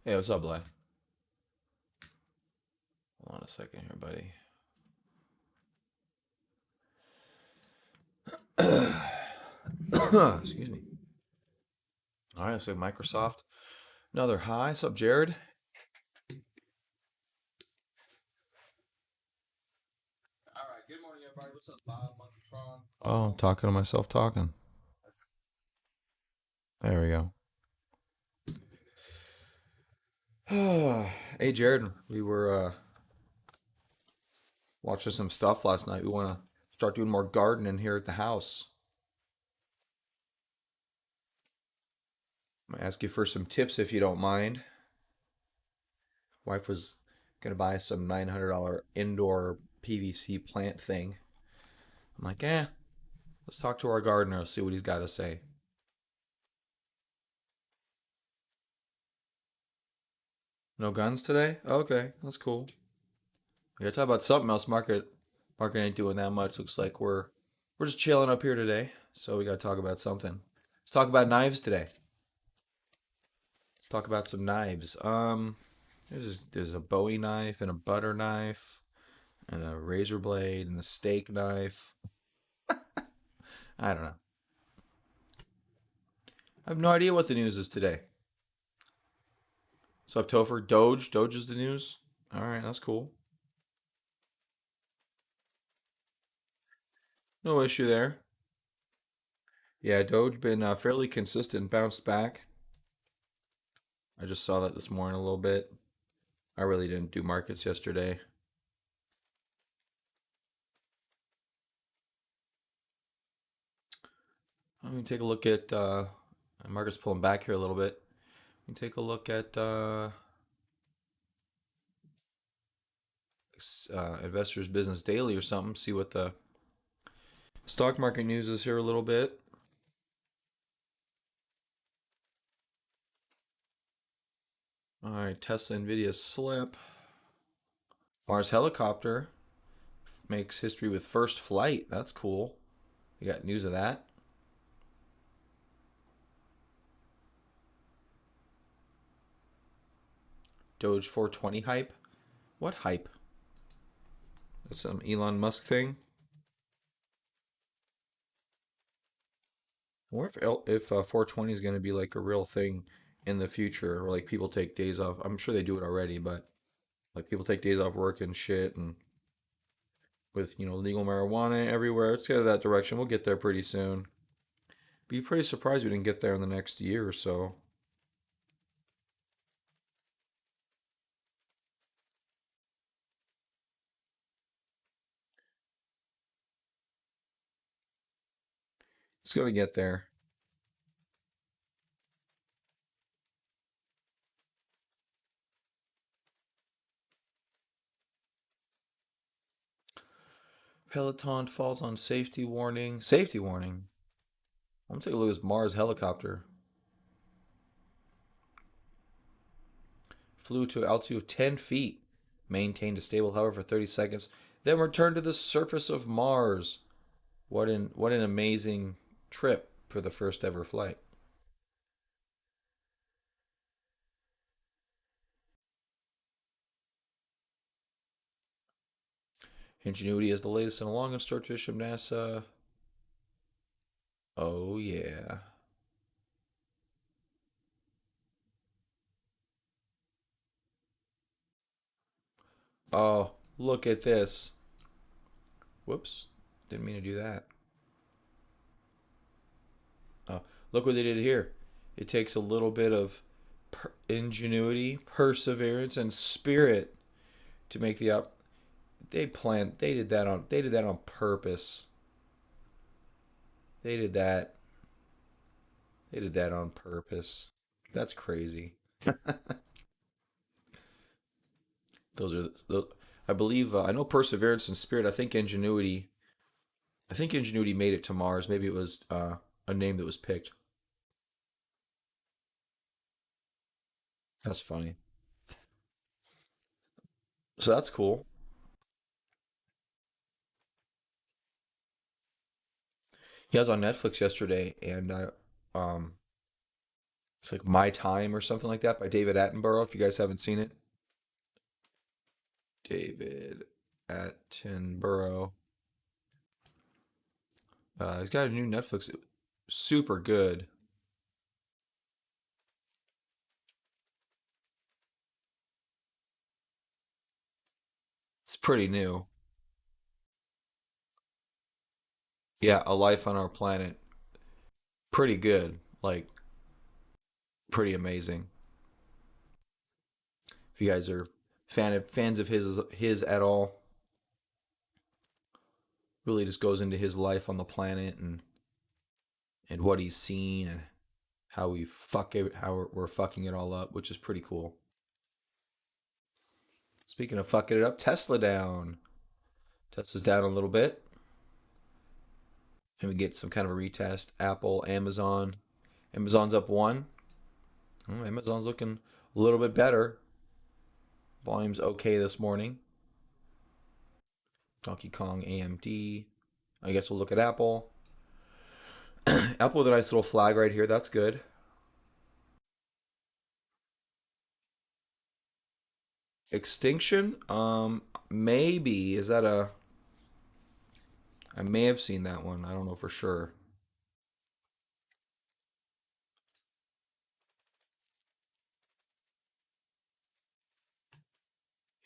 Hey, what's up, Blay? Hold on a second here, buddy. Excuse me. All right, so Microsoft. Another high. What's up, Jared? Oh, I'm talking to myself talking. There we go. Hey, Jared. We were watching some stuff last night. We want to start doing more gardening here at the house. I'm gonna ask you for some tips if you don't mind. Wife was gonna buy some $900 indoor PVC plant thing. I'm like, let's talk to our gardener. See what he's got to say. No guns today? Okay, that's cool. We gotta talk about something else. Market ain't doing that much. Looks like we're just chilling up here today. So we gotta talk about something. Let's talk about knives today. Let's talk about some knives. There's a Bowie knife and a butter knife and a razor blade and a steak knife. I don't know. I have no idea what the news is today. What's up, Topher? Doge. Doge is the news. All right, that's cool. No issue there. Yeah, Doge been fairly consistent, bounced back. I just saw that this morning a little bit. I really didn't do markets yesterday. Let me take a look at market's pulling back here a little bit. Let me take a look at Investors Business Daily or something. See what the stock market news is here a little bit. All right, Tesla, Nvidia slip. Mars helicopter makes history with first flight. That's cool. You got news of that? Doge 420 hype. What hype? That's some Elon Musk thing. I wonder if 420 is going to be like a real thing in the future, or like people take days off. I'm sure they do it already, but like people take days off work and shit, and with legal marijuana everywhere, it's headed that direction. We'll get there pretty soon. Be pretty surprised we didn't get there in the next year or so. It's gonna get there. Peloton falls on safety warning. Safety warning. I'm gonna take a look at this Mars helicopter. Flew to an altitude of 10 feet. Maintained a stable hover for 30 seconds. Then returned to the surface of Mars. What an amazing trip for the first ever flight. Ingenuity is the latest in a long and short tradition of NASA. Oh yeah. Oh, look at this. Whoops. Didn't mean to do that. Oh, look what they did here. It takes a little bit of ingenuity, perseverance, and spirit to make the up. They did that on purpose. They did that. They did that on purpose. That's crazy. Those, I believe I know perseverance and spirit. I think ingenuity made it to Mars. Maybe it was a name that was picked. That's funny. So that's cool. He was on Netflix yesterday, and It's like My Time or something like that by David Attenborough. If you guys haven't seen it, David Attenborough. He's got a new Netflix. Super good. It's pretty new. Yeah, A Life on Our Planet. Pretty good. Like pretty amazing. If you guys are fans of his at all, really just goes into his life on the planet and what he's seen and how we fuck it, how we're fucking it all up, which is pretty cool. Speaking of fucking it up, Tesla down. Tesla's down a little bit. And we get some kind of a retest. Apple, Amazon. Amazon's up one. Oh, Amazon's looking a little bit better. Volume's okay this morning. Donkey Kong, AMD. I guess we'll look at Apple. Apple with a nice little flag right here. That's good. Extinction. Maybe is that a? I may have seen that one. I don't know for sure.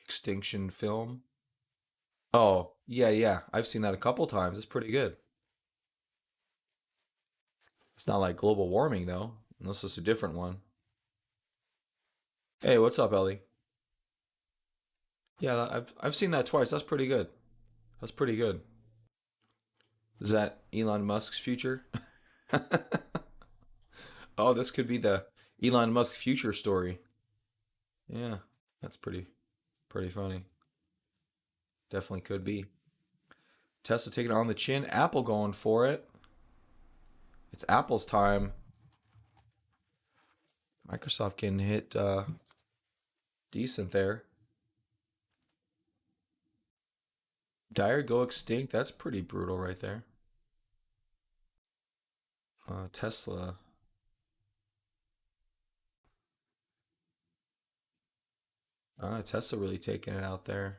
Extinction film. Oh yeah, yeah. I've seen that a couple times. It's pretty good. It's not like global warming though, unless it's a different one. Hey, what's up, Ellie? Yeah, I've seen that twice. That's pretty good. That's pretty good. Is that Elon Musk's future? Oh, this could be the Elon Musk future story. Yeah, that's pretty funny. Definitely could be. Tesla taking it on the chin. Apple going for it. It's Apple's time. Microsoft getting hit decent there. Dire go extinct. That's pretty brutal right there. Tesla. Tesla really taking it out there.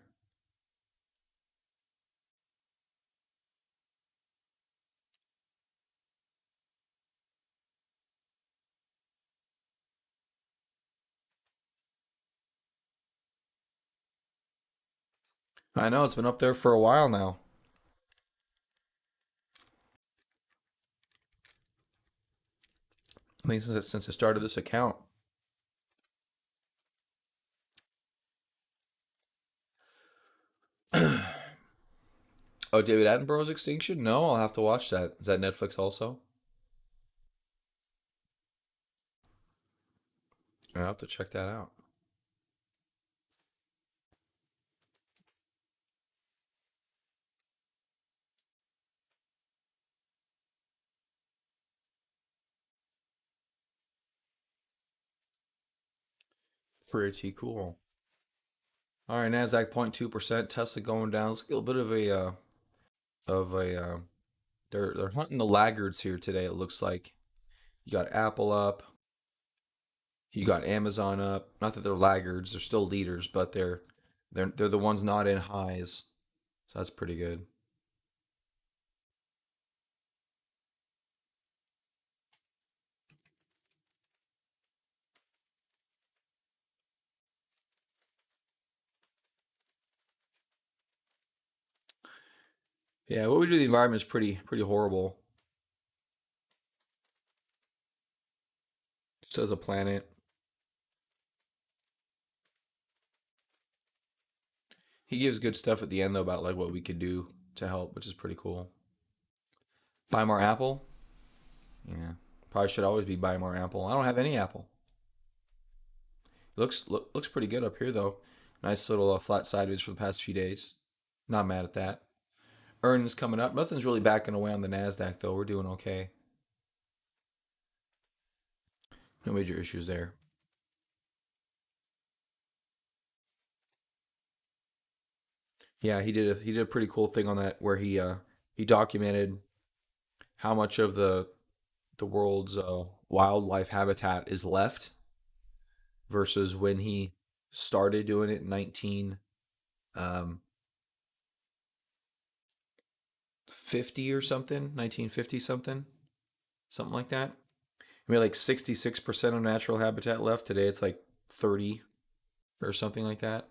I know it's been up there for a while now. I think since I started this account. Oh, David Attenborough's Extinction? No, I'll have to watch that. Is that Netflix also? I'll have to check that out. Pretty cool. All right, Nasdaq 0.2%. Tesla going down. It's a little bit of a they're hunting the laggards here today. It looks like you got Apple up, you got Amazon up. Not that they're laggards; they're still leaders, but they're the ones not in highs. So that's pretty good. Yeah, what we do to the environment is pretty horrible. Just as a planet, he gives good stuff at the end though about like what we could do to help, which is pretty cool. Buy more Apple. Yeah, probably should always be buy more Apple. I don't have any Apple. Looks pretty good up here though. Nice little flat sideways for the past few days. Not mad at that. Earnings coming up. Nothing's really backing away on the Nasdaq though. We're doing okay. No major issues there. Yeah, he did a pretty cool thing on that where he documented how much of the the world's wildlife habitat is left versus when he started doing it in 1950 or something, 1950 something, something like that. We had like 66% of natural habitat left. Today it's like 30 or something like that.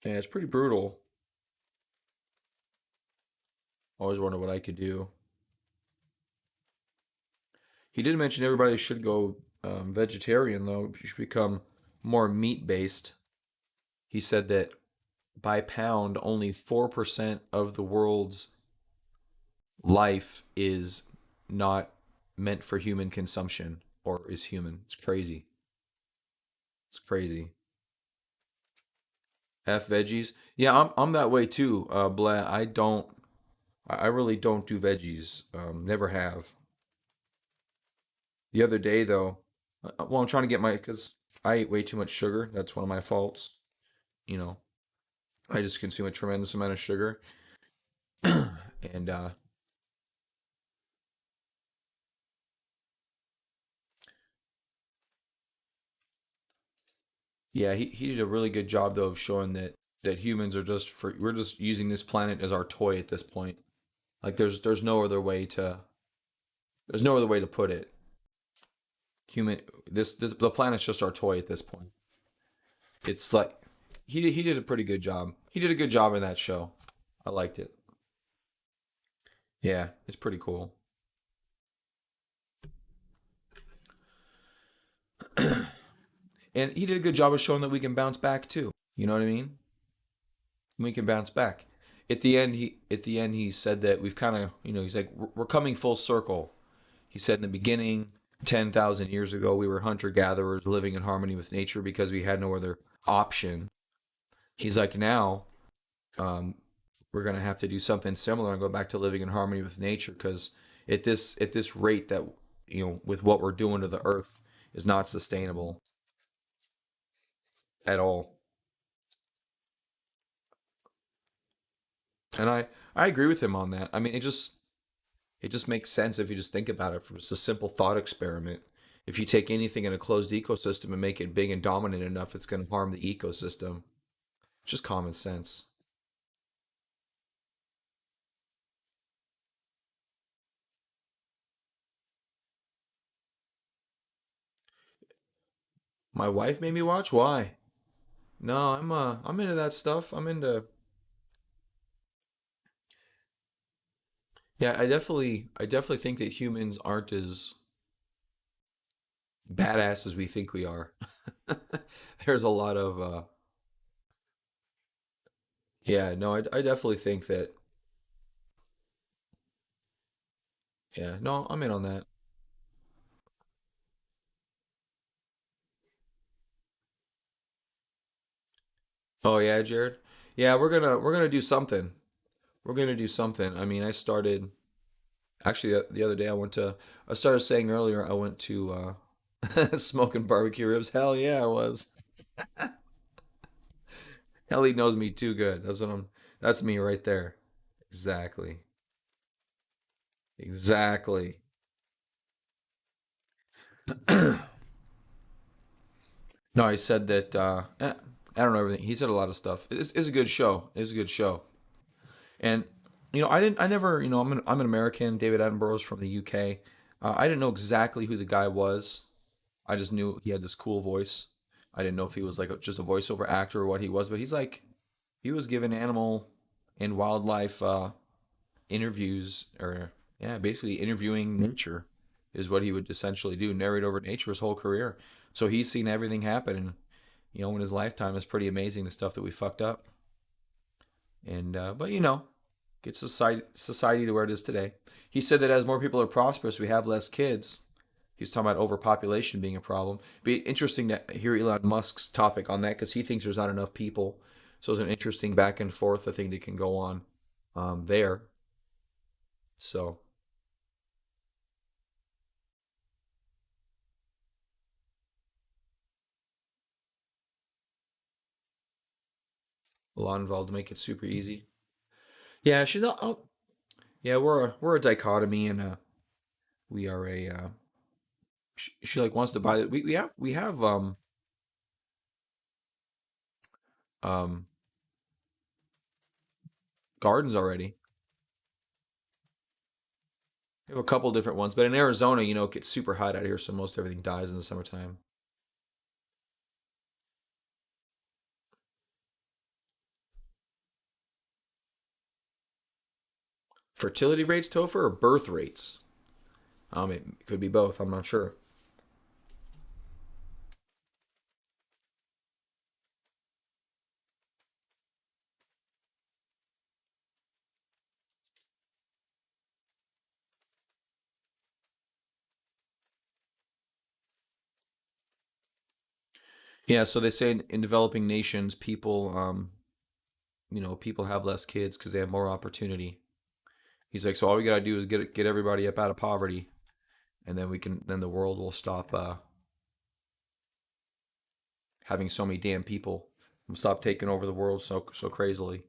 Yeah, it's pretty brutal. Always wonder what I could do. He did mention everybody should go vegetarian, though. You should become more meat based. He said that by pound, only 4% of the world's life is not meant for human consumption or is human. It's crazy. It's crazy. F veggies. Yeah, I'm that way too. Blah. I really don't do veggies. Never have. The other day though, well, I'm trying to get my because I eat way too much sugar. That's one of my faults. You know, I just consume a tremendous amount of sugar, and yeah, he did a really good job though of showing that humans are just for we're just using this planet as our toy at this point. Like there's no other way to there's no other way to put it. Human this the planet's just our toy at this point. It's like he did a pretty good job. He did a good job in that show. I liked it. Yeah, it's pretty cool. And he did a good job of showing that we can bounce back too. You know what I mean? We can bounce back. At the end he said that we've kind of he's like we're coming full circle. He said in the beginning, 10,000 years ago, we were hunter gatherers living in harmony with nature because we had no other option. He's like now um, we're gonna have to do something similar and go back to living in harmony with nature because at this rate that with what we're doing to the earth is not sustainable at all. And I agree with him on that. I mean, it just makes sense if you just think about it from just a simple thought experiment. If you take anything in a closed ecosystem and make it big and dominant enough, it's going to harm the ecosystem. It's just common sense. My wife made me watch. Why? No, I'm into that stuff. I'm into yeah. I definitely think that humans aren't as badass as we think we are. There's a lot of yeah. No, I definitely think that yeah. No, I'm in on that. Oh yeah, Jared. Yeah, we're gonna do something. We're gonna do something. I mean, I started actually the other day. I started saying earlier. I went to smoking barbecue ribs. Hell yeah, I was. Hell, he knows me too good. That's what I'm. That's me right there. Exactly. Exactly. No, he said that. I don't know everything. He said a lot of stuff. It's a good show. It's a good show. And I didn't. I never. I'm an American. David Attenborough's from the UK. I didn't know exactly who the guy was. I just knew he had this cool voice. I didn't know if he was like just a voiceover actor or what he was, but he was given animal and wildlife interviews or yeah, basically interviewing nature is what he would essentially do, narrate over nature his whole career. So he's seen everything happen, and in his lifetime, it's pretty amazing the stuff that we fucked up. And but get society to where it is today. He said that as more people are prosperous, we have less kids. He was talking about overpopulation being a problem. Be interesting to hear Elon Musk's topic on that because he thinks there's not enough people. So it's an interesting back and forth I think that can go on there. So A lot involved to make it super easy. Yeah, she's not. Oh, yeah, we're a dichotomy, and we are a. She like wants to buy it. We have um gardens already. We have a couple different ones, but in Arizona, it gets super hot out here, so most everything dies in the summertime. Fertility rates, Topher, or birth rates? It could be both. I'm not sure. Yeah, so they say in developing nations, people have less kids because they have more opportunity. He's like, so all we gotta do is get everybody up out of poverty, and then the world will stop having so many damn people, and stop taking over the world so crazily,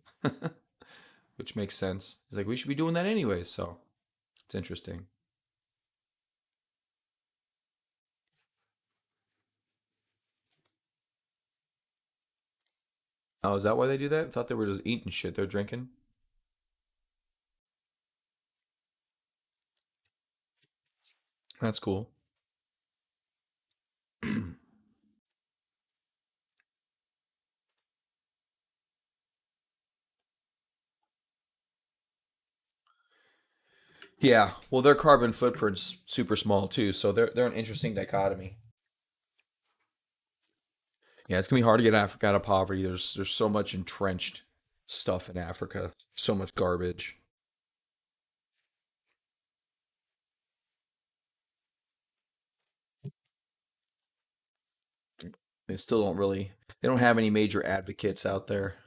which makes sense. He's like, we should be doing that anyways. So it's interesting. Oh, is that why they do that? I thought they were just eating shit. They're drinking. That's cool. Yeah, well, their carbon footprint's super small too, so they're an interesting dichotomy. Yeah, it's gonna be hard to get Africa out of poverty. There's so much entrenched stuff in Africa, so much garbage. They still don't really, they don't have any major advocates out there.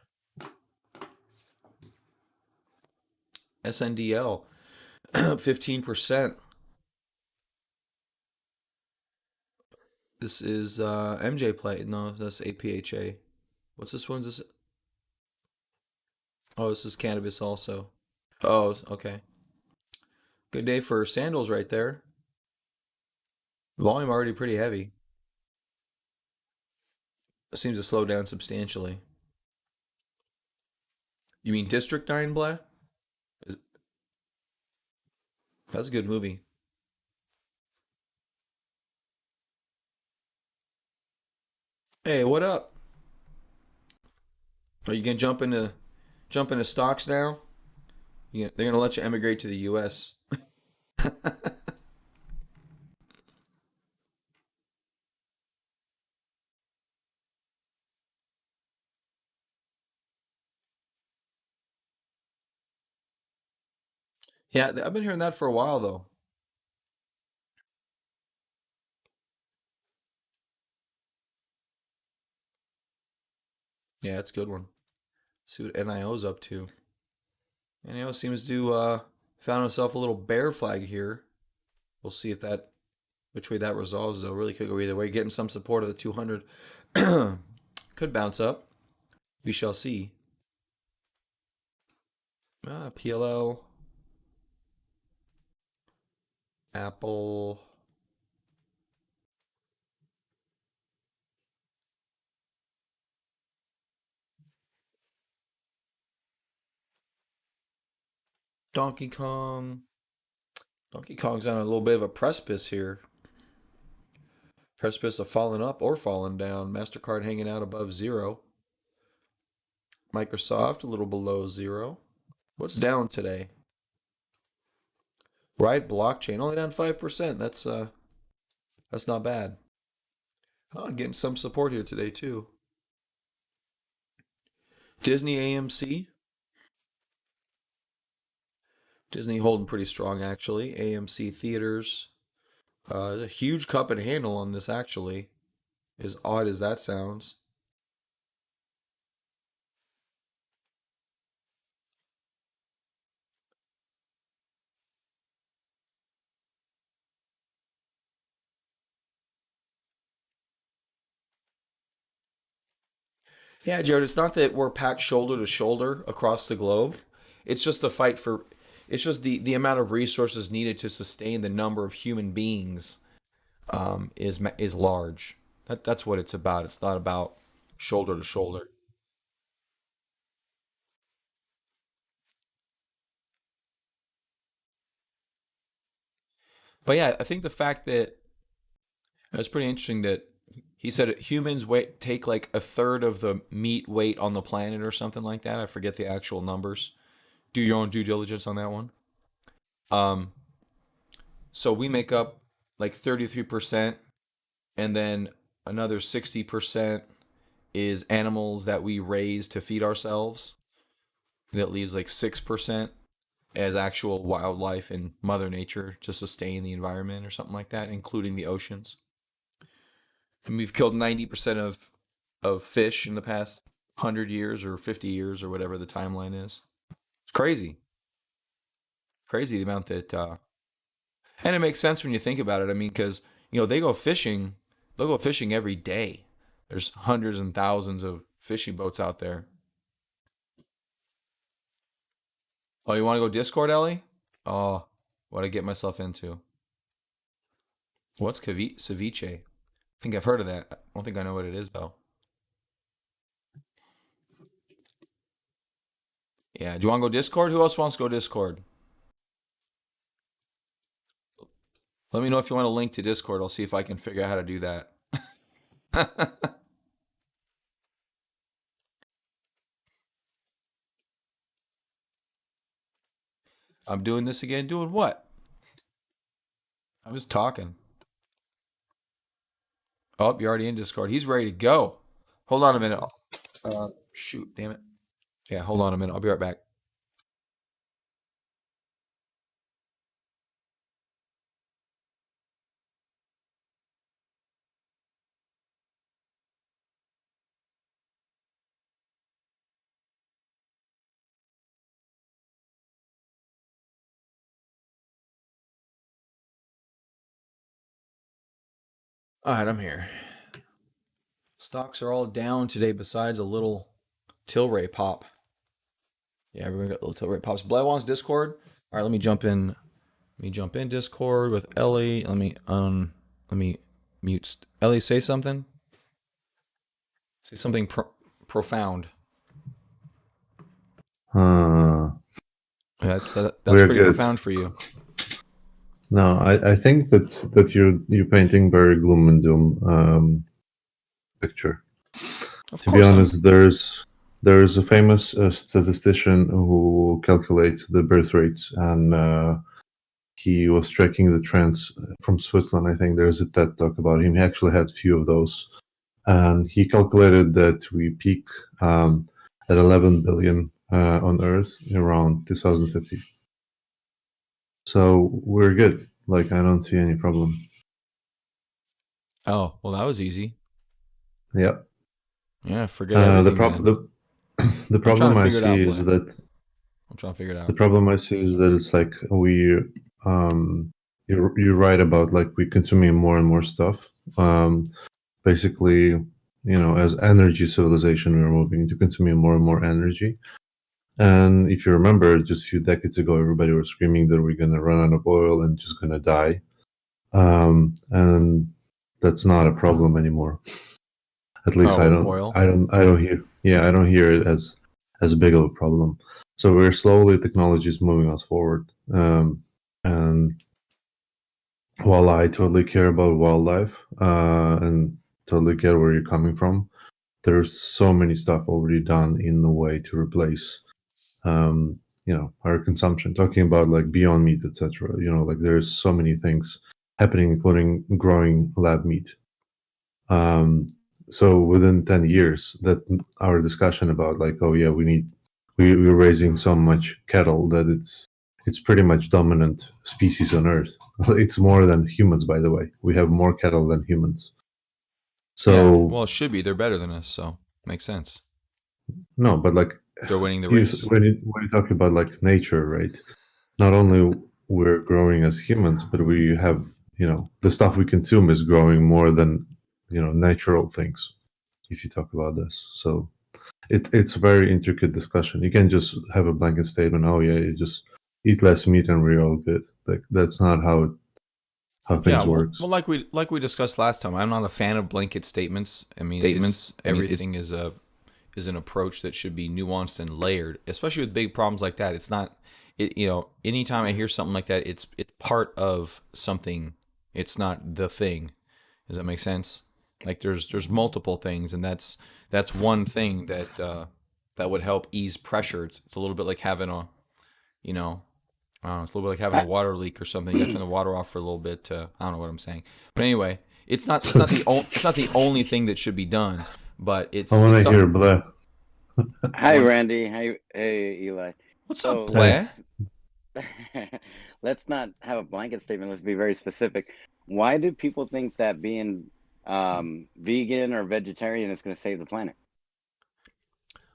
SNDL, 15%. This is MJ play. No, that's APHA. What's this one? Oh, this is cannabis also. Oh, okay. Good day for sandals right there. Volume already pretty heavy. It seems to slow down substantially. You mean District 9, Blah? Is- That's a good movie. Hey, what up? Are you gonna jump into stocks now? They're gonna let you emigrate to the U.S. Yeah, I've been hearing that for a while though. Yeah, it's a good one. See what NIO's up to. NIO seems to found himself a little bear flag here. We'll see if that which way that resolves though. Really could go either way. Getting some support of the 200 could bounce up. We shall see. PLL, Apple, Donkey Kong. Donkey Kong's on a little bit of a precipice here. Precipice of falling up or falling down. MasterCard hanging out above zero. Microsoft a little below zero. What's down today? Right, blockchain only down 5%. That's not bad. Getting some support here today too. Disney AMC. Disney holding pretty strong actually. AMC theaters. A huge cup and handle on this actually. As odd as that sounds. Yeah, Jared, it's not that we're packed shoulder to shoulder across the globe. It's just a fight for. It's just the amount of resources needed to sustain the number of human beings is large. That's what it's about. It's not about shoulder to shoulder. But yeah, I think the fact that it's pretty interesting that he said humans take like a third of the meat weight on the planet or something like that. I forget the actual numbers. Do your own due diligence on that one. Um, so we make up like 33%, and then another 60% is animals that we raise to feed ourselves. That leaves like 6% as actual wildlife and Mother Nature to sustain the environment or something like that, including the oceans. And we've killed 90% of fish in the past 100 years or 50 years or whatever the timeline is. It's crazy. Crazy the amount that and it makes sense when you think about it. I mean, because they go fishing, they'll go fishing every day. There's hundreds and thousands of fishing boats out there. Oh, you want to go Discord, Ellie? Oh, what I get myself into. What's ceviche? I think I've heard of that. I don't think I know what it is though. Yeah. Do you want to go Discord? Who else wants to go Discord? Let me know if you want a link to Discord. I'll see if I can figure out how to do that. I'm doing this again. Doing what? I was talking. Oh, you're already in Discord. He's ready to go. Hold on a minute. Shoot, damn it. Yeah, hold on a minute. I'll be right back. All right, I'm here. Stocks are all down today besides a little Tilray pop. Yeah, everyone got little Tilray pops. Blay wants Discord. All right, let me jump in. Let me jump in Discord with Ellie. Let me mute. Ellie, say something. Say something profound. Uh, That's we're pretty good. profound for you. No, I think that you're painting very gloom and doom picture. Of To be course I'm. honest, there's a famous statistician who calculates the birth rates, and he was tracking the trends from Switzerland. I think there's a TED talk about him. He actually had a few of those, and he calculated that we peak at 11 billion on Earth around 2050. So we're good. Like, I don't see any problem. Oh, well, that was easy. Yeah. Yeah, forget The everything problem then. the I'm trying problem to I figure it see out, is Blay. that I'm trying to figure it the out. problem I see is that it's like you're right about like we consuming more and more stuff. Basically, as energy civilization, we're moving into consuming more and more energy. And if you remember, just a few decades ago, everybody was screaming that we're going to run out of oil and just going to die. And that's not a problem anymore. At least Oh, I with don't, oil. I don't, I don't hear. Yeah, I don't hear it as big of a problem. So we're slowly technology is moving us forward. And while I totally care about wildlife and totally get where you're coming from, there's so many stuff already done in the way to replace our consumption. Talking about like Beyond Meat, etc. Like there's so many things happening, including growing lab meat. So within 10 years, that our discussion about like, oh yeah, we're raising so much cattle that it's pretty much dominant species on Earth. It's more than humans, by the way. We have more cattle than humans. Yeah, So well, it should be. They're better than us, so makes sense. no, but like They're winning the you race. when you talk about like nature, right? Not only we're growing as humans, but we have the stuff we consume is growing more than natural things. If you talk about this, so it's a very intricate discussion. You can just have a blanket statement. Oh yeah, you just eat less meat and we're all good. Like that's not how Yeah, things well, works. well, like we discussed last time, I'm not a fan of blanket statements. I mean, it's everything is an approach that should be nuanced and layered, especially with big problems like that. It's not, anytime I hear something like that, it's part of something. It's not the thing. Does that make sense? Like there's multiple things, and that's one thing that would help ease pressure. It's a little bit like having a, you know, it's a little bit like having a I, water leak or something. You got to turn the water off for a little bit. I don't know what I'm saying, but anyway, it's not the only thing that should be done, but I it's want to some. hear blah. Hi, One, Randy. Hi, hey, Eli. what's up, So Hey, Bleh? let's not have a blanket statement. Let's be very specific. Why do people think that being vegan or vegetarian is going to save the planet?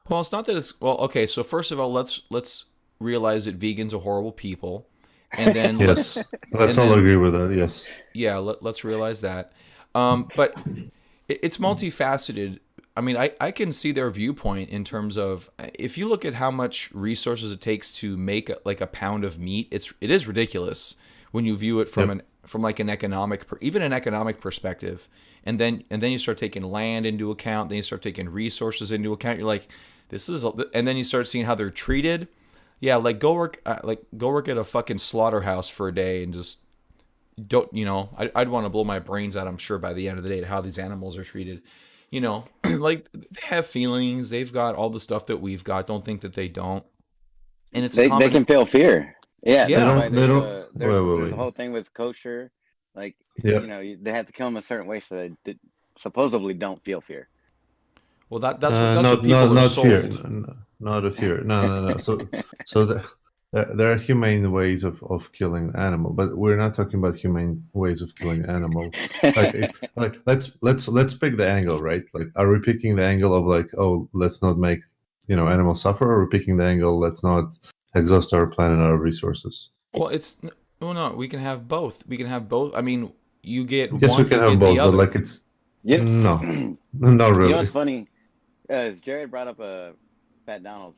Well, it's not that it's well. Okay, so first of all, let's realize that vegans are horrible people, and then yes, let's and all then agree with that. Yes. yeah, let's realize that. But it's multifaceted. I mean, I can see their viewpoint in terms of if you look at how much resources it takes to make like a pound of meat, it is ridiculous when you view it from Yep. from like an even an economic perspective, and then you start taking land into account, then you start taking resources into account. You're like, this is, and then you start seeing how they're treated. Yeah, like go work at a fucking slaughterhouse for a day and just don't, I'd want to blow my brains out, I'm sure, by the end of the day, to how these animals are treated. Like they have feelings, they've got all the stuff that we've got. Don't think that they don't. And it's a They common. can feel fear. Yeah, They that's Yeah. why don't. They there's don't. a Wait, wait, there's a wait. whole thing with kosher, like Yeah. they have to kill them a certain way so they supposedly don't feel fear. Well, that's what Not people are not fear. sold. Not a fear. No, no, no. So there are humane ways of killing animal, but we're not talking about humane ways of killing animal. Like if like let's pick the angle, right? Like, are we picking the angle of like, oh, let's not make animals suffer, or are we picking the angle, let's not exhaust our planet, our resources? Well, well, no, we can have both. We can have both. I mean, you get Yes, we one, can you have get the both, but other. like it's You no, you not know really. what's funny? Jared brought up McDonald's.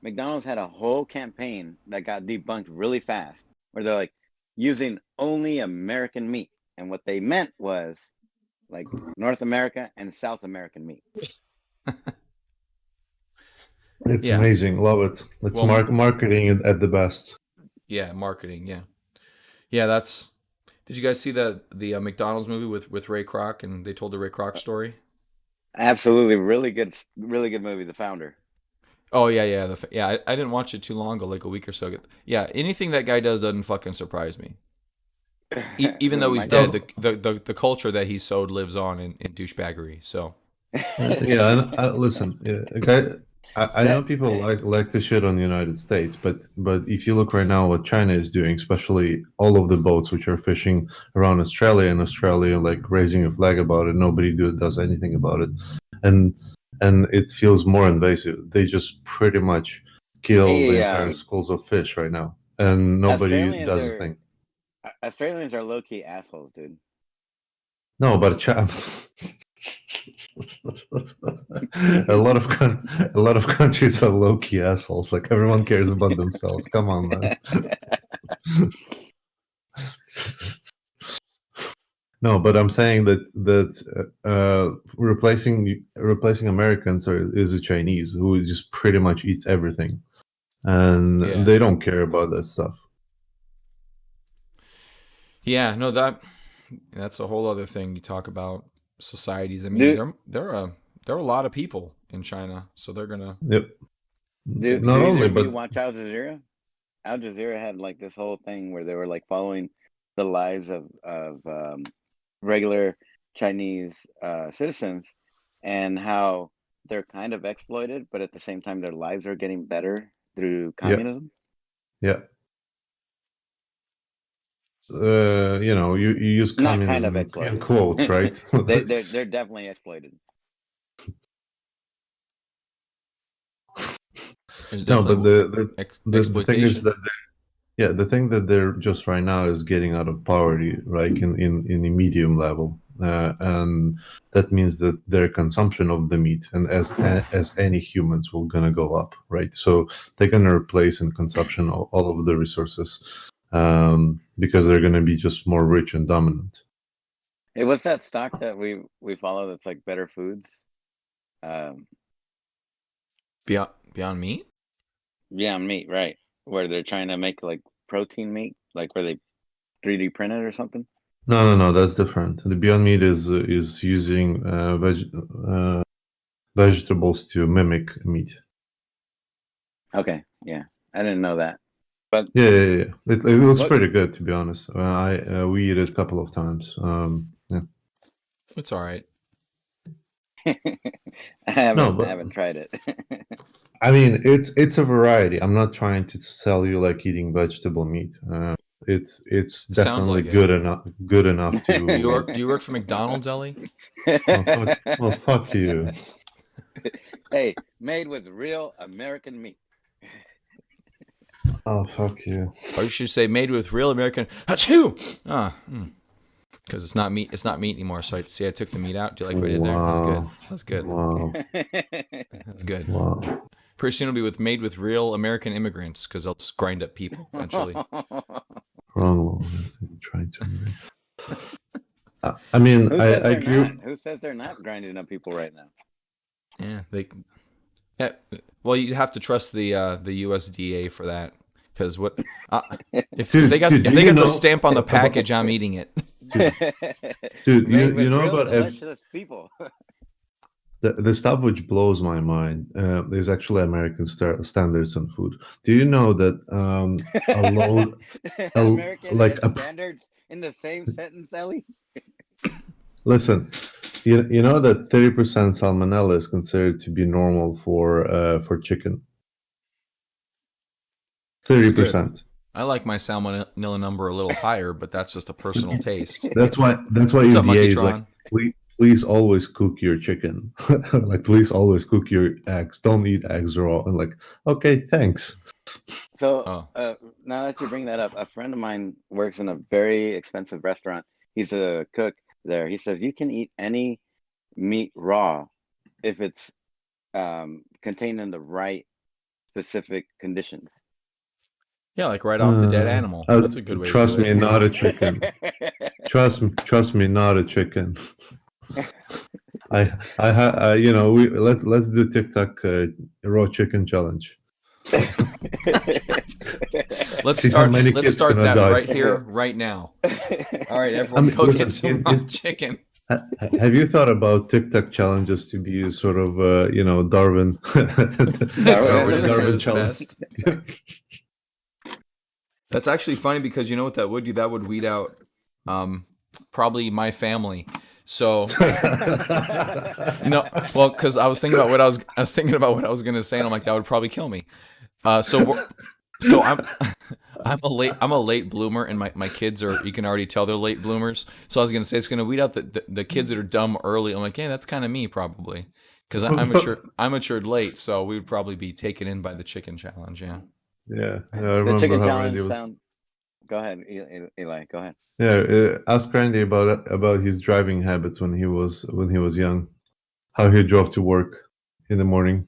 McDonald's had a whole campaign that got debunked really fast, where they're like using only American meat, and what they meant was like North America and South American meat. It's Yeah. amazing, love it. It's Well, marketing at the best. yeah, marketing. Yeah, yeah. That's. Did you guys see the McDonald's movie with Ray Kroc, and they told the Ray Kroc story? Absolutely, really good movie. The Founder. Oh yeah, yeah, yeah. I didn't watch it too long ago, like a week or so ago. Yeah, anything that guy does doesn't fucking surprise me. Even though he's Mike. dead, No, the culture that he sowed lives on in douchebaggery. So yeah, and listen, yeah, okay. I know That people like to shit on the United States, but if you look right now what China is doing, especially all of the boats which are fishing around Australia, and Australia like raising a flag about it, nobody does anything about it, and and it feels more invasive. They just pretty much kill the hey, entire schools of fish right now, and nobody Australians does a are thing. Australians are low key assholes, dude. No, but a lot of countries are low key assholes. Like everyone cares about themselves. Come on, man. No, but I'm saying that replacing Americans is a Chinese who just pretty much eats everything, and yeah, they don't care about that stuff. yeah. No, that's a whole other thing. You talk about societies. I mean, Do there are a lot of people in China, so they're gonna Yep. do Not do either only, of you but watch Al Jazeera? Al Jazeera had like this whole thing where they were like following the lives of regular Chinese citizens and how they're kind of exploited, but at the same time their lives are getting better through yeah, communism. yeah. You use Not kind of communism in exploited. quotes, right? They're definitely exploited. there's No, but definitely the thing is exploitation. that yeah, the thing that they're just right now is getting out of poverty, right? In a medium level, and that means that their consumption of the meat, and as any humans, will gonna go up, right? So they're gonna replace in consumption all of the resources, because they're gonna be just more rich and dominant. Hey, what's that stock that we follow that's like Better Foods? Beyond Meat? Yeah, meat, right? Where they're trying to make like protein meat, like where they 3D print it or something. No, that's different. The Beyond Meat is using vegetables to mimic meat. Okay, yeah, I didn't know that. But Yeah. It looks What- pretty good, to be honest. We eat it a couple of times. Yeah. It's all right. I but- haven't tried it. I mean, it's a variety. I'm not trying to sell you like eating vegetable meat. It's Sounds definitely like it. good enough to. Do you work for McDonald's, Ellie? Well, fuck you. Hey, made with real American meat. Oh, fuck you. Or you should say made with real American. Achoo! Because it's not meat. It's not meat anymore. So I took the meat out. Do you like what I did there? That's good. That's good. Wow. That's good. Wow. Pretty soon it'll be made with real American immigrants because they'll just grind up people eventually. Wrong one. I'm trying to. I mean, I agree. Who says they're not grinding up people right now? Yeah, Yeah, well, you have to trust the USDA for that because if they got the stamp on the package, I'm eating it. Dude, Made with you know real about delicious people. the stuff which blows my mind is actually American standards on food. Do you know that American standards in the same sentence, Ellie? Listen, you know that 30% salmonella is considered to be normal for chicken. 30%. I like my salmonella number a little higher, but that's just a personal taste. That's why What's up, UDA Monkey is Tron? like, please always cook your chicken. Like, please always cook your eggs. Don't eat eggs raw. And like, okay, thanks. So now that you bring that up, a friend of mine works in a very expensive restaurant. He's a cook there. He says you can eat any meat raw if it's contained in the right specific conditions. Yeah, like right off the dead animal. That's a good way. Trust to do me, it. not a chicken. Trust me, not a chicken. Let's do TikTok raw chicken challenge. Let's See how many start kids that gonna die. right here, right now. All right, everyone, go get some raw chicken. Have you thought about TikTok challenges to be sort of Darwin Darwin challenge? That's actually funny because you know what that would do? That would weed out probably my family. So because I was thinking about what I was gonna say, and I'm like, that would probably kill me. So I'm a late bloomer, and my kids are, you can already tell they're late bloomers. So I was gonna say it's gonna weed out the kids that are dumb early. I'm like, yeah, that's kind of me probably, because I matured late, so we would probably be taken in by the chicken challenge. Yeah. Yeah, I The remember chicken how challenge Randy was. sound. Go ahead, Eli. Go ahead. Yeah, ask Randy about his driving habits when he was young. How he drove to work in the morning.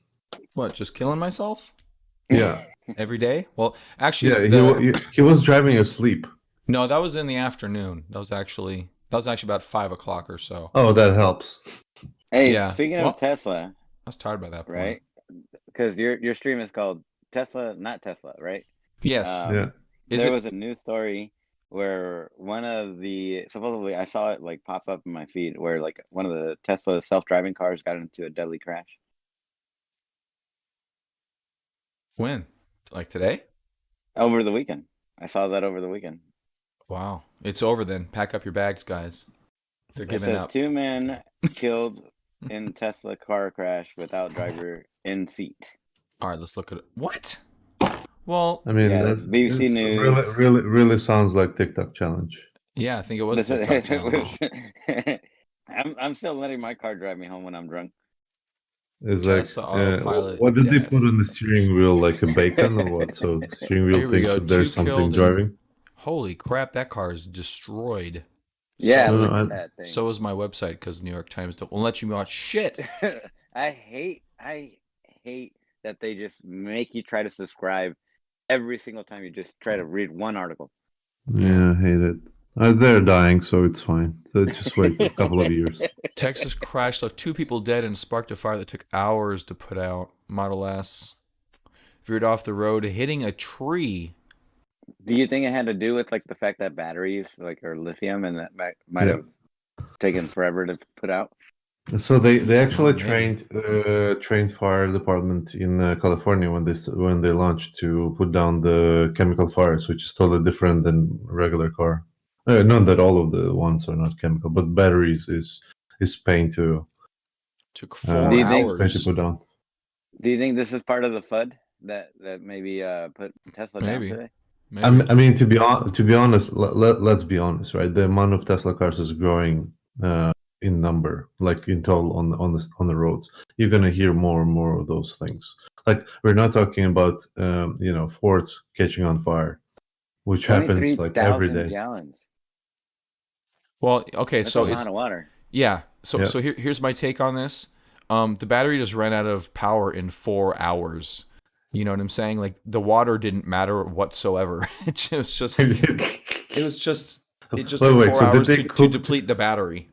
What? Just killing myself? Yeah. Every day? Well, actually, he was driving asleep. No, that was in the afternoon. That was actually about 5 o'clock or so. Oh, that helps. Hey, Yeah. speaking of Tesla, I was tired by that point. right? Because your stream is called Tesla, not Tesla, right? Yes. Yeah. There was a news story where one of the, supposedly I saw it like pop up in my feed, where like one of the Tesla self-driving cars got into a deadly crash. When? Like today? Over the weekend. I saw that over the weekend. Wow. It's over then. Pack up your bags, guys. They're It giving says up. 2 men killed in Tesla car crash without driver in seat. All right, let's look at it. What? Well, I mean, Yeah, that's BBC News. Really sounds like TikTok challenge. yeah, I think it was TikTok challenge. I'm still letting my car drive me home when I'm drunk. It's Tesla autopilot what did they death. put on the steering wheel? Like a bacon or what? So the steering wheel Here we thinks go. that there's 2 something killed driving. Holy crap, that car is destroyed. Yeah, So No, look no, at I, that thing. so is my website because the New York Times won't let you watch shit. I hate that they just make you try to subscribe every single time you just try to read one article. yeah, I hate it. They're dying, so it's fine. So just wait a couple of years. Texas crash left 2 people dead and sparked a fire that took hours to put out. Model S veered off the road, hitting a tree. Do you think it had to do with like the fact that batteries like are lithium and that might Yeah. have taken forever to put out? So they actually Maybe. trained fire department in California when they launched to put down the chemical fires, which is totally different than regular car. Not that all of the ones are not chemical, but batteries is pain to Took Do 4 you think pain to hours. put down. do you think this is part of the FUD that maybe put Tesla down Maybe. today? I Maybe. mean, to be honest, let's be honest, right? The amount of Tesla cars is growing in number, like in total on the roads. You're gonna hear more and more of those things. Like we're not talking about Fords catching on fire, which happens like every 23,000 day. gallons. Well, okay, That's a so lot it's of water. yeah. So Yeah. so here's my take on this. The battery just ran out of power in 4 hours. You know what I'm saying? Like the water didn't matter whatsoever. It was just it just took Wait. 4 So hours to deplete the battery.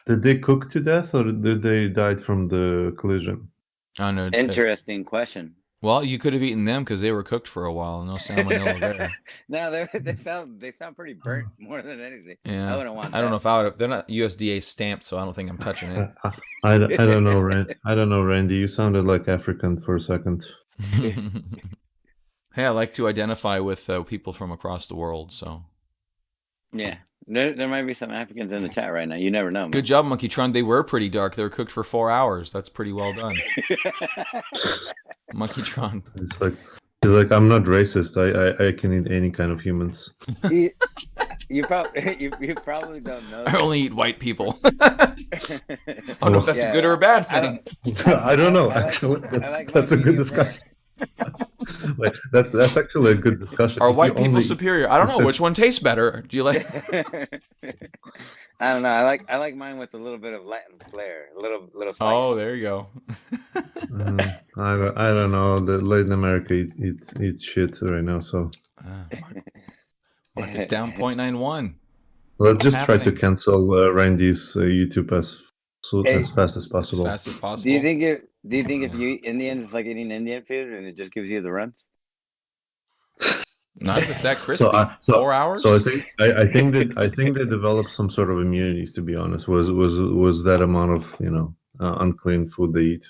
did they cook to death, or did they died from the collision? I don't know. Interesting question. Well, you could have eaten them because they were cooked for a while. No salmonella there. No, they sound pretty burnt more than anything. I Yeah. wouldn't want I don't know that. if I would. They're not USDA stamped, so I don't think I'm touching it. I don't know, I don't know, Randy. You sounded like African for a second. Hey, I like to identify with people from across the world. So Yeah, there might be some Africans in the chat right now. You never know, man. good job, Monkey Tron. They were pretty dark. They were cooked for 4 hours. That's pretty well done, Monkey Tron. It's like I'm not racist. I can eat any kind of humans. you probably you probably don't know. I this. only eat white people. I don't know if that's a good or a bad thing. I don't know. I like- Actually, I like that's a my good medium rare. discussion. Like that's actually a good discussion. Are If white you people only- superior? I don't know. said- Which one tastes better? Do you like? I don't know. I like mine with a little bit of Latin flair, a little spice. Oh, there you go. I don't know. The Latin America eats shit right now. So Market's down 0.91. let's just try to happening? cancel Randy's YouTube as Hey, fast as As possible. fast as possible. Do you think if you eat Indian, it's like eating Indian food and it just gives you the runs? Not if it's that crispy. So 4 hours. So I think they developed some sort of immunities. To be honest, was that amount of unclean food they eat,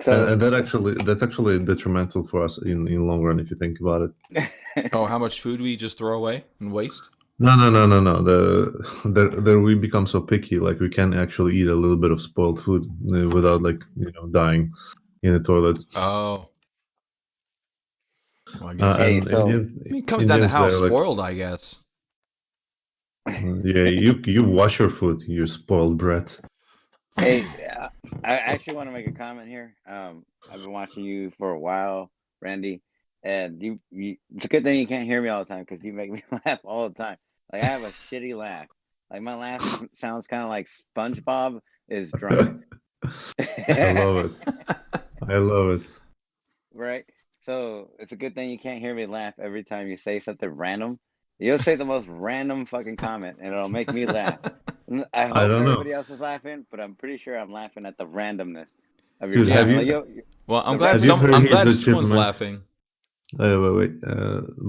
So and that's actually detrimental for us in long run if you think about it. Oh, how much food we just throw away and waste? No. We become so picky, like we can actually eat a little bit of spoiled food without dying in the toilet. Oh. Well, I guess Hey, And so- Indians, I mean, it comes down to Indians, how they're like, spoiled, I guess. yeah, you wash your food, you spoiled brat. hey, I actually want to make a comment here. I've been watching you for a while, Randy, and you it's a good thing you can't hear me all the time because you make me laugh all the time. Like I have a shitty laugh. Like my laugh sounds kind of like SpongeBob is drunk. I love it. I love it. Right? So it's a good thing you can't hear me laugh every time you say something random. You'll say the most random fucking comment and it'll make me laugh. I hope don't know. everybody else is laughing, but I'm pretty sure I'm laughing at the randomness of Dude, your have comment. you- Like, Well, I'm The glad Have you heard I'm he's glad a someone's chipmunk? laughing. Wait.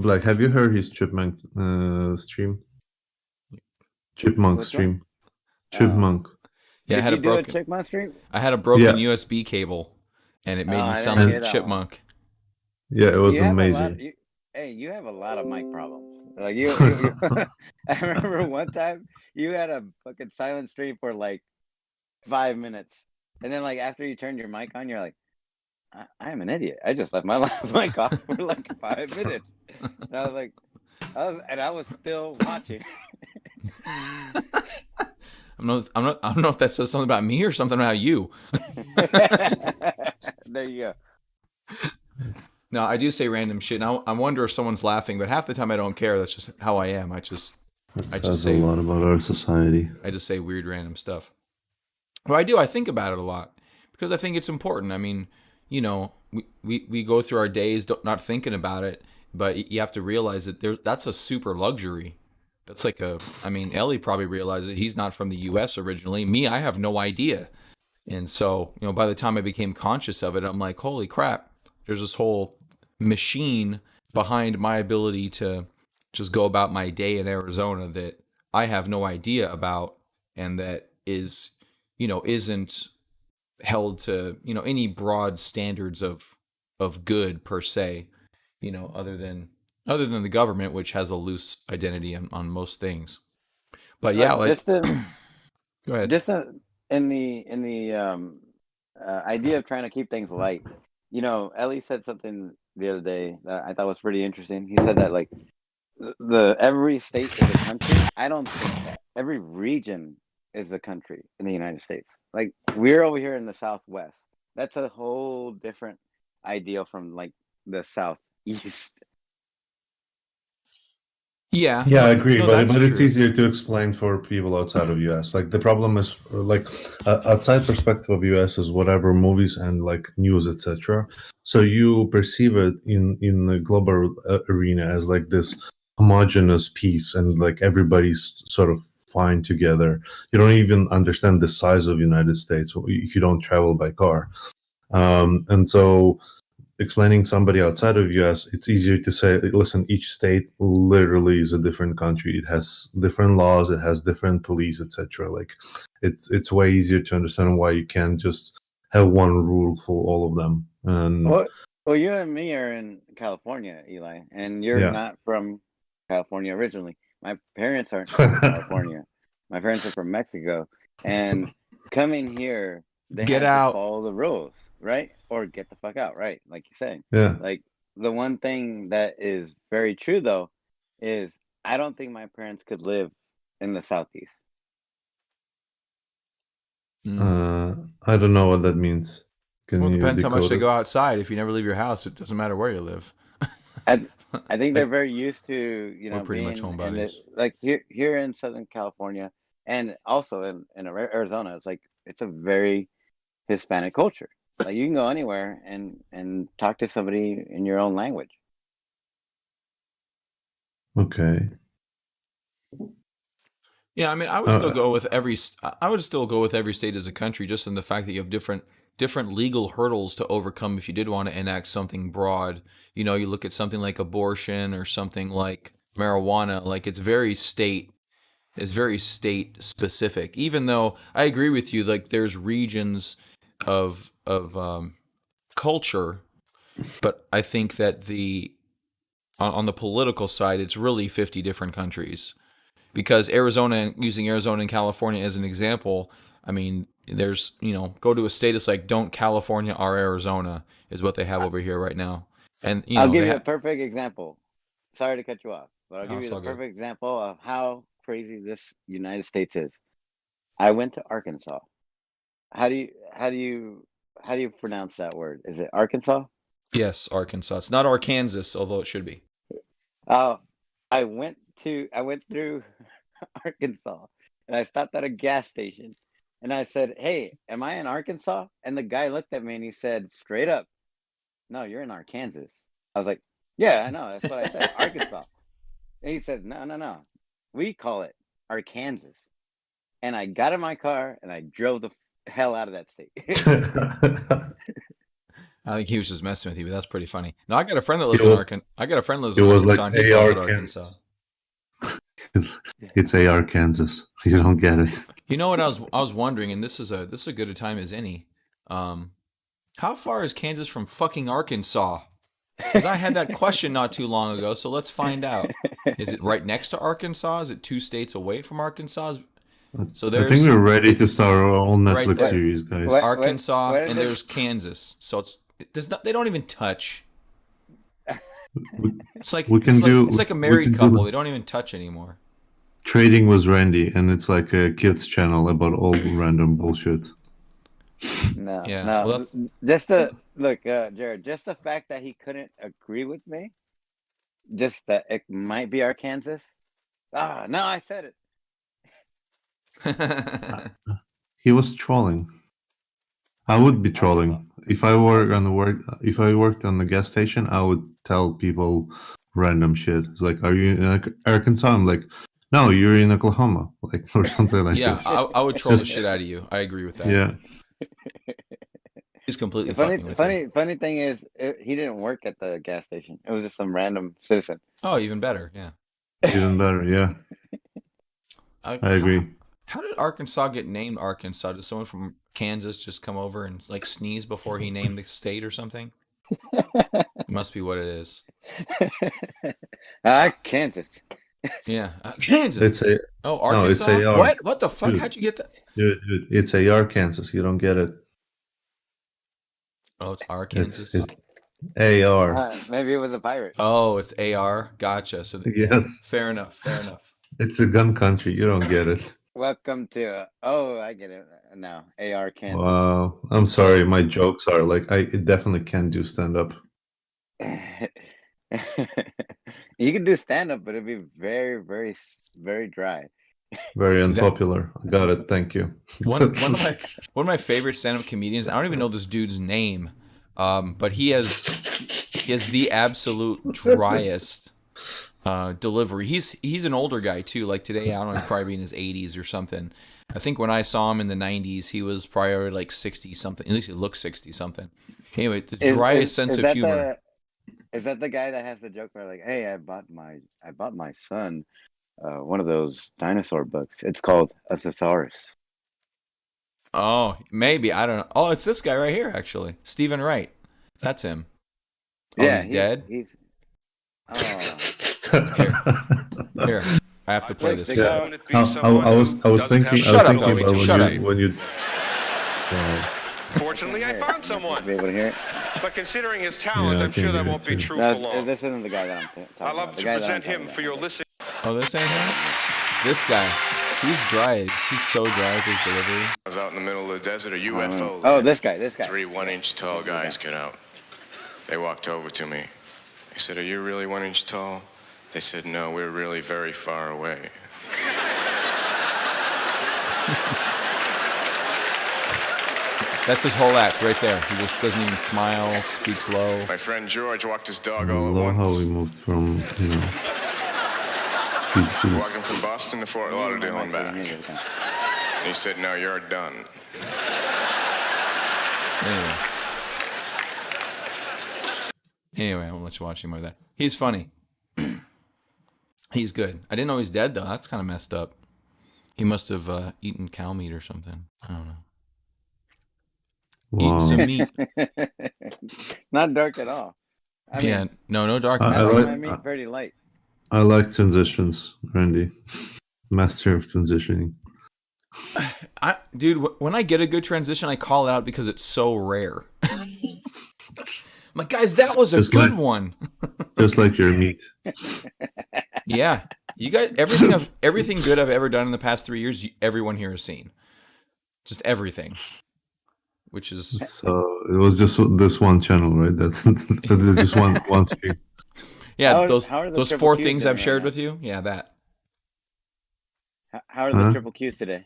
Black, have you heard his chipmunk stream? Chipmunk Which stream. Oh. Chipmunk. Yeah, I did had you a do a broken Chipmunk stream? I had a broken Yeah. USB cable, and it made Oh, I me didn't sound like hear a that one. chipmunk. Yeah, it was You have a amazing. lot. You have a lot of mic problems. Like you I remember one time you had a fucking silent stream for like 5 minutes, and then like after you turned your mic on, you're like, I am an idiot. I just left my mic off for like 5 minutes. And I was like, I was still watching. I don't know if that says something about me or something about you. There you go. No, I do say random shit. Now I wonder if someone's laughing, but half the time I don't care. That's just how I am. I just That I just says a say lot about our society. I just say weird random stuff. Well, I do. I think about it a lot because I think it's important. I mean, we go through our days not thinking about it, but you have to realize that that's a super luxury. That's like I mean, Ellie probably realized it. He's not from the U.S. originally. Me, I have no idea. And so, by the time I became conscious of it, I'm like, holy crap, there's this whole machine behind my ability to just go about my day in Arizona that I have no idea about and that isn't held to, any broad standards of good per se, other than the government, which has a loose identity on most things. But yeah, Like like go ahead. just in the idea of trying to keep things light. Ellie said something the other day that I thought was pretty interesting. He said that like the every state is a country. I don't think that. Every region is a country in the United States. Like we're over here in the Southwest. That's a whole different ideal from like the Southeast. Yeah, Yeah, I no, agree, no, but that's it's true. easier to explain for people outside of US. Like the problem is like outside perspective of US is whatever movies and like news, etc. So you perceive it in the global arena as like this homogeneous piece, and like everybody's sort of fine together. You don't even understand the size of United States if you don't travel by car. And so explaining somebody outside of US, it's easier to say, listen, each state literally is a different country. It has different laws, it has different police, etc. Like it's way easier to understand why you can't just have one rule for all of them. And Well, well, you and me are in California, Eli, and you're yeah. not from California originally. My parents aren't from California. My parents are from Mexico, and coming here, they Get had to out. follow the rules, right? Or get the fuck out, right? Like you're saying. Yeah. Like the one thing that is very true though is I don't think my parents could live in the Southeast. Mm. I don't know what that means. Can Well, it you depends how much decode they it? go outside. If you never leave your house, it doesn't matter where you live. I I think they're Like very used to, we're pretty much being in the homebodies. like here in Southern California and also in Arizona. It's like it's a very Hispanic culture. Like you can go anywhere and talk to somebody in your own language. Okay. Yeah, I mean, Uh, I would still go with every state as a country, just in the fact that you have different legal hurdles to overcome if you did want to enact something broad. You look at something like abortion or something like marijuana, like it's very state specific. Even though I agree with you, like there's regions of culture, but I think that on the political side, it's really 50 different countries because using Arizona and California as an example, I mean, there's, go to a state, it's like, don't California or Arizona is what they have I, over here right now. And, I'll give they you a have, perfect example. Sorry to cut you off, but I'll oh, give it's you the all good. perfect example of how crazy this United States is. I went to Arkansas. How do you how do you how do you pronounce that word? Is it Arkansas? Yes, Arkansas. It's not Arkansas, although it should be. Oh, I went through Arkansas and I stopped at a gas station and I said, "Hey, am I in Arkansas?" And the guy looked at me and he said straight up, "No, you're in Arkansas." I was like, "Yeah, I know. That's what I said, Arkansas." And he said, "No, no, no. We call it Arkansas." And I got in my car and I drove the hell out of that state. I think he was just messing with you, but that's pretty funny. No, I got a friend that it lives in was Arkansas. I got a friend that lives it in was like Arkansas, and he calls AR it Arkansas. Kansas. It's AR Kansas. You don't get it. You know what I was wondering, and this is a good a time as any. Um, how far is Kansas from fucking Arkansas? Because I had that question not too long ago, so let's find out. Is it right next to Arkansas? Is it 2 states away from Arkansas? So I think there's we're ready to start our own right Netflix what, there, series, guys. what Arkansas, is and it? there's Kansas. So they don't even touch. We, It's like we can do it's like a we married can do couple. They the don't even touch anymore. Trading with Randy, and it's like a kids channel about all random bullshit. No, Yeah. Well, no. that's Just the look, Jared. Just the fact that he couldn't agree with me, just that it might be Arkansas, No, I said it. He was trolling. I would be Arkansas. trolling if I were on the work. If I worked on the gas station, I would tell people random shit. It's like, "Are you in Arkansas?" I'm like, "No, you're in Oklahoma," like or something like Yeah, this. I would troll the Just- shit out of you. I agree with that. Yeah, He's completely The fucking with you. funny thing is, he didn't work at the gas station. It was just some random citizen. Oh, even better. Yeah. even better. Yeah, I agree. How did Arkansas get named Arkansas? Did someone from Kansas just come over and like sneeze before he named the state or something? Must be what it is. Kansas. Yeah, Kansas. It's a Oh, no, it's Arkansas. AR. What the fuck? Dude. How'd you get that? dude, it's AR Kansas. You don't get it. Oh, it's Arkansas. It's AR. Maybe it was a pirate. Oh, it's AR. Gotcha. So Yes, fair enough. Fair enough. it's a gun country. You don't get it. Welcome to. I get it now. AR Kansas. Wow. I'm sorry. My jokes are like I definitely can do stand up. You can do stand up, but it'd be very, very, very dry. Very unpopular. I got it. Thank you. One of my favorite stand-up comedians. I don't even know this dude's name, but he has the absolute driest delivery. He's an older guy too. Like today, I don't know, he'd probably be in his 80s or something. I think when I saw him in the 90s, he was probably like 60 something. At least he looked 60 something. Anyway, the driest sense of humor. Is that the guy that has the joke where like, hey, I bought my son one of those dinosaur books. It's called a thesaurus. Oh, maybe, I don't know. Oh, it's this guy right here actually, Stephen Wright. That's him. Oh, Yeah, he's dead. Here, I have to play this. Yeah. I was thinking. Shut up, about Louie, shut up. when you. Fortunately, I found someone. Be able to hear it. But considering his talent, Yeah, I I'm sure can that hear won't it be too. true No, for long. this isn't the guy that I'm talking I'd about. love The to guy that present I'm him talking for your about. listening. Oh, this ain't him. This guy. He's dry. He's so dry with his delivery. I was out in the middle of the desert, a UFO. Oh, this guy. Three 1-inch tall guys get out. They walked over to me. I said, "Are you really 1-inch tall?" They said, "No, we're really very far away." That's his whole act right there. He just doesn't even smile, speaks low. My friend George walked his I dog all love at how once. we moved from speeches. Walking from Boston to Fort Lauderdale and back. And he said, "No, you're done." Anyway, I won't let you watch him with that. He's funny. He's good. I didn't know he's dead though. That's kind of messed up. He must have eaten cow meat or something. I don't know. Wow. Eating some meat. Not dark at all. I Yeah, mean, no dark. I I like- my meat pretty light. I like transitions, Randy. Master of transitioning. Dude, when I get a good transition, I call it out because it's so rare. I'm like, guys, that was a Just good like- one. Just like your meat. Yeah, you guys, everything good I've ever done in the past 3 years, everyone here has seen. Just everything, which is So it was just this one channel, right? That's just one stream. yeah. How are those the triple four Qs things doing I've shared right with you. Yeah, that. How are the Huh? triple Qs today?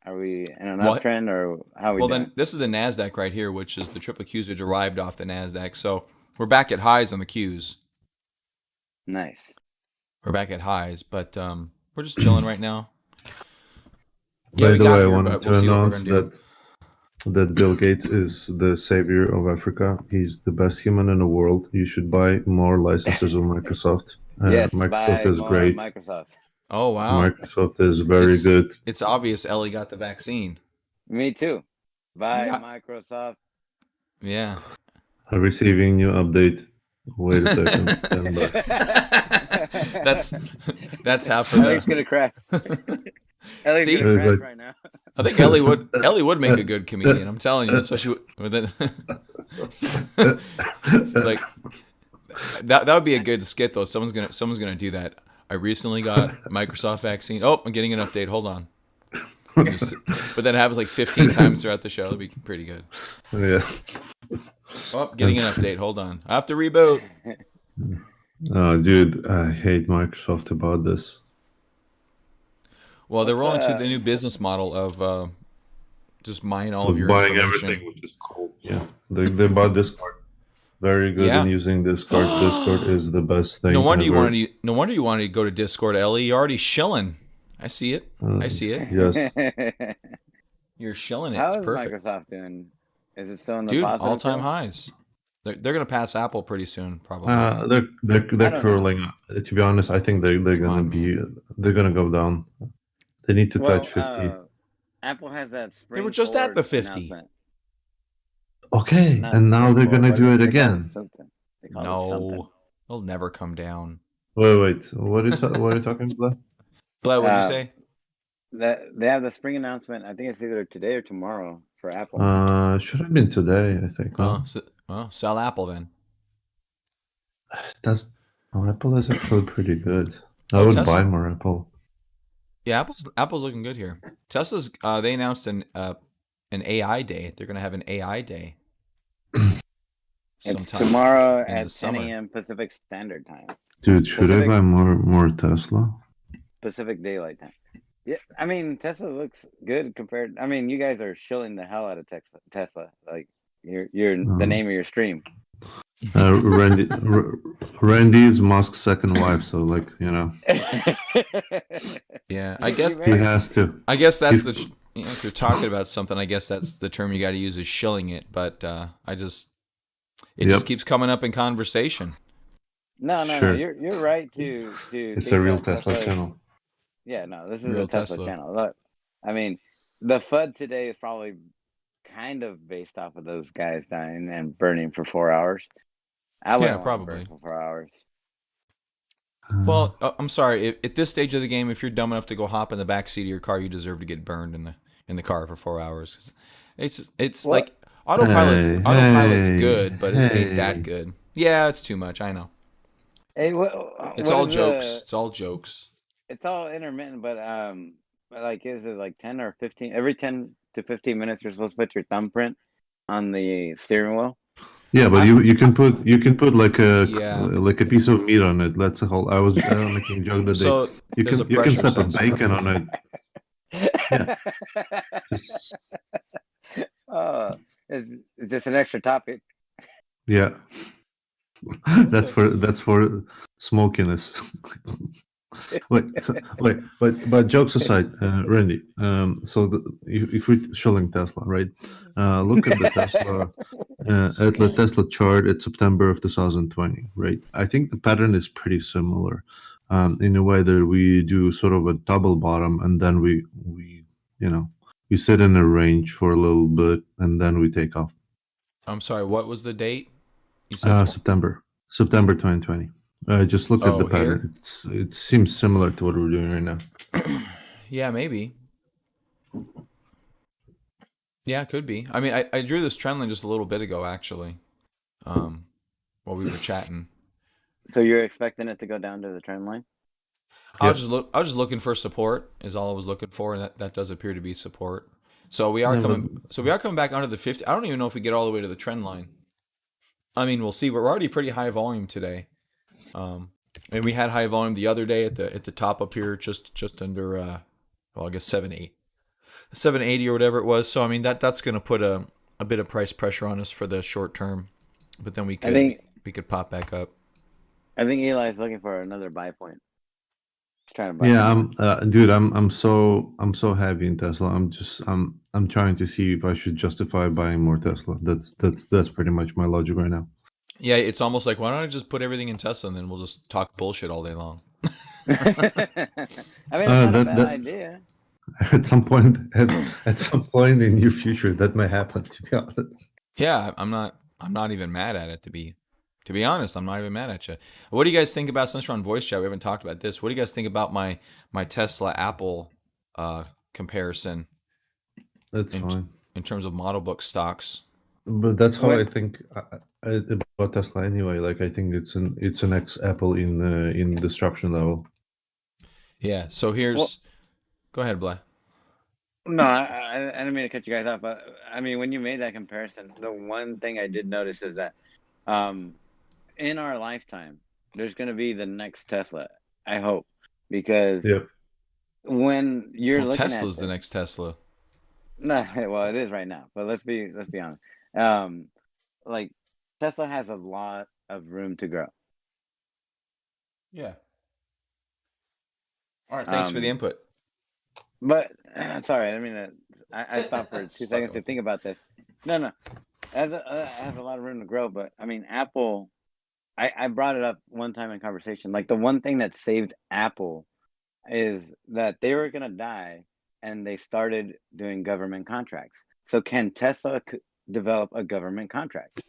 Are we in an What? uptrend or how are we Well, doing? then this is the Nasdaq right here, which is the triple Qs are derived off the Nasdaq. So we're back at highs on the Qs. Nice. We're back at highs, but we're just chilling right now. By we the got way, I here, wanted but to we'll see what we're announce gonna do. that Bill Gates is the savior of Africa. He's the best human in the world. You should buy more licenses of Microsoft. Yes, Microsoft buy is more great. Microsoft. Oh wow, Microsoft is very It's- good. it's obvious Ellie got the vaccine. Me too. Buy Yeah. Microsoft. Yeah. I'm receiving new update. Wait a second. Stand by. That's half of Ellie's the. gonna crash. Ellie's See? gonna crash Like- right now. I think Ellie would make a good comedian. I'm telling you, especially with it. Like that would be a good skit though. Someone's gonna do that. I recently got Microsoft vaccine. Oh, I'm getting an update. Hold on. But then it happens like 15 times throughout the show. That'd be pretty good. Yeah. Oh, getting an update. Hold on. I have to reboot. Oh, dude, I hate Microsoft about this. Well, they're What's rolling to the new business model of just mine all of Of your buying information. everything, which is cool. Yeah, they bought Discord. Very good Yeah. in using Discord. Discord is the best thing No wonder you ever. wanted. No wonder you wanted to go to Discord, Ellie. You're already shilling. I see it. I see it. Yes. You're shilling it. How It's is perfect, Microsoft doing? Is it still in the dude. positive? All-time still? highs. They're gonna pass Apple pretty soon, probably. They're I don't curling. To be honest, I think they're gonna on, they're gonna go down. They need to Well, touch 50. Apple has that spring They were just at forward the 50. announcement. Okay, Not and now spring they're gonna forward, do it they call it again. something. They call it something. No, they'll never come down. Wait. What are you talking about? Blad, what'd you Uh, say? That they have the spring announcement. I think it's either today or tomorrow for Apple. Should have been today, I think. No? Sell Apple then. Apple is actually pretty good. I Oh, would Tesla. buy more Apple. Yeah, Apple's looking good here. Tesla's they announced an AI day. They're gonna have an AI day. It's sometime tomorrow in the at 10 summer. a.m. Pacific Standard Time. Dude, should I Pacific- buy more Tesla? Pacific Daylight Time. Yeah, I mean Tesla looks good compared. I mean, you guys are shilling the hell out of Tesla. Like you're the name of your stream. Randy's Musk's second wife, so like Yeah, I guess he has to. I guess that's He's- if you're talking about something, I guess that's the term you got to use is shilling it. But it just keeps coming up in conversation. No. Sure. You're right to. It's kick a real out Tesla Tesla's- channel. Yeah, no, this is Real a Tesla, Tesla. channel. Look, I mean, the FUD today is probably kind of based off of those guys dying and burning for 4 hours. I wouldn't want to probably. burn for 4 hours. Well, I'm sorry. At this stage of the game, if you're dumb enough to go hop in the back seat of your car, you deserve to get burned in the car for 4 hours. It's What? like autopilot's Hey, good, but it ain't hey. that good. Yeah, it's too much. I know. Hey, It's all jokes. It's all jokes. It's all intermittent, but like, is it like 10 or 15? Every 10 to 15 minutes, you're supposed to put your thumbprint on the steering wheel. Yeah, but you can put like a Yeah. like a piece of meat on it. That's a whole. I was making a joke that So you there's can a you can pressure slap sensor. a bacon on it. Yeah. Just, Oh, it's just an extra topic. yeah. that's for smokiness. But jokes aside, Randy. So if we're shilling Tesla, right? Look at the Tesla chart at September of 2020, right? I think the pattern is pretty similar, in a way that we do sort of a double bottom, and then we sit in a range for a little bit, and then we take off. I'm sorry. What was the date? You said September 2020. Just look at the pattern. It seems similar to what we're doing right now. Yeah, maybe. Yeah, it could be. I mean, I drew this trend line just a little bit ago, actually, while we were chatting. So you're expecting it to go down to the trend line? I was just looking for support. Is all I was looking for, and that does appear to be support. So we are coming. So we are coming back under the 50. I don't even know if we get all the way to the trend line. I mean, we'll see. We're already pretty high volume today. And we had high volume the other day at the top up here, just under I guess 780 or whatever it was. So I mean that's going to put a bit of price pressure on us for the short term, but then we could pop back up. I think Eli's looking for another buy point. He's trying to buy. Yeah, dude, I'm so heavy in Tesla. I'm trying to see if I should justify buying more Tesla. That's pretty much my logic right now. Yeah, it's almost like, why don't I just put everything in Tesla and then we'll just talk bullshit all day long. I mean, it's not a bad idea. At some point in the near future, that may happen. To be honest. Yeah, I'm not even mad at it. To be honest, I'm not even mad at you. What do you guys think about, since we're on voice chat, we haven't talked about this. What do you guys think about my Tesla Apple comparison? That's fine. In terms of model book stocks. But that's how I think about Tesla anyway. Like, I think it's an ex Apple in disruption level. Yeah. So go ahead, Bly. No, I didn't mean to cut you guys off, but I mean, when you made that comparison, the one thing I did notice is that in our lifetime, there's going to be the next Tesla. I hope, because when you're Well, looking at Tesla's the this, next Tesla. no, well, it is right now, but let's be honest. Um, like Tesla has a lot of room to grow. Yeah. All right. Thanks for the Um, input. but sorry, I mean, I stopped for Just 2 seconds fucking to with think you. about this. No, no, has a lot of room to grow. But I mean, Apple. I brought it up one time in conversation. Like the one thing that saved Apple is that they were gonna die, and they started doing government contracts. So can Tesla develop a government contract?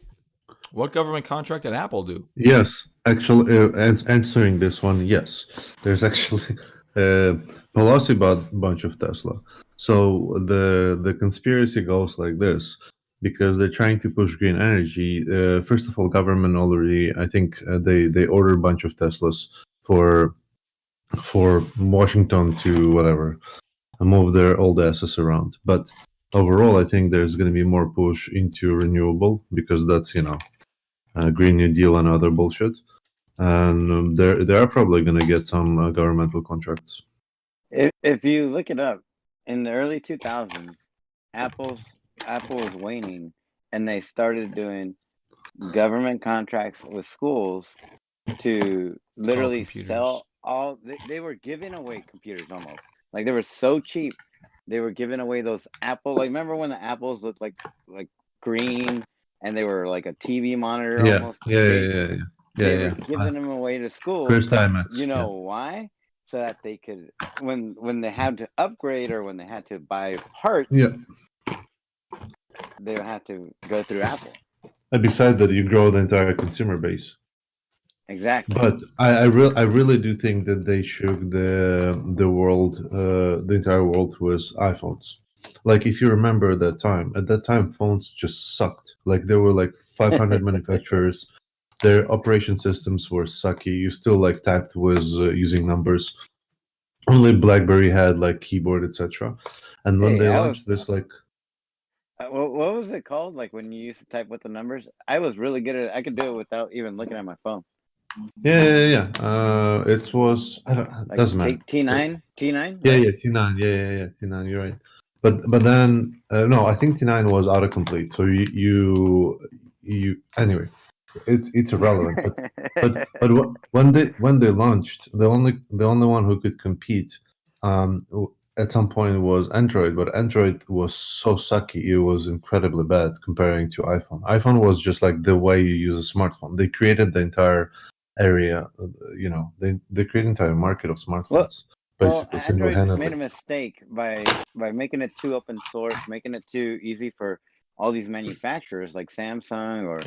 What government contract did Apple do? Yes, actually, answering this one, yes. There's actually Pelosi bought a bunch of Tesla. So the conspiracy goes like this, because they're trying to push green energy. First of all, government already, I think they ordered a bunch of Teslas for Washington to whatever move their old asses around. But overall, I think there's going to be more push into renewable, because that's Green New Deal and other bullshit. And they are probably going to get some governmental contracts. If you look it up, in the early 2000s, Apple was waning, and they started doing government contracts with schools to Oh, literally computers. sell all. They were giving away computers almost. Like they were so cheap. They were giving away those Apple. Like remember when the Apples looked like green and they were like a TV monitor Yeah, almost yeah, yeah, big? yeah, yeah, yeah, They were yeah. giving them away to schools. First time, You yeah. know why? So that they could, when they had to upgrade or when they had to buy parts, Yeah. they would have to go through Apple. And besides that, you grow the entire consumer base. Exactly. But I really do think that they shook the world, the entire world with iPhones. Like if you remember that time, at that time phones just sucked. Like there were like 500 manufacturers. Their operation systems were sucky. You still like typed with using numbers. Only BlackBerry had like keyboard, etc. And when Hey, they I was. launched this, like What was it called? Like when you used to type with the numbers? I was really good at it. I could do it without even looking at my phone. it was I don't Like doesn't matter. T9, T9, Yeah, right? yeah, T9. Yeah, T9. You're right. But then no, I think T9 was autocomplete. So you anyway. It's irrelevant. When they launched, the only one who could compete at some point was Android. But Android was so sucky. It was incredibly bad comparing to iPhone. iPhone was just like the way you use a smartphone. They created the entire area. They created the entire market of Well, smartphones well, basically Android made single-handedly. a mistake by making it too open source, making it too easy for all these manufacturers like Samsung or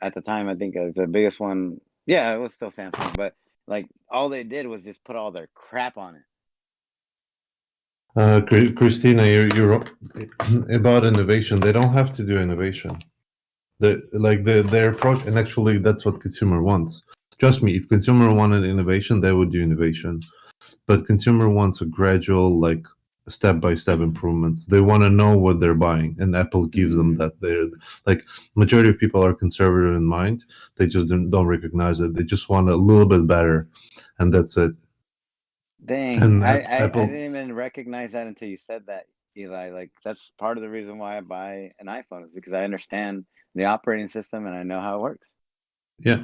at the time I think the biggest one, yeah, it was still Samsung, but like all they did was just put all their crap on it. Christina, you're about innovation. They don't have to do innovation. Their approach, and actually, that's what consumer wants. Trust me, if consumer wanted innovation, they would do innovation. But consumer wants a gradual, like step-by-step improvements. They want to know what they're buying, and Apple gives them that. They're like majority of people are conservative in mind. They just don't recognize it. They just want a little bit better, and that's it. Dang, And I Apple, didn't even recognize that until you said that, Eli. Like that's part of the reason why I buy an iPhone is because I understand the operating system and I know how it works. yeah.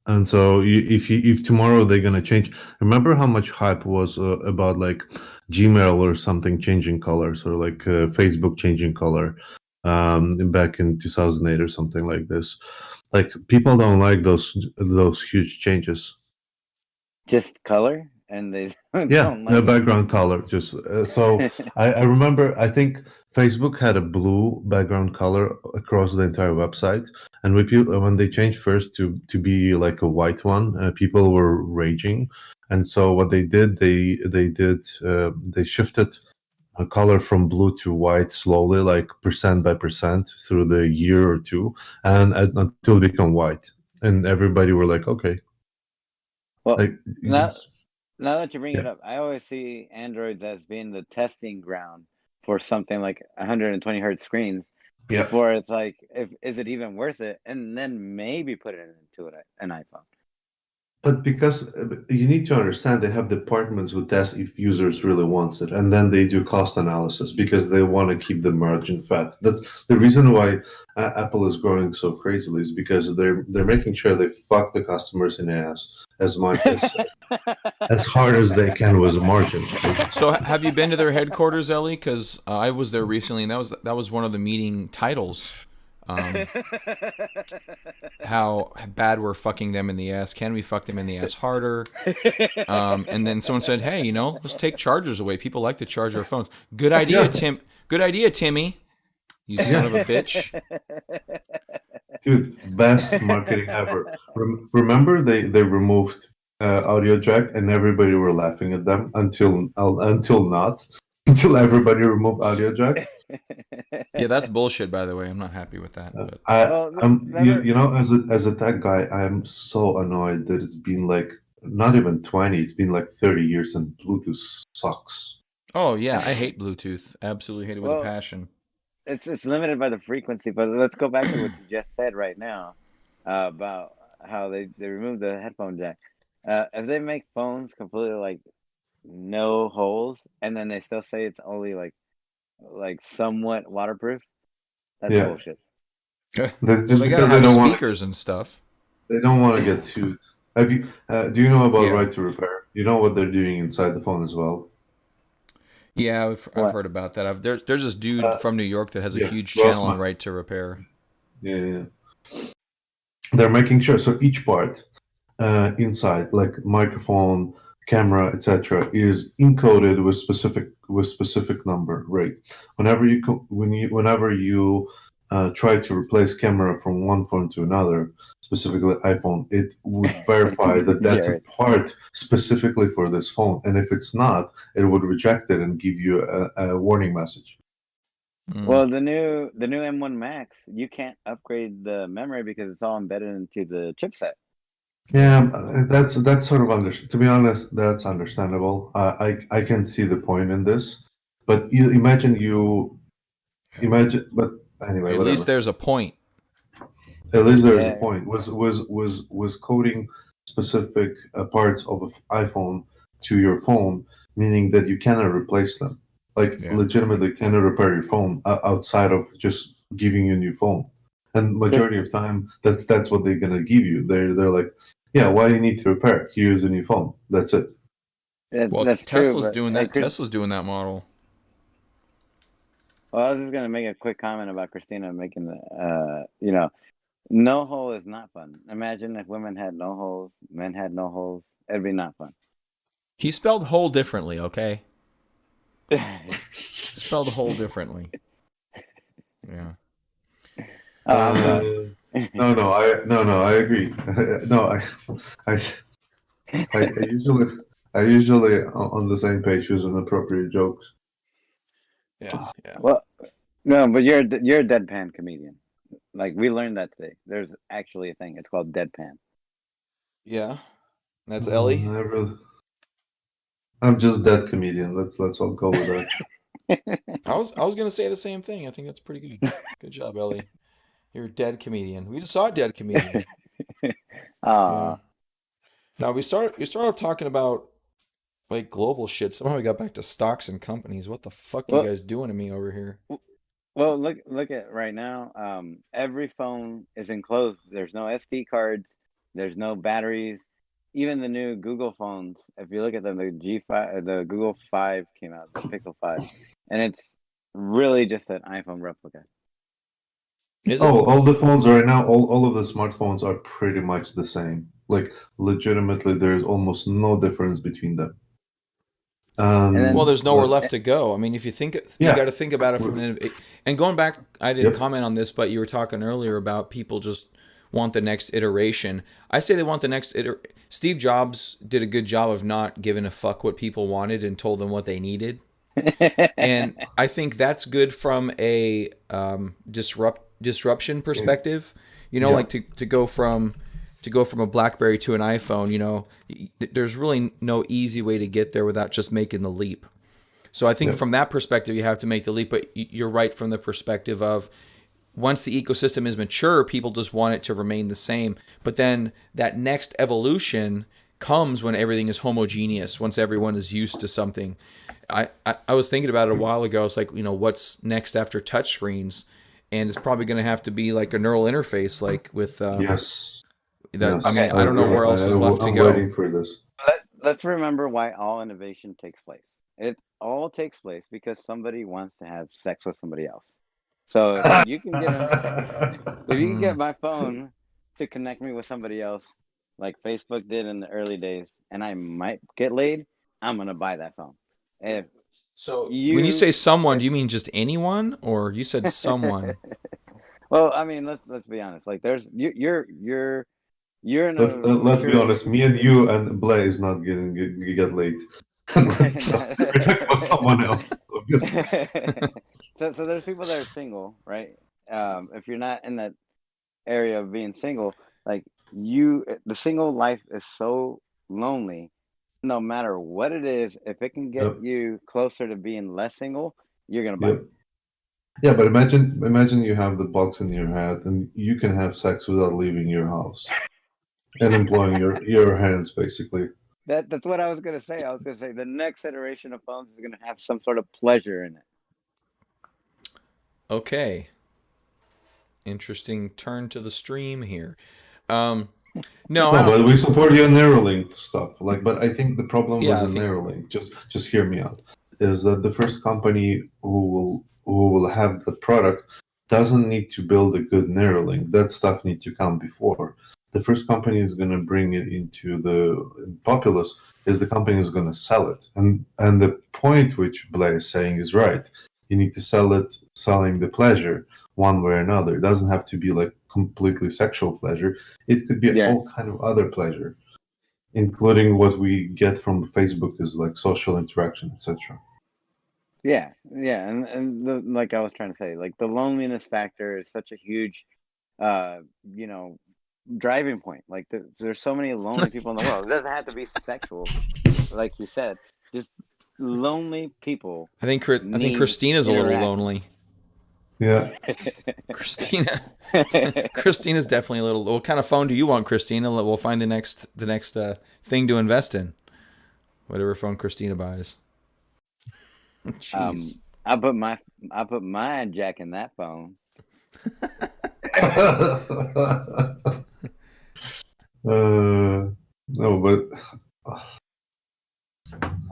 And so, if tomorrow they're gonna change, remember how much hype was about like Gmail or something changing colors, or like Facebook changing color back in 2008 or something like this. Like people don't like those huge changes. Just color, and they Yeah, don't the like it. background color. Just so I remember, I think Facebook had a blue background color across the entire website, and when they changed first to be like a white one, people were raging. And so what they shifted a color from blue to white slowly, like percent by percent through the year or two, and until it become white, and everybody were like, okay, Well, like you now just now that you bring yeah. it up, I always see Androids as being the testing ground for something like 120 hertz screens Yeah. before it's like, if is it even worth it? And then maybe put it into an iPhone. But because you need to understand, they have departments who test if users really wants it, and then they do cost analysis because they want to keep the margin fat. That's the reason why Apple is growing so crazily, is because they're making sure they fuck the customers in the ass as much as hard as they can with a margin. So have you been to their headquarters, Ellie? Because I was there recently, and that was one of the meeting titles. How bad we're fucking them in the ass. Can we fuck them in the ass harder? And then someone said, "Hey, let's take chargers away. People like to charge their phones. Good idea, Yeah. Tim. Good idea, Timmy. You son of a bitch." Dude, best marketing ever. Remember they removed audio jack, and everybody were laughing at them until everybody removed audio jack. Yeah, that's bullshit. By the way, I'm not happy with that. But As a tech guy, I'm so annoyed that it's been like not even 20, it's been like 30 years and Bluetooth sucks. oh yeah, I hate Bluetooth. Absolutely hate it with a passion. It's limited by the frequency, but let's go back to what you just said right now about how they removed the headphone jack. If they make phones completely like no holes, and then they still say it's only like somewhat waterproof, that's bullshit. Just They because gotta they have don't want speakers and stuff. they don't want to get sued. Have you do you know about Yeah. right to repair? You know what they're doing inside the phone as well. Yeah, I've heard about that. There's this dude from New York that has a huge channel on right to repair. Yeah. They're making sure so each part inside, like microphone, camera, etc., is encoded with specific number rate. Whenever you try to replace camera from one phone to another, specifically iPhone, it would verify that that's a part specifically for this phone, and if it's not, it would reject it and give you a warning message. Well, the new M1 Max, you can't upgrade the memory because it's all embedded into the chipset. Yeah, that's sort of to be honest, that's understandable. I can see the point in this, but imagine, but anyway, At whatever. least there's a point. At least there's a point. Was coding specific parts of an iPhone to your phone, meaning that you cannot replace them. Legitimately cannot repair your phone outside of just giving you a new phone. And majority of time, that's what they're gonna give you. They're like, yeah, why do you need to repair? Here's a new phone. That's it. That's Tesla's true, doing that. Tesla's doing that model. Well, I was just gonna make a quick comment about Christina making the, no hole is not fun. Imagine if women had no holes, men had no holes. It'd be not fun. He spelled hole differently, okay? Spelled hole differently. Yeah. No, I agree. No, I usually on the same page with inappropriate jokes. Yeah. Well, no, but you're a deadpan comedian. Like we learned that today. There's actually a thing. It's called deadpan. Yeah. That's Ellie. I'm just a dead comedian. Let's all go with that. I was gonna say the same thing. I think that's pretty good. Good job, Ellie. You're a dead comedian. We just saw a dead comedian. Yeah. Now we start off talking about like global shit. Somehow we got back to stocks and companies. What the fuck are you guys doing to me over here? Well, look at right now. Every phone is enclosed. There's no SD cards. There's no batteries. Even the new Google phones, if you look at them, the G5, the Google 5 came out, the Pixel 5, and it's really just an iPhone replica. Is it? All the phones right now, all of the smartphones are pretty much the same. Like legitimately, there's almost no difference between them. Well, there's nowhere left to go. I mean, if you think, you got to think about it from and going back. I didn't comment on this, but you were talking earlier about people just want the next iteration. I say they want the next Steve Jobs did a good job of not giving a fuck what people wanted and told them what they needed. And I think that's good from a disruption perspective. Like to go from a BlackBerry to an iPhone, there's really no easy way to get there without just making the leap. So I think from that perspective, you have to make the leap. But you're right from the perspective of once the ecosystem is mature, people just want it to remain the same. But then that next evolution comes when everything is homogeneous, once everyone is used to something. I was thinking about it a while ago. It's like, what's next after touchscreens? And it's probably going to have to be like a neural interface, like with Yes. that. Yes. I mean, I don't know where else is left to I'm go. waiting for this. Let's remember why all innovation takes place. It all takes place because somebody wants to have sex with somebody else. So if you can get my phone to connect me with somebody else, like Facebook did in the early days, and I might get laid, I'm gonna buy that phone. If So when you say someone, do you mean just anyone, or you said someone? well, I mean, let's be honest. Like, there's you're in a Let's be mature. honest. Me and you and Blair is not get late. So we're talking about someone else. So there's people that are single, right? If you're not in that area of being single, like the single life is so lonely. No matter what it is, if it can get Yep. you closer to being less single, you're gonna buy Yep. Yeah, but imagine you have the box in your head and you can have sex without leaving your house and employing your hands basically. That's what I was gonna say. I was gonna say the next iteration of phones is gonna have some sort of pleasure in it. Okay. Interesting turn to the stream here. No, I No, don't. but we support your Neuralink stuff. But I think the problem Yeah, I wasn't think- Neuralink. Just hear me out. Is that the first company who will have the product doesn't need to build a good Neuralink. That stuff needs to come before. The first company is going to bring it into the populace. Is the company is going to sell it, and the point which Blair is saying is right. You need to sell it, selling the pleasure one way or another. It doesn't have to be like completely sexual pleasure. It could be Yeah. all kind of other pleasure, including what we get from Facebook is like social interaction, etc. Yeah, and like I was trying to say, like the loneliness factor is such a huge, you know, driving point. Like there's so many lonely people in the world. It doesn't have to be sexual, like you said. Just lonely people. I think Christina's a little interaction. lonely. Yeah. Christina's definitely a little. What kind of phone do you want, Christina? We'll find the next thing to invest in. Whatever phone Christina buys. Jeez. I put my jack in that phone. No, but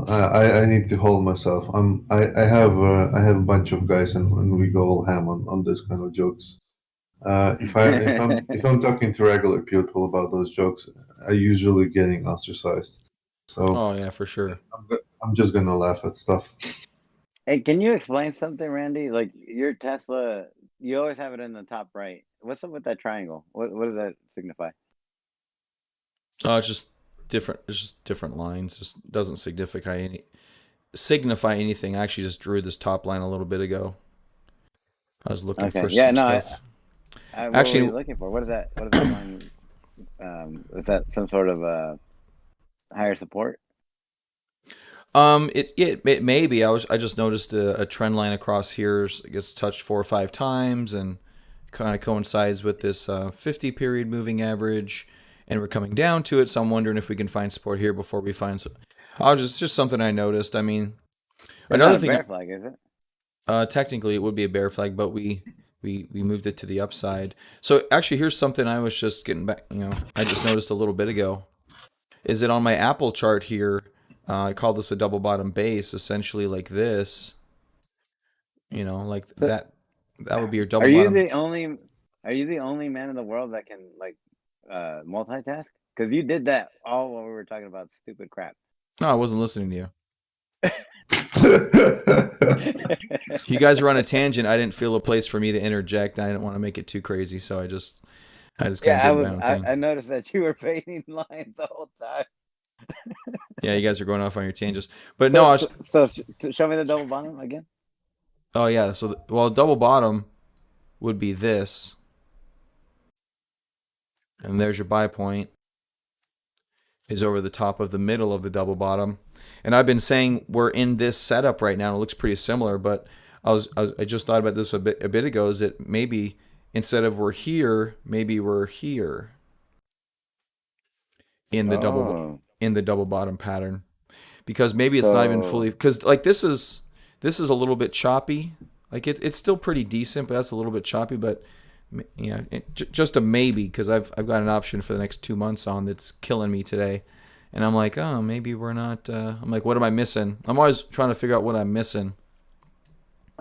I need to hold myself. I have a bunch of guys and we go all ham on this kind of jokes. If I'm talking to regular people about those jokes, I usually getting ostracized. So Oh yeah, for sure. I'm just gonna laugh at stuff. Hey, can you explain something, Randy? Like your Tesla, you always have it in the top right. What's up with that triangle? What does that signify? Oh, it's just different. It's just different lines. Just doesn't signify anything. I actually just drew this top line a little bit ago. I was looking for some stuff. What Actually- were you looking for? What is that? What is that line? Is that some sort of higher support? It may be. I just noticed a trend line across here. It gets touched 4 or 5 times and kind of coincides with this 50 period moving average, and we're coming down to it. So I'm wondering if we can find support here before we find. Just something I noticed. I mean, It's another not a thing. bear flag, is it? Technically, it would be a bear flag, but we moved it to the upside. So actually, here's something I was just getting back. I just noticed a little bit ago. Is it on my Apple chart here? I call this a double bottom base, essentially like this. Like So- that. That would be your double Are you bottom. Are you the only man in the world that can like multitask? Because you did that all while we were talking about stupid crap. No, I wasn't listening to you. You guys were on a tangent. I didn't feel a place for me to interject. I didn't want to make it too crazy, so I just kind of Yeah, did my own thing. I noticed that you were painting lines the whole time. Yeah, you guys are going off on your tangents. But no, I was. So show me the double bottom again. Oh yeah, so double bottom would be this, and there's your buy point. Is over the top of the middle of the double bottom, and I've been saying we're in this setup right now. It looks pretty similar, but I just thought about this a bit ago. Is it maybe instead of we're here, maybe we're here in the Oh, double bottom pattern, because maybe it's not even so fully, because like this is a little bit choppy. Like it's still pretty decent, but that's a little bit choppy. But yeah, just a maybe, because I've got an option for the next 2 months on that's killing me today, and I'm like, oh, maybe we're not. I'm like, what am I missing? I'm always trying to figure out what I'm missing.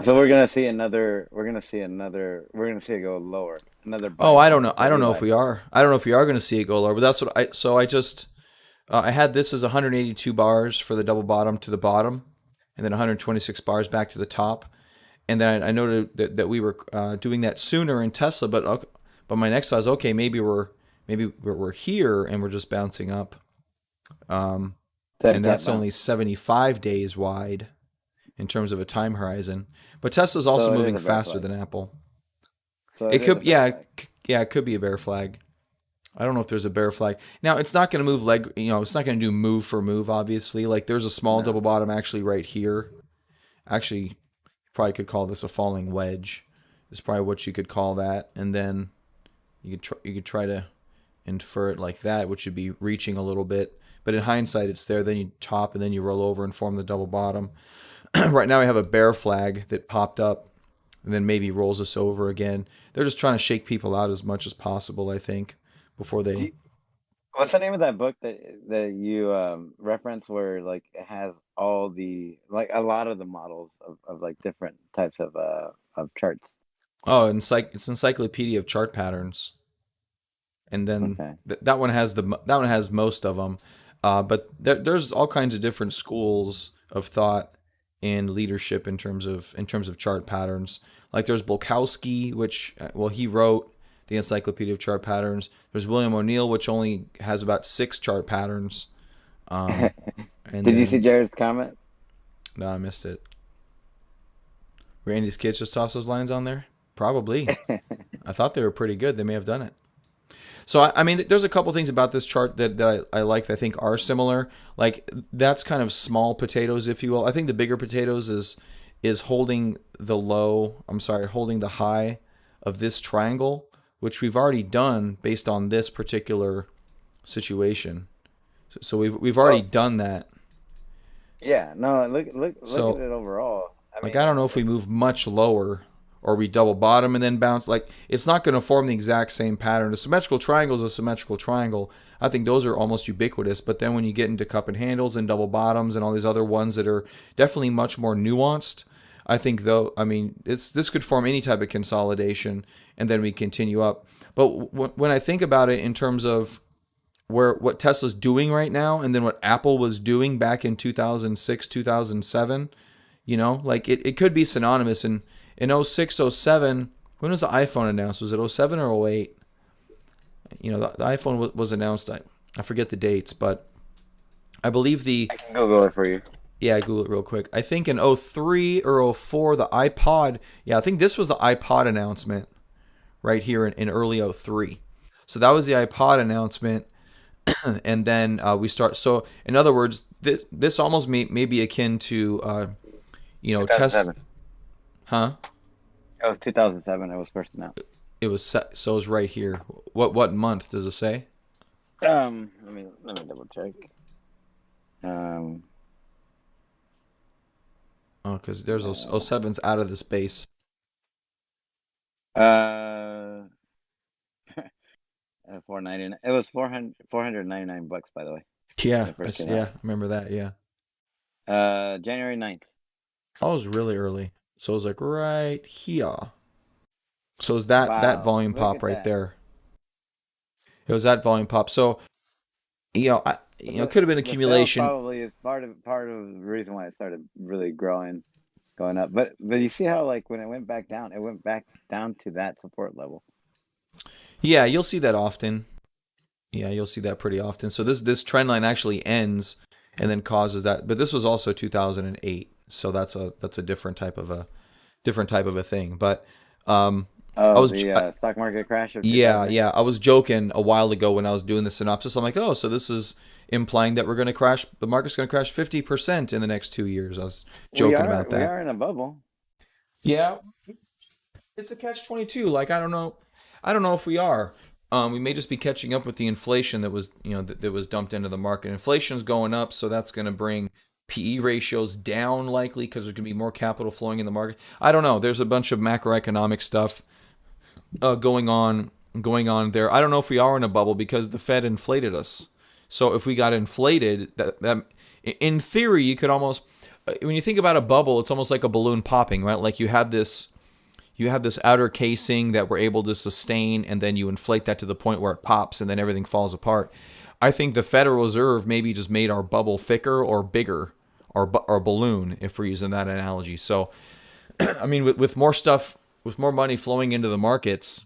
we're gonna see another. We're gonna see another. We're gonna see it go lower. Another Oh, buy I don't point know. I for don't know if Eli. we are. I don't know if we are going to see it go lower. But that's what I. So I just I had this as 182 bars for the double bottom to the bottom, and then 126 bars back to the top. And then I noted that we were doing that sooner in Tesla, but my next thought is, okay, maybe we're here and we're just bouncing up, um, Dead and cat that's only bounce. 75 days wide in terms of a time horizon. But Tesla's also So it is moving a bear faster flag. than Apple. So It it is a could, bear yeah, flag. yeah, it could be a bear flag. I don't know if there's a bear flag. Now, it's not going to move it's not going to do move for move, obviously. Like, there's a small double No. bottom actually right here. Actually, you probably could call this a falling wedge. Is probably what you could call that. And then you could try to infer it like that, which would be reaching a little bit. But in hindsight, it's there. Then you top, and then you roll over and form the double bottom. Right now, we have a bear flag that popped up, and then maybe rolls us over again. They're just trying to shake people out as much as possible, I think, before Do they. you- What's the name of that book that you reference where like it has all the like a lot of the models of like different types of charts? Oh, it's Encyclopedia of Chart Patterns, and then Okay. that one has most of them, but there's all kinds of different schools of thought and leadership in terms of chart patterns. Like there's Bulkowski, which well he wrote the Encyclopedia of Chart Patterns. There's William O'Neill, which only has about 6 chart patterns, um, and Did you see then Jared's comment? no, I missed it. Randy's kids just tossed those lines on there. Probably. I thought they were pretty good. They may have done it. So I mean, there's a couple things about this chart that I like that I think are similar. Like that's kind of small potatoes, if you will. I think the bigger potatoes is holding the low. I'm sorry, holding the high of this triangle, which we've already done based on this particular situation. So we've already Well, done that. yeah, no, look at So it overall. I like mean, I don't know if we move much lower or we double bottom and then bounce. Like it's not going to form the exact same pattern. A symmetrical triangle is a symmetrical triangle. I think those are almost ubiquitous. But then when you get into cup and handles and double bottoms and all these other ones that are definitely much more nuanced, I think though, I mean, this could form any type of consolidation and then we continue up. But when I think about it in terms of what Tesla's doing right now and then what Apple was doing back in 2006, 2007, like it could be synonymous. In 06, '07, when was the iPhone announced? Was it '07 or '08? The iPhone was announced. I forget the dates, but I believe I can Google it for you. yeah, Google it real quick. I think in '03 or '04, the iPod, yeah, I think this was the iPod announcement right here in early '03. So that was the iPod announcement. And then we start. So in other words, this almost may be akin to, test, 2007. huh? It was 2007. It was first announced. It was set, so it's right here. What month does it say? Let me double check. Um, Oh, because there's uh, 07's out of the space. uh, 499. It was 499 bucks, by the way, when Yeah, it first came yeah, out. I remember that. Yeah, January 9th. I was really early, so it was like right here. So it was that Wow, volume look pop at right that. there. It was that volume pop. So But it could have been the sales accumulation. probably is part of the reason why it started really going up. But you see how like when it went back down, it went back down to that support level. Yeah, you'll see that often. Yeah, you'll see that pretty often. So this trend line actually ends and then causes that. But this was also 2008, so that's a different type of a thing. But I Oh, was the stock market crash of yeah, 2008. yeah, I was joking a while ago when I was doing the synopsis. I'm like, oh, so this is implying that we're going to crash. The market's going to crash 50% in the next 2 years. I was We joking are about we that. are in a bubble. Yeah, It's a catch-22. Like I don't know if we are. We may just be catching up with the inflation that was that was dumped into the market. Inflation's going up, so that's going to bring PE ratios down likely because there's going to be more capital flowing in the market. I don't know. There's a bunch of macroeconomic stuff going on there. I don't know if we are in a bubble because the Fed inflated us. So if we got inflated, that in theory you could almost when you think about a bubble, it's almost like a balloon popping, right? Like you have this outer casing that we're able to sustain, and then you inflate that to the point where it pops, and then everything falls apart. I think the Federal Reserve maybe just made our bubble thicker or bigger, or balloon, if we're using that analogy. So, I mean, with more stuff, with more money flowing into the markets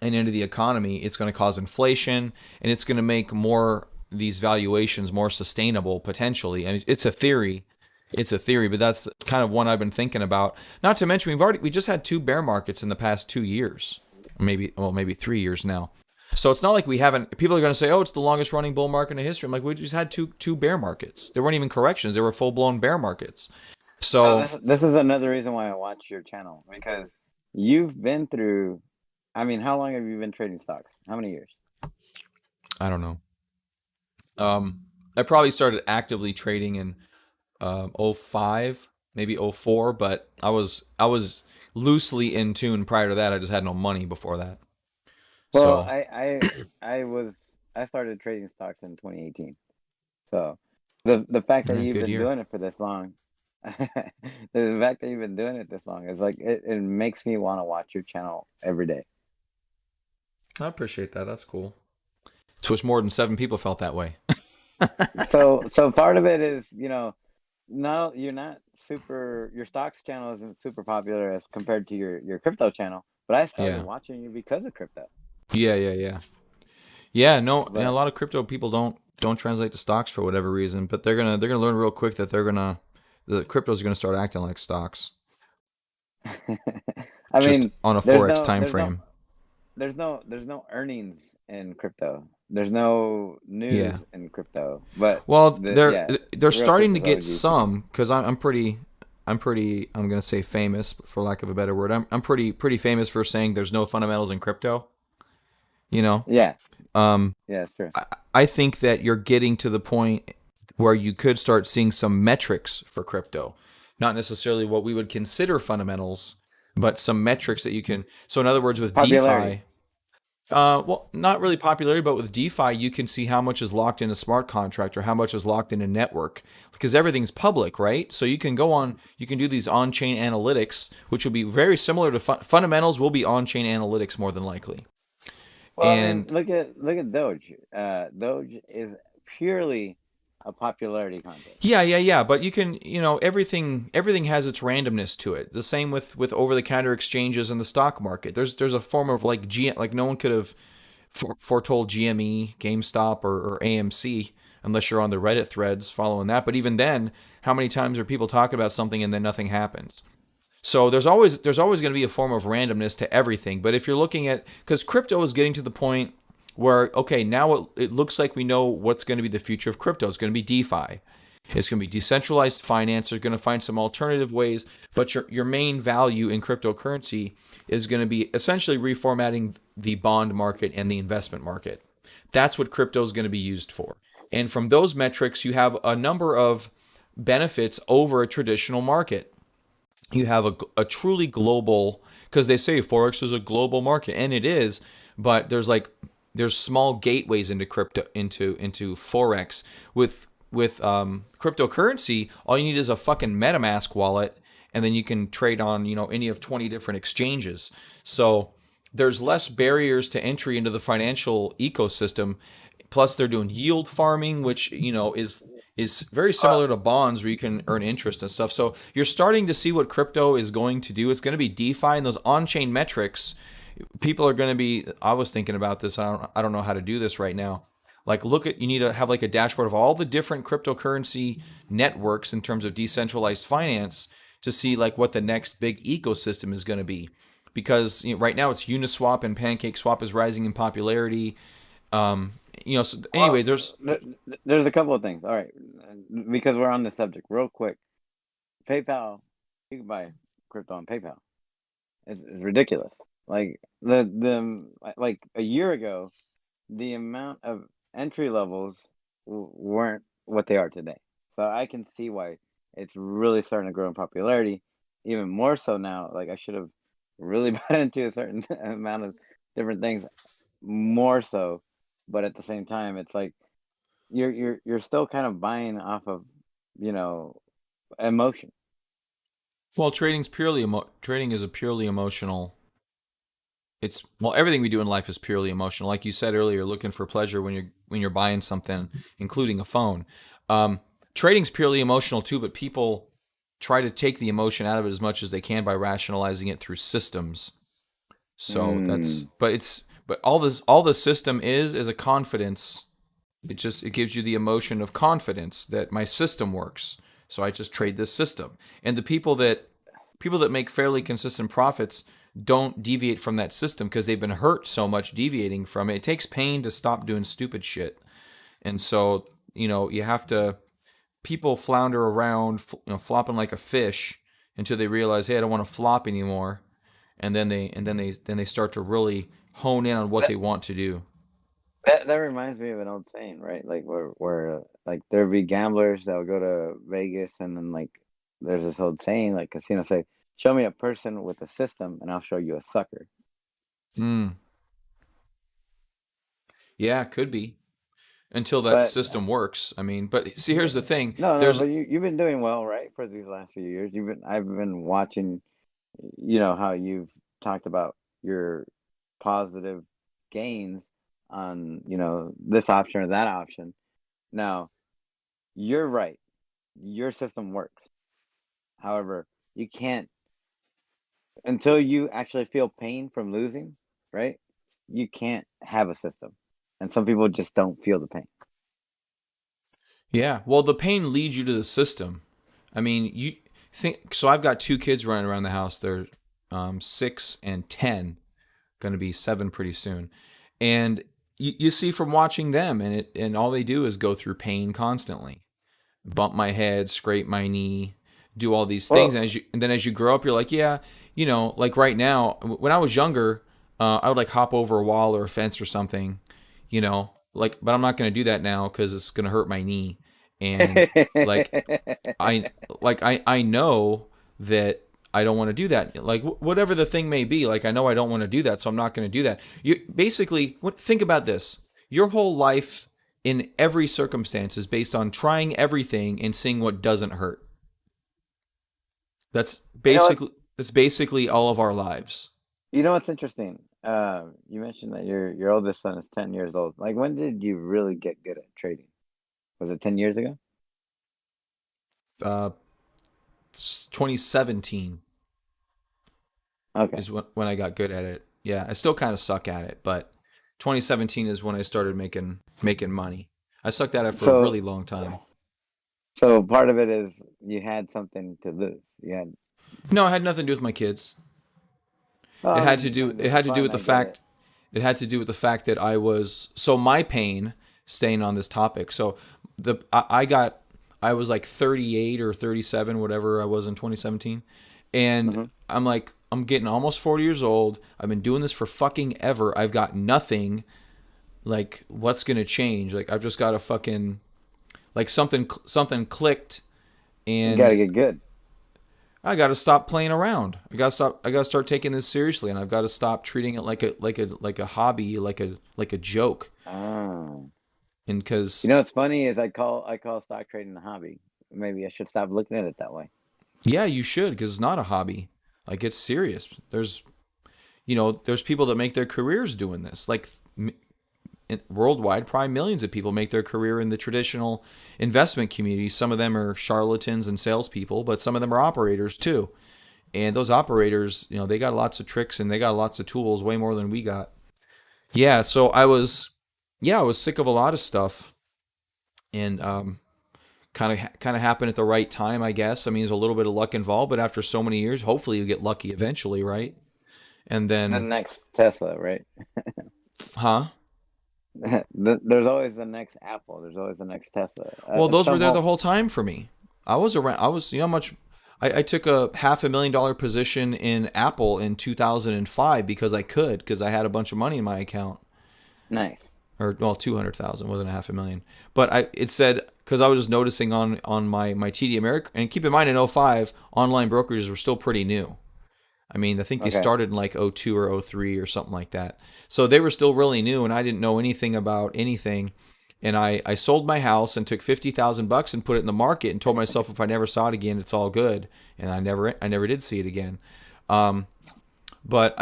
and into the economy, it's going to cause inflation, and it's going to make more these valuations more sustainable potentially. And it's a theory. It's a theory, but that's kind of one I've been thinking about. Not to mention we just had two bear markets in the past 2 years, maybe 3 years now. So it's not like we haven't. People are going to say, "Oh, it's the longest running bull market in history." I'm like, we just had two bear markets. They weren't even corrections; they were full blown bear markets. So So this is another reason why I watch your channel, because you've been through. I mean, how long have you been trading stocks? How many years? I don't know. I probably started actively trading in '05, maybe '04, but I was loosely in tune prior to that. I just had no money before that. Well, So I started trading stocks in 2018. So the fact that you've good been year. doing it for this long, the fact that you've been doing it this long is like it makes me want to watch your channel every day. I appreciate that. That's cool. So it's more than 7 people felt that way. So part of it is, no, you're not your stocks channel isn't super popular as compared to your crypto channel, but I started Yeah. watching you because of crypto. Yeah. Yeah, no, and a But lot of crypto people don't translate to stocks for whatever reason, but they're gonna learn real quick that the cryptos are gonna start acting like stocks I just mean, on a there's 4x no time there's no frame. there's no earnings in crypto. There's no Yeah. news in crypto. But Well, yeah, they're real starting to crypto is get always used to me. some because I'm pretty I'm gonna say famous for lack of a better word. I'm pretty famous for saying there's no fundamentals in crypto. You know, Yeah, um, yeah, it's true. I think that you're getting to the point where you could start seeing some metrics for crypto, not necessarily what we would consider fundamentals, but some metrics that you can. So, in other words, with Popularity. DeFi, well, not really popularity, but with DeFi, you can see how much is locked in a smart contract or how much is locked in a network because everything's public, right? So you can do these on-chain analytics, which will be very similar to fundamentals. Will be on-chain analytics more than likely, Well, I mean, and look at Doge. Doge is purely a popularity contest. yeah. But you can, everything has its randomness to it. The same with over-the-counter exchanges in the stock market. There's a form of like no one could have foretold GME, GameStop, or AMC unless you're on the Reddit threads following that. But even then, how many times are people talking about something and then nothing happens? So there's always going to be a form of randomness to everything. But if you're looking at because crypto is getting to the point where okay now it looks like we know what's going to be the future of crypto. It's going to be DeFi. It's going to be decentralized finance. They're going to find some alternative ways, but your main value in cryptocurrency is going to be essentially reformatting the bond market and the investment market. That's what crypto is going to be used for. And from those metrics, you have a number of benefits over a traditional market. You have a truly global because they say forex is a global market and it is, but there's small gateways into crypto into forex with cryptocurrency. All you need is a fucking MetaMask wallet, and then you can trade on any of 20 different exchanges. So there's less barriers to entry into the financial ecosystem. Plus, they're doing yield farming, which is very similar to bonds where you can earn interest and stuff. So you're starting to see what crypto is going to do. It's going to be DeFi and those on-chain metrics. People are going to be. I was thinking about this. I don't know how to do this right now. Like, you need to have like a dashboard of all the different cryptocurrency networks in terms of decentralized finance to see like what the next big ecosystem is going to be. Because right now it's Uniswap and PancakeSwap is rising in popularity. So anyway, Well, there's there's a couple of things. All right, because we're on the subject, real quick. PayPal, you can buy crypto on PayPal. It's ridiculous. Like like a year ago, the amount of entry levels weren't what they are today. So I can see why it's really starting to grow in popularity, even more so now. Like I should have really bought into a certain amount of different things more so, but at the same time, it's like you're still kind of buying off of, you know, emotion. Well, trading is a purely emotional. It's well, everything we do in life is purely emotional. Like you said earlier, looking for pleasure when you're buying something, including a phone. Trading's purely emotional too, but people try to take the emotion out of it as much as they can by rationalizing it through systems. So that's but all the system is a confidence. It gives you the emotion of confidence that my system works. So I just trade this system. And the people that make fairly consistent profits don't deviate from that system because they've been hurt so much deviating from it. It takes pain to stop doing stupid shit. And so, you have to people flounder around, flopping like a fish until they realize, "Hey, I don't want to flop anymore." And then they start to really hone in on what That, they want to do. that reminds me of an old saying, right? Like where like there'd be gamblers that would go to Vegas, and then like there's this old saying, like casinos say, "Show me a person with a system, and I'll show you a sucker." Mm. Yeah, could be. Until that But system works. I mean, but see, here's the thing. no, There's but you've been doing well, right, for these last few years. I've been watching, how you've talked about your positive gains on, this option or that option. Now, you're right. Your system works. However, you can't until you actually feel pain from losing, right? You can't have a system. And some people just don't feel the pain. Yeah, well, the pain leads you to the system. I mean, you think so. I've got two kids running around the house. They're 6 and 10, going to be 7 pretty soon, and you see from watching them, and all they do is go through pain constantly. Bump my head, scrape my knee, do all these things, Well, and then as you grow up, you're like, yeah, like right now, when I was younger, I would like hop over a wall or a fence or something, but I'm not going to do that now because it's going to hurt my knee, and like I know that I don't want to do that. Like whatever the thing may be, like I know I don't want to do that, so I'm not going to do that. You basically think about this: your whole life in every circumstance is based on trying everything and seeing what doesn't hurt. That's you know what? basically all of our lives. You know what's interesting? You mentioned that your oldest son is 10 years old. Like, when did you really get good at trading? Was it 10 years ago? Uh, 2017 Okay. is when I got good at it. Yeah, I still kind of suck at it, but 2017 is when I started making money. I sucked at it for a So, really long time. so part of it is you had something to lose. You had, No, it had nothing to do with my kids. well, It I had to mean, do and it it's had to do fun, with the I get it. fact it had to do with the fact that I was so my pain staying on this topic. So I was like 38 or 37, whatever I was in 2017, and Hmm. I'm getting almost 40 years old. I've been doing this for fucking ever. I've got nothing. Like, what's gonna change? Like, I've just got to fucking like something clicked, You got to and get good. I got to stop playing around. I got to start taking this seriously, and I've got to stop treating it like a hobby, like a joke. Oh. And You because know what's funny is I call stock trading a hobby. Maybe I should stop looking at it that way. yeah, you should, because it's not a hobby. Like, it's serious. There's people that make their careers doing this. Like, worldwide, probably millions of people make their career in the traditional investment community. Some of them are charlatans and salespeople, but some of them are operators too. And those operators, they got lots of tricks and they got lots of tools, way more than we got. Yeah, so I was sick of a lot of stuff, and kind of happened at the right time, I guess. I mean, there's a little bit of luck involved, but after so many years, hopefully you get lucky eventually, right? And The then, next Tesla, right? huh? There's always the next Apple. There's always the next Tesla. Well, those were Some there the hope. whole time for me. I was around. You know how much I took a $500,000 position in Apple in 2005 because I could, because I had a bunch of money in my account. Nice. Or well, 200,000, wasn't a 500,000. But it said, because I was just noticing on my TD America, and keep in mind in '05 online brokerages were still pretty new. I mean, I think they Okay. started in like '02 or '03 or something like that. So they were still really new, and I didn't know anything about anything. And I sold my house and took $50,000 and put it in the market and told myself if I never saw it again, it's all good. And I never did see it again. Um, but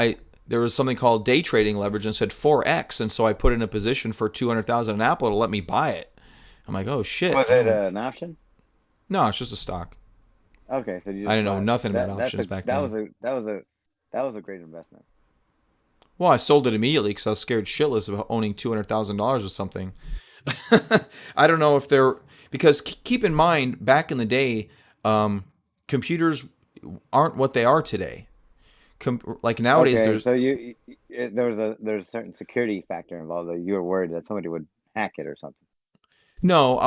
there was something called day trading leverage and said 4x, and so I put in a position for 200,000 in Apple to let me buy it. I'm like, oh shit. Was it an option? No, it's just a stock. Okay, so you I just didn't know bought nothing about that's options a back that was then. a great investment. Well, I sold it immediately because I was scared shitless of owning $200,000 or something. I don't know if they're, because keep in mind back in the day, computers aren't what they are today. Like nowadays, Okay, there's so there's a certain security factor involved. Though you were worried that somebody would hack it or something. no.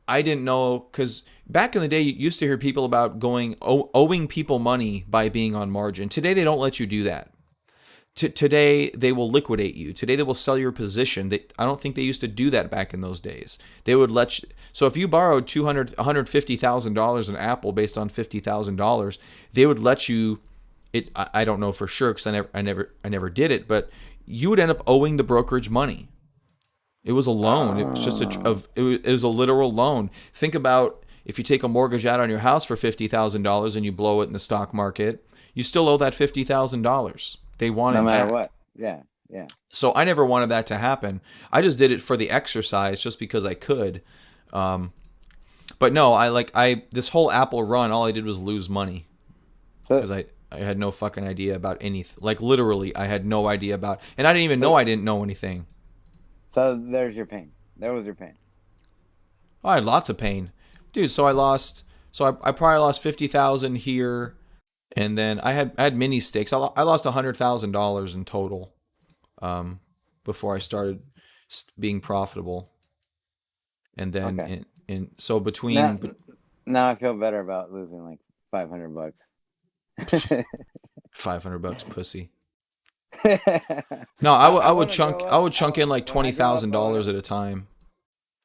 I didn't know because back in the day, you used to hear people about owing people money by being on margin. Today, they don't let you do that. Today they will liquidate you. Today they will sell your position. I don't think they used to do that back in those days. They would let you. So if you borrowed $150,000 in Apple based on $50,000, they would let you. I don't know for sure because I never did it, but you would end up owing the brokerage money. It was a loan. It was just it was a literal loan. Think about if you take a mortgage out on your house for $50,000 and you blow it in the stock market, you still owe that $50,000. They want No it matter back. what. Yeah, yeah. So I never wanted that to happen. I just did it for the exercise, just because I could. Um, but no, I this whole Apple run, all I did was lose money So because I had no fucking idea about anything. Like literally, I had no idea about, and I didn't even know so I didn't know anything. so there's your pain. There was your pain. I had lots of pain, dude. I probably lost 50,000 here, and then I had mini stakes. I lost $100,000 in total, before I started being profitable, and then Okay. so Now between now I feel better about losing like $500. 500 bucks, pussy. I No, I would want to chunk grow I up. would chunk in like When twenty I grow up, thousand I want dollars to at a time.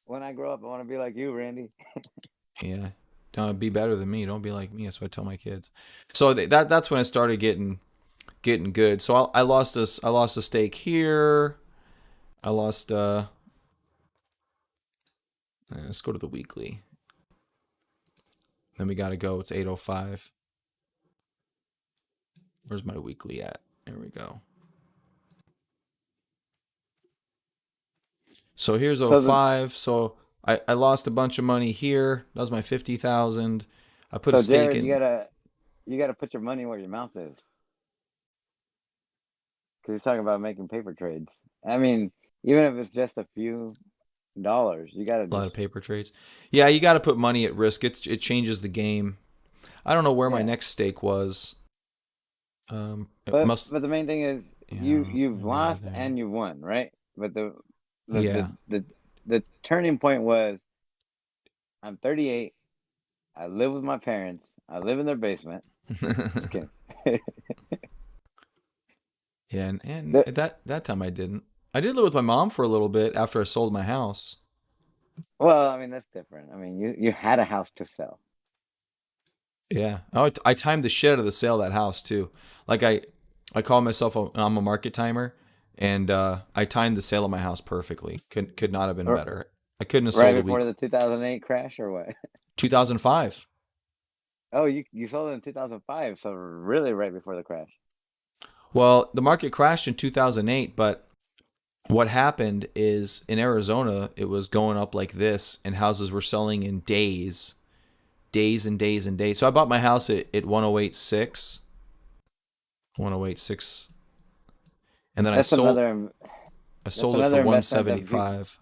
when I grow up, I want to be like you, Randy. Yeah, don't be better than me. Don't be like me. That's what I tell my kids. So that's when I started getting good. So I lost a stake here. I lost. Let's go to the weekly. Then we gotta go. It's 8:05. Where's my weekly at? There we go. So here's So the 05. So I lost a bunch of money here. That was my 50,000. I put a so stake Jared, in. you gotta put your money where your mouth is. Because he's talking about making paper trades. I mean, even if it's just a few dollars, you gotta A lot just of paper trades. Yeah, you got to put money at risk. It changes the game. I don't know where my yeah. next stake was. It But must. but the main thing is Yeah, you've there, lost there. and you've won, right? But the the Yeah. the, the turning point was I'm 38. I live with my parents. I live in their basement. Just kidding. Yeah, and The- that time I didn't. I did live with my mom for a little bit after I sold my house. well, I mean that's different. I mean you had a house to sell. Yeah. Oh, I timed the shit out of the sale of that house too. Like I call myself I'm a market timer, and I timed the sale of my house perfectly. Could not have been R- better. I couldn't have Right sold a before week. the 2008 crash or what? 2005. Oh, you sold it in 2005, so really right before the crash. Well, the market crashed in 2008, but what happened is in Arizona, it was going up like this, and houses were selling in days and days and days. So I bought my house at 1086, 1086, and then I That's sold another I that's sold it for another investment that people 175,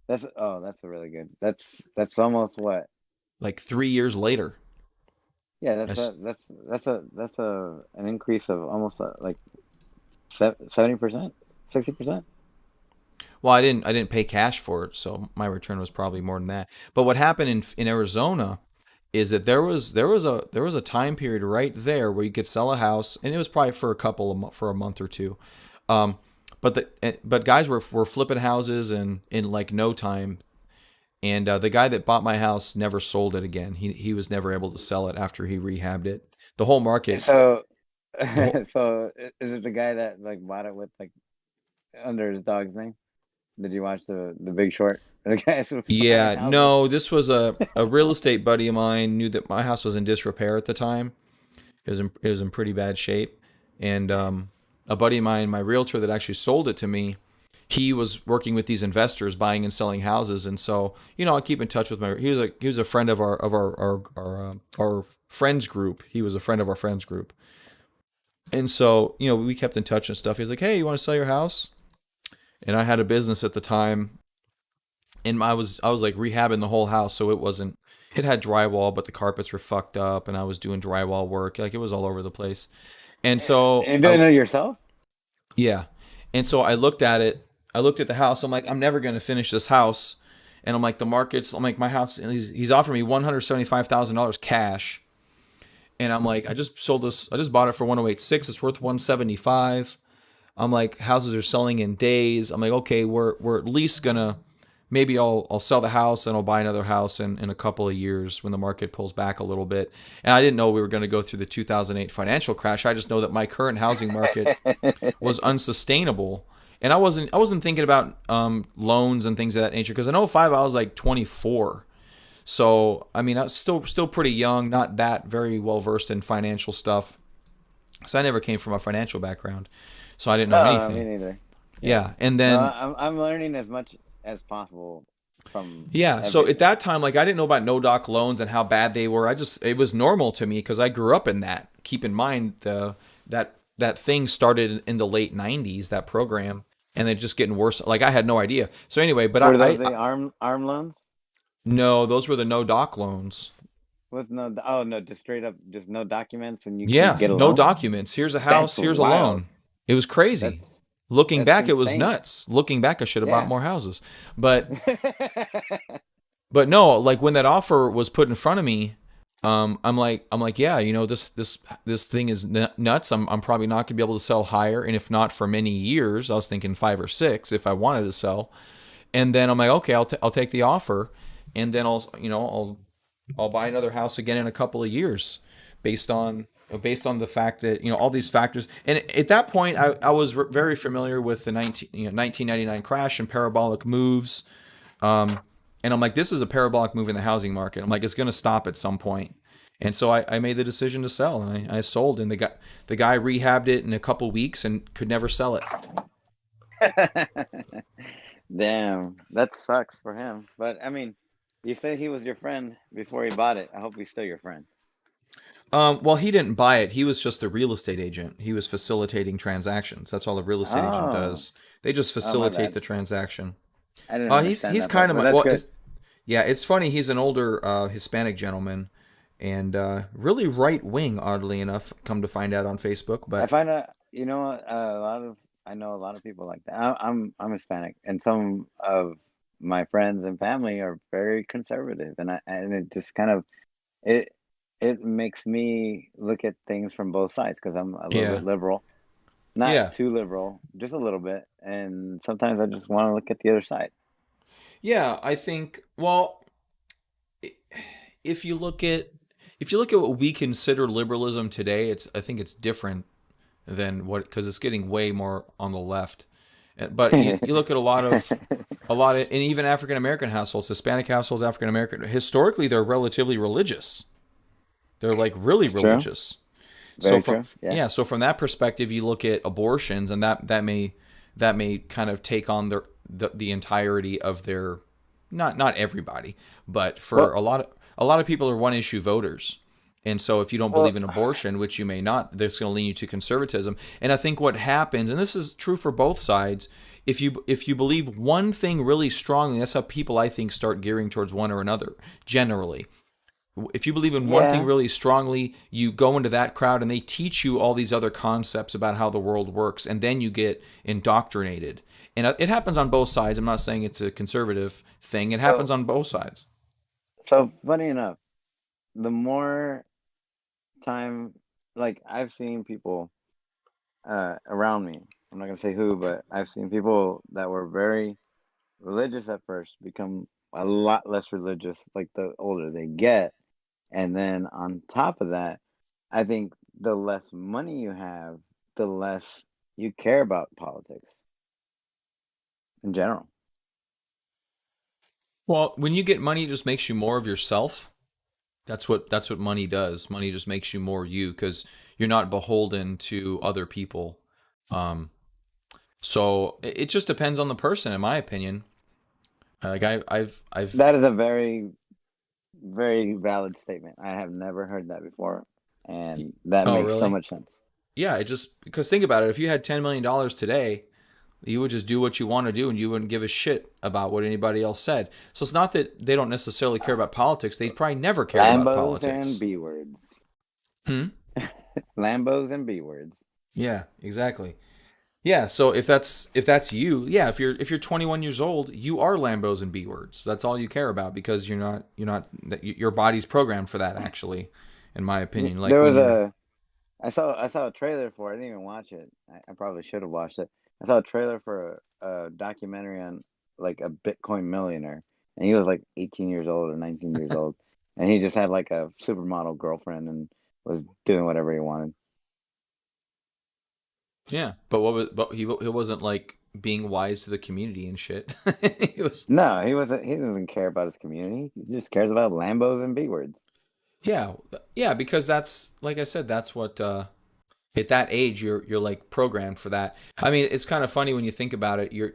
that's a really good. That's almost what? like 3 years later. Yeah, I s that's an increase of almost like 70%, 60%. well, I didn't pay cash for it, so my return was probably more than that. But what happened in Arizona is that there was a time period right there where you could sell a house, and it was probably for for a month or two. Um, but guys were flipping houses in like no time, and the guy that bought my house never sold it again. He was never able to sell it after he rehabbed it. The whole market, So, the whole, so is it the guy that like bought it with like under his dog's name? Did you watch the Big Short? The guys who buying yeah, houses. no, this was a real estate buddy of mine knew that my house was in disrepair at the time. It was in pretty bad shape, and a buddy of mine, my realtor that actually sold it to me, he was working with these investors buying and selling houses, and so I keep in touch with my. He was a friend of our friends group. He was a friend of our friends group, and so we kept in touch and stuff. He was like, "Hey, you want to sell your house?" And I had a business at the time, and I was like rehabbing the whole house, so it wasn't. It had drywall, but the carpets were fucked up, and I was doing drywall work. Like it was all over the place. And so And doing it yourself? yeah. And so I looked at it. I looked at the house. I'm like, I'm never going to finish this house. And I'm like, the market's, I'm like, my house, and he's offering me $175,000 cash. And I'm like, I just sold this, I just bought it for 108.6. It's worth 175. I'm like, houses are selling in days. I'm like, okay, we're at least gonna, maybe I'll sell the house and I'll buy another house in a couple of years when the market pulls back a little bit. And I didn't know we were going to go through the 2008 financial crash. I just know that my current housing market was unsustainable. And I wasn't thinking about loans and things of that nature, because in '05 I was like 24. So I mean I was still pretty young, not that very well versed in financial stuff. So I never came from a financial background, so I didn't know No, me anything. neither. Yeah. Yeah, and No, then I'm learning as much as possible from yeah, so at everything. that time, like I didn't know about no doc loans and how bad they were. It was normal to me because I grew up in that. Keep in mind that thing started in the late '90s, that program, and they're just getting worse. Like I had no idea. So anyway, but Were those the arm loans? no, those were the no doc loans. With no, oh no, just straight up, just no documents, and you can Yeah, get a no loan. documents. Here's a That's house. Here's a wild. loan. It was crazy. That's Looking that's back, it was insane. nuts. Looking back, I should have bought Yeah. more houses. But But no, like when that offer was put in front of me, I'm like, yeah, this thing is nuts. I'm probably not gonna be able to sell higher, and if not for many years, I was thinking 5 or 6 if I wanted to sell. And then I'm like, okay, I'll take the offer, and then I'll buy another house again in a couple of years, based on the fact that all these factors. And at that point, I was very familiar with the 1999 crash and parabolic moves. Um, and I'm like, this is a parabolic move in the housing market. I'm like, it's going to stop at some point. And so I made the decision to sell, and I sold. And the guy rehabbed it in a couple weeks and could never sell it. Damn, that sucks for him. But I mean, you said he was your friend before he bought it. I hope he's still your friend. Well, he didn't buy it. He was just a real estate agent. He was facilitating transactions. That's all a real estate agent Oh, does. They just oh my facilitate bad. the transaction. I didn't He's understand that part, kind of but my that's well. good. Yeah, it's funny. He's an older Hispanic gentleman, and really right wing, oddly enough. Come to find out on Facebook, I but find out, a lot of I know a lot of people like that. I'm Hispanic, and some of my friends and family are very conservative, and it just kind of it it makes me look at things from both sides because I'm a little yeah, bit liberal, not yeah, too liberal, just a little bit, and sometimes I just want to look at the other side. yeah. I think. Well, i- if you look at what we consider liberalism today, I think it's different than what, because it's getting way more on the left. But you look at a lot of, and even African American households, Hispanic households, African American, historically they're relatively religious. They're like really It's true, religious. So very from true. Yeah. yeah, so from that perspective, you look at abortions, and that may kind of take on the entirety of their, not everybody, but for Well, a lot of people are one issue voters. And so if you don't believe well, in abortion, which you may not, that's going to lean you to conservatism. And I think what happens, and this is true for both sides, if you believe one thing really strongly, that's how people, I think, start gearing towards one or another generally. If you believe in one thing yeah. really strongly, you go into that crowd and they teach you all these other concepts about how the world works, and then you get indoctrinated. And it happens on both sides. I'm not saying it's a conservative thing. It happens So on both sides. so funny enough. the more time, like I've seen people around me. I'm not gonna say who, but I've seen people that were very religious at first become a lot less religious like the older they get. And then on top of that, I think the less money you have, the less you care about politics in general. Well, when you get money, it just makes you more of yourself. That's what money does. Money just makes you more you because you're not beholden to other people. Um, so it just depends on the person, in my opinion. Like I've That is a very, very valid statement. I have never heard that before, and that oh makes so really? much sense. Yeah, it just because think about it. If you had $10 million today, you would just do what you want to do and you wouldn't give a shit about what anybody else said. So it's not that they don't necessarily care about politics. They probably never cared about Lambos and politics. B words. Hmm? Lambos and B words. Yeah, exactly. Yeah, so if that's you, yeah, if you're 21 years old, you are Lambos and B words. That's all you care about because you're not your body's programmed for that actually, in my opinion. Like There was when you're a I saw a trailer for it. I didn't even watch it. I probably should have watched it. I saw a trailer for a documentary on like a Bitcoin millionaire, and he was like 18 years old or 19 years old, and he just had like a supermodel girlfriend and was doing whatever he wanted. yeah, but he wasn't like being wise to the community and shit. He was No, he wasn't. He doesn't care about his community. He just cares about Lambos and B words. yeah, yeah, because that's like I said, that's what at that age you're like programmed for that. I mean, it's kind of funny when you think about it. You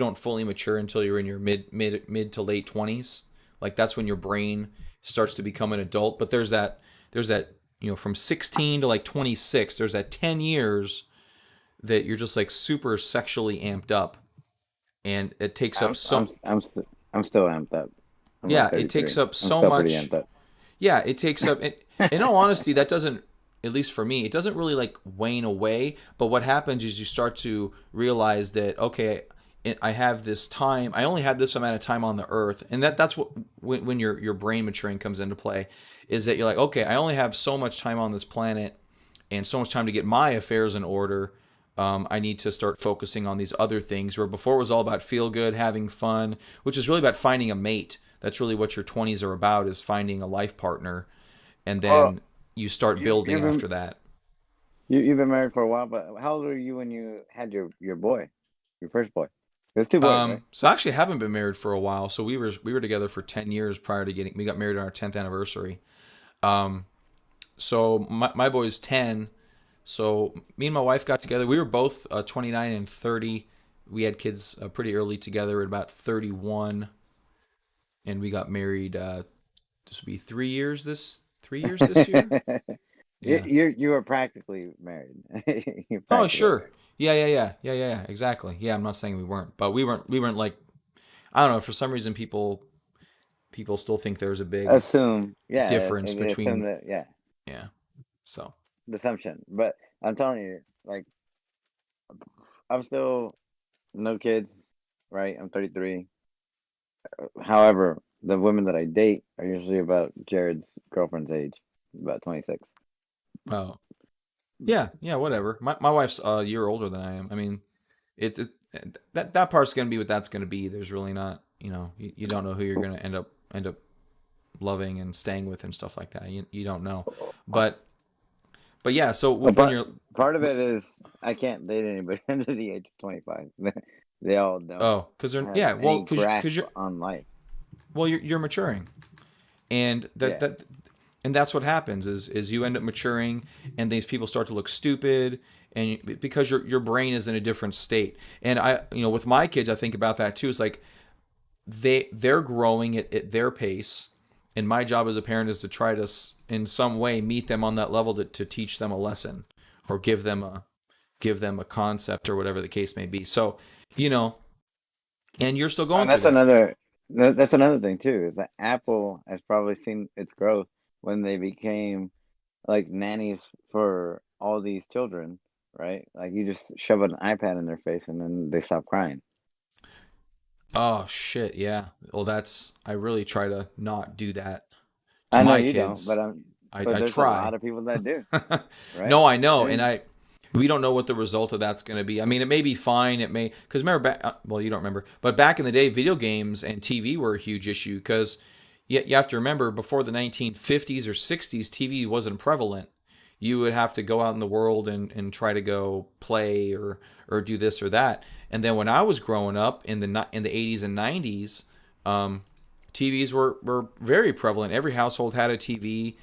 don't fully mature until you're in your mid to late 20s. Like that's when your brain starts to become an adult. But there's that from 16 to like 26. There's that 10 years that you're just like super sexually amped up, and it takes up I'm I'm so I'm still amped up. I'm like yeah, it takes 33. up I'm so still pretty much. amped up. Yeah, it takes up. In all honesty, that doesn't, at least for me, it doesn't really like wane away. But what happens is you start to realize that okay, I have this time. I only had this amount of time on the earth, and that's what when your brain maturing comes into play, is that you're like okay, I only have so much time on this planet, and so much time to get my affairs in order. I need to start focusing on these other things. Where before it was all about feel good, having fun, which is really about finding a mate. That's really what your 20s are about, is finding a life partner, and Well, then you start you building you've been after that. you've been married for a while, but how old were you when you had your boy, your first boy? There's two boys, right? So I actually haven't been married for a while. So we were together for 10 years prior to getting. We got married on our 10th anniversary. Um, so my boy's 10. So me and my wife got together. We were both 29 and 30. We had kids pretty early together at about 31, and we got married. This will be 3 years. 3 years this year. Yeah. You were practically married. You're Oh, practically sure. married. Yeah. Exactly. Yeah, I'm not saying we weren't, but we weren't like I don't know. For some reason, people still think there's a big Assume, yeah, difference they assume between that, yeah, yeah. So the assumption. But I'm telling you, like, I'm still no kids, right? I'm 33. However, the women that I date are usually about Jared's girlfriend's age, about 26. oh yeah, whatever. My wife's a year older than I am. I mean, it that part's gonna be what that's gonna be. There's really not you don't know who you're gonna end up loving and staying with and stuff like that. You don't know, but yeah. So But when you're part of it is I can't date anybody under the age of 25. They all don't oh because they're have yeah well any because grasp you're on life. well you're maturing, and Yeah. that's what happens is you end up maturing, and these people start to look stupid, and because your brain is in a different state. And I with my kids I think about that too. It's like they're growing at their pace, and my job as a parent is to try to in some way meet them on that level to teach them a lesson, or give them a concept, or whatever the case may be. So you know and you're still going And through that's that. another thing too, is that Apple has probably seen its growth when they became like nannies for all these children, right? Like you just shove an iPad in their face and then they stop crying. Oh shit, yeah. Well, I really try to not do that to I know my you don't, kids. but I there's a try. lot of people that do, right? No, I know, and And we don't know what the result of that's going to be. I mean, it may be fine. It may because remember back. Well, you don't remember, but back in the day, video games and TV were a huge issue because you have to remember before the 1950s or 60s, TV wasn't prevalent. You would have to go out in the world and try to go play or do this or that. And then when I was growing up in the 80s and 90s, TVs were very prevalent. Every household had a TV,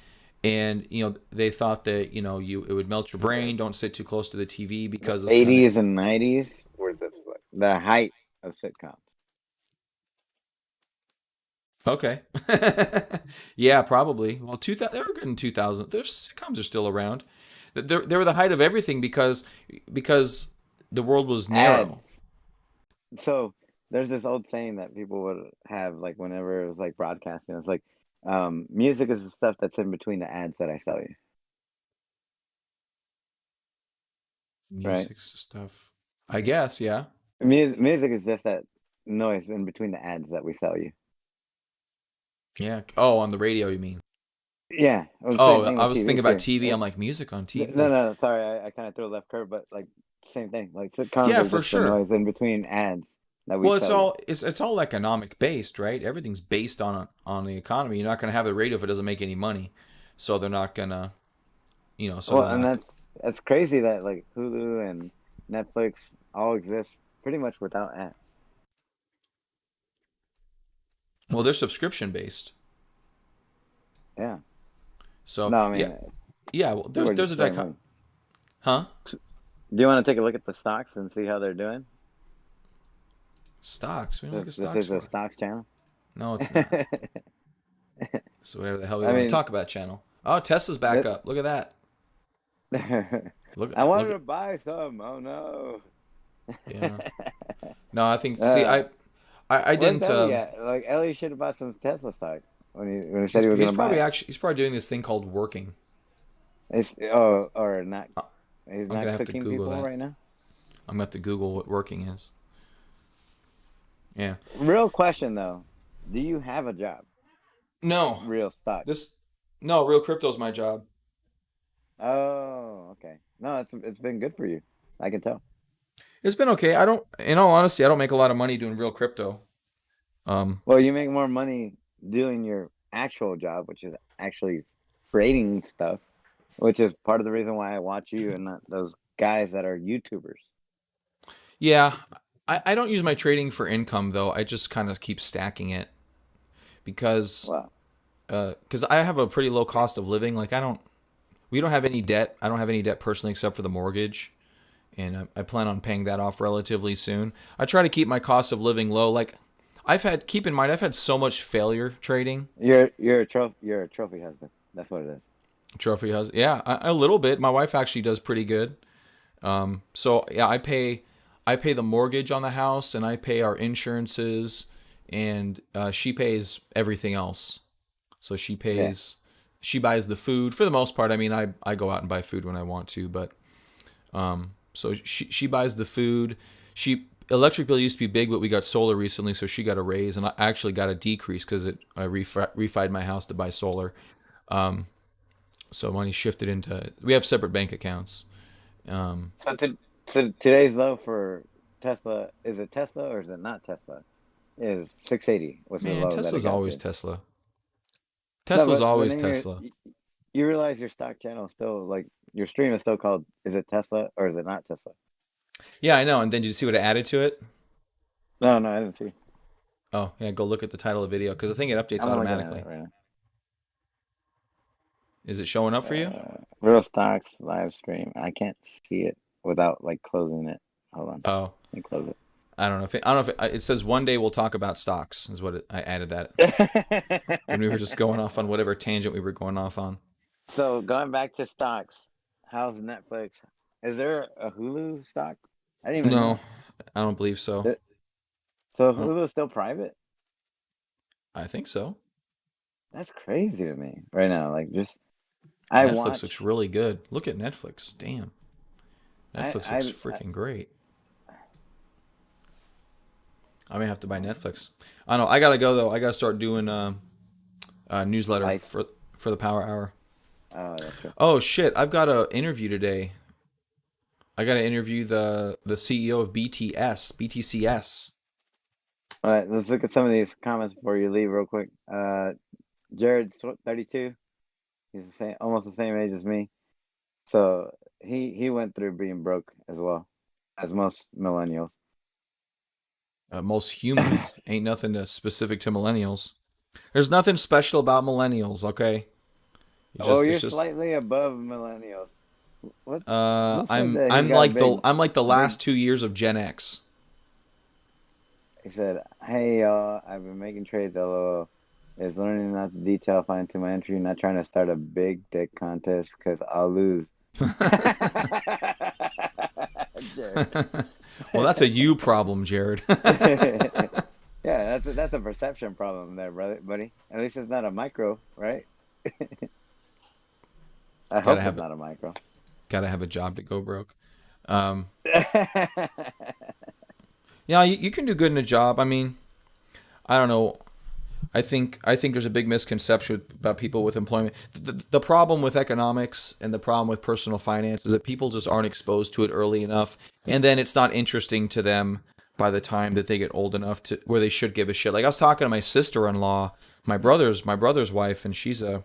and they thought that it would melt your brain. Don't sit too close to the TV the because it's gonna. 80s and 90s were the height of sitcoms. Okay. Yeah, probably. Well, 2000, they were good in 2000. Their sitcoms are still around. They were the height of everything because the world was narrow. Ads. So there's this old saying that people would have like whenever it was like broadcasting. It's like, music is the stuff that's in between the ads that I sell you, right? Music stuff. I guess, yeah. Music is just that noise in between the ads that we sell you. Yeah. Oh, on the radio, you mean? Yeah, well, the same Oh, thing I with was thinking TV about too. TV. I'm like, music on No, TV. no, sorry, I kind of threw a left curve, but like same thing. Like sitcoms Yeah, are for just the sure. noise in between ads that we Well, it's sell you. all it's all economic based, right? Everything's based on the economy. You're not going to have the radio if it doesn't make any money. So they're not gonna, so Well, they're and not. that's crazy that like Hulu and Netflix all exist pretty much without ads. Well, they're subscription based. Yeah. So, No, I yeah. mean, Yeah, well, we're there's just a throwing dichot. money. Huh? Do you want to take a look at the stocks and see how they're doing? Stocks. We don't look at This stocks is a for. stocks channel. No, it's not. So whatever the hell we I want to mean, talk about channel. Oh, Tesla's back that, up. Look at that. I Look wanted at to buy some. Oh no. yeah. No, I think see uh, I where's didn't Ellie at? Like Ellie should have bought some Tesla stock when he said he's he was he's gonna buy probably it. actually he's probably doing this thing called working. It's or not. Uh, He's I'm not gonna have to cooking Google people that. right now. I'm gonna have to Google what working is. Yeah. Real question though, do you have a job? No. Real stock. This no, real crypto's my job. Oh, okay. No, it's been good for you. I can tell. It's been okay. I don't in all honesty, I don't make a lot of money doing real crypto. Um Well, you make more money doing your actual job, which is actually creating stuff, which is part of the reason why I watch you and not those guys that are YouTubers. yeah, I don't use my trading for income though. I just kind of keep stacking it because Well, I have a pretty low cost of living. Like we don't have any debt. I don't have any debt personally except for the mortgage, and I plan on paying that off relatively soon. I try to keep my cost of living low. Like keep in mind, I've had so much failure trading. you're a trophy husband. That's what it is. Trophy has, yeah, a little bit. My wife actually does pretty good. So yeah, I pay the mortgage on the house, and I pay our insurances, and she pays everything else. So Yeah. she buys the food for the most part. I mean, I go out and buy food when I want to, but so she buys the food. She electric bill used to be big, but we got solar recently, so she got a raise, and I actually got a decrease because I refied my house to buy solar. So money shifted into we have separate bank accounts. Um, So, so today's low for Tesla, is it Tesla or is it not Tesla? Is 680 was the Man, low that it Tesla's got always to. Tesla. No, Tesla's but always then Tesla. you realize your stock channel is still like your stream is still called, is it Tesla or is it not Tesla? Yeah, I know. And then did you see what I added to it? No, no, I didn't see. Oh, yeah, go look at the title of the video because I think it updates I'm looking at automatically. it right Is it showing up now. for you? Real stocks live stream. I can't see it without like closing it. Hold on, Oh, let me close I don't know I don't know if it says one day we'll talk about stocks is what I added that when we were just it. going off on whatever tangent we were going off on. So going back to stocks, how's Netflix? Is there a Hulu stock? I didn't even No, know. I don't believe so. Th- So I, don't, Hulu is still private? I think so. That's crazy to me right now. Like just I Netflix looks watch really good. Look at Netflix. Damn. I Netflix I, looks I freaking great. I may have to buy Netflix. I don't know. I gotta go though. I gotta start doing a newsletter life. for for the Power Hour. Oh, that's true. Oh shit! I've got an interview today. I got to interview the CEO of BTCS. All right, let's look at some of these comments before you leave, real quick. Jared's 32. He's almost the same age as me. So he went through being broke as well, as most millennials. Most humans ain't nothing specific to millennials. There's nothing special about millennials, okay? You're slightly above millennials. What? Who said that he I'm got like big? the last 2 years of Gen X. He said, "Hey y'all, I've been making trades. LOL. Is learning not to detail fine to my entry. Not trying to start a big dick contest because I'll lose." Jared. Well, that's a you problem, Jared. Yeah, that's a perception problem there, brother, buddy. At least it's not a micro, right? I hope it's not a micro. Gotta have a job to go broke. Yeah, you can do good in a job. I mean, I don't know. I think there's a big misconception about people with employment. The problem with economics and the problem with personal finance is that people just aren't exposed to it early enough, and then it's not interesting to them by the time that they get old enough to where they should give a shit. Like I was talking to my sister-in-law, my brother's wife, and she's a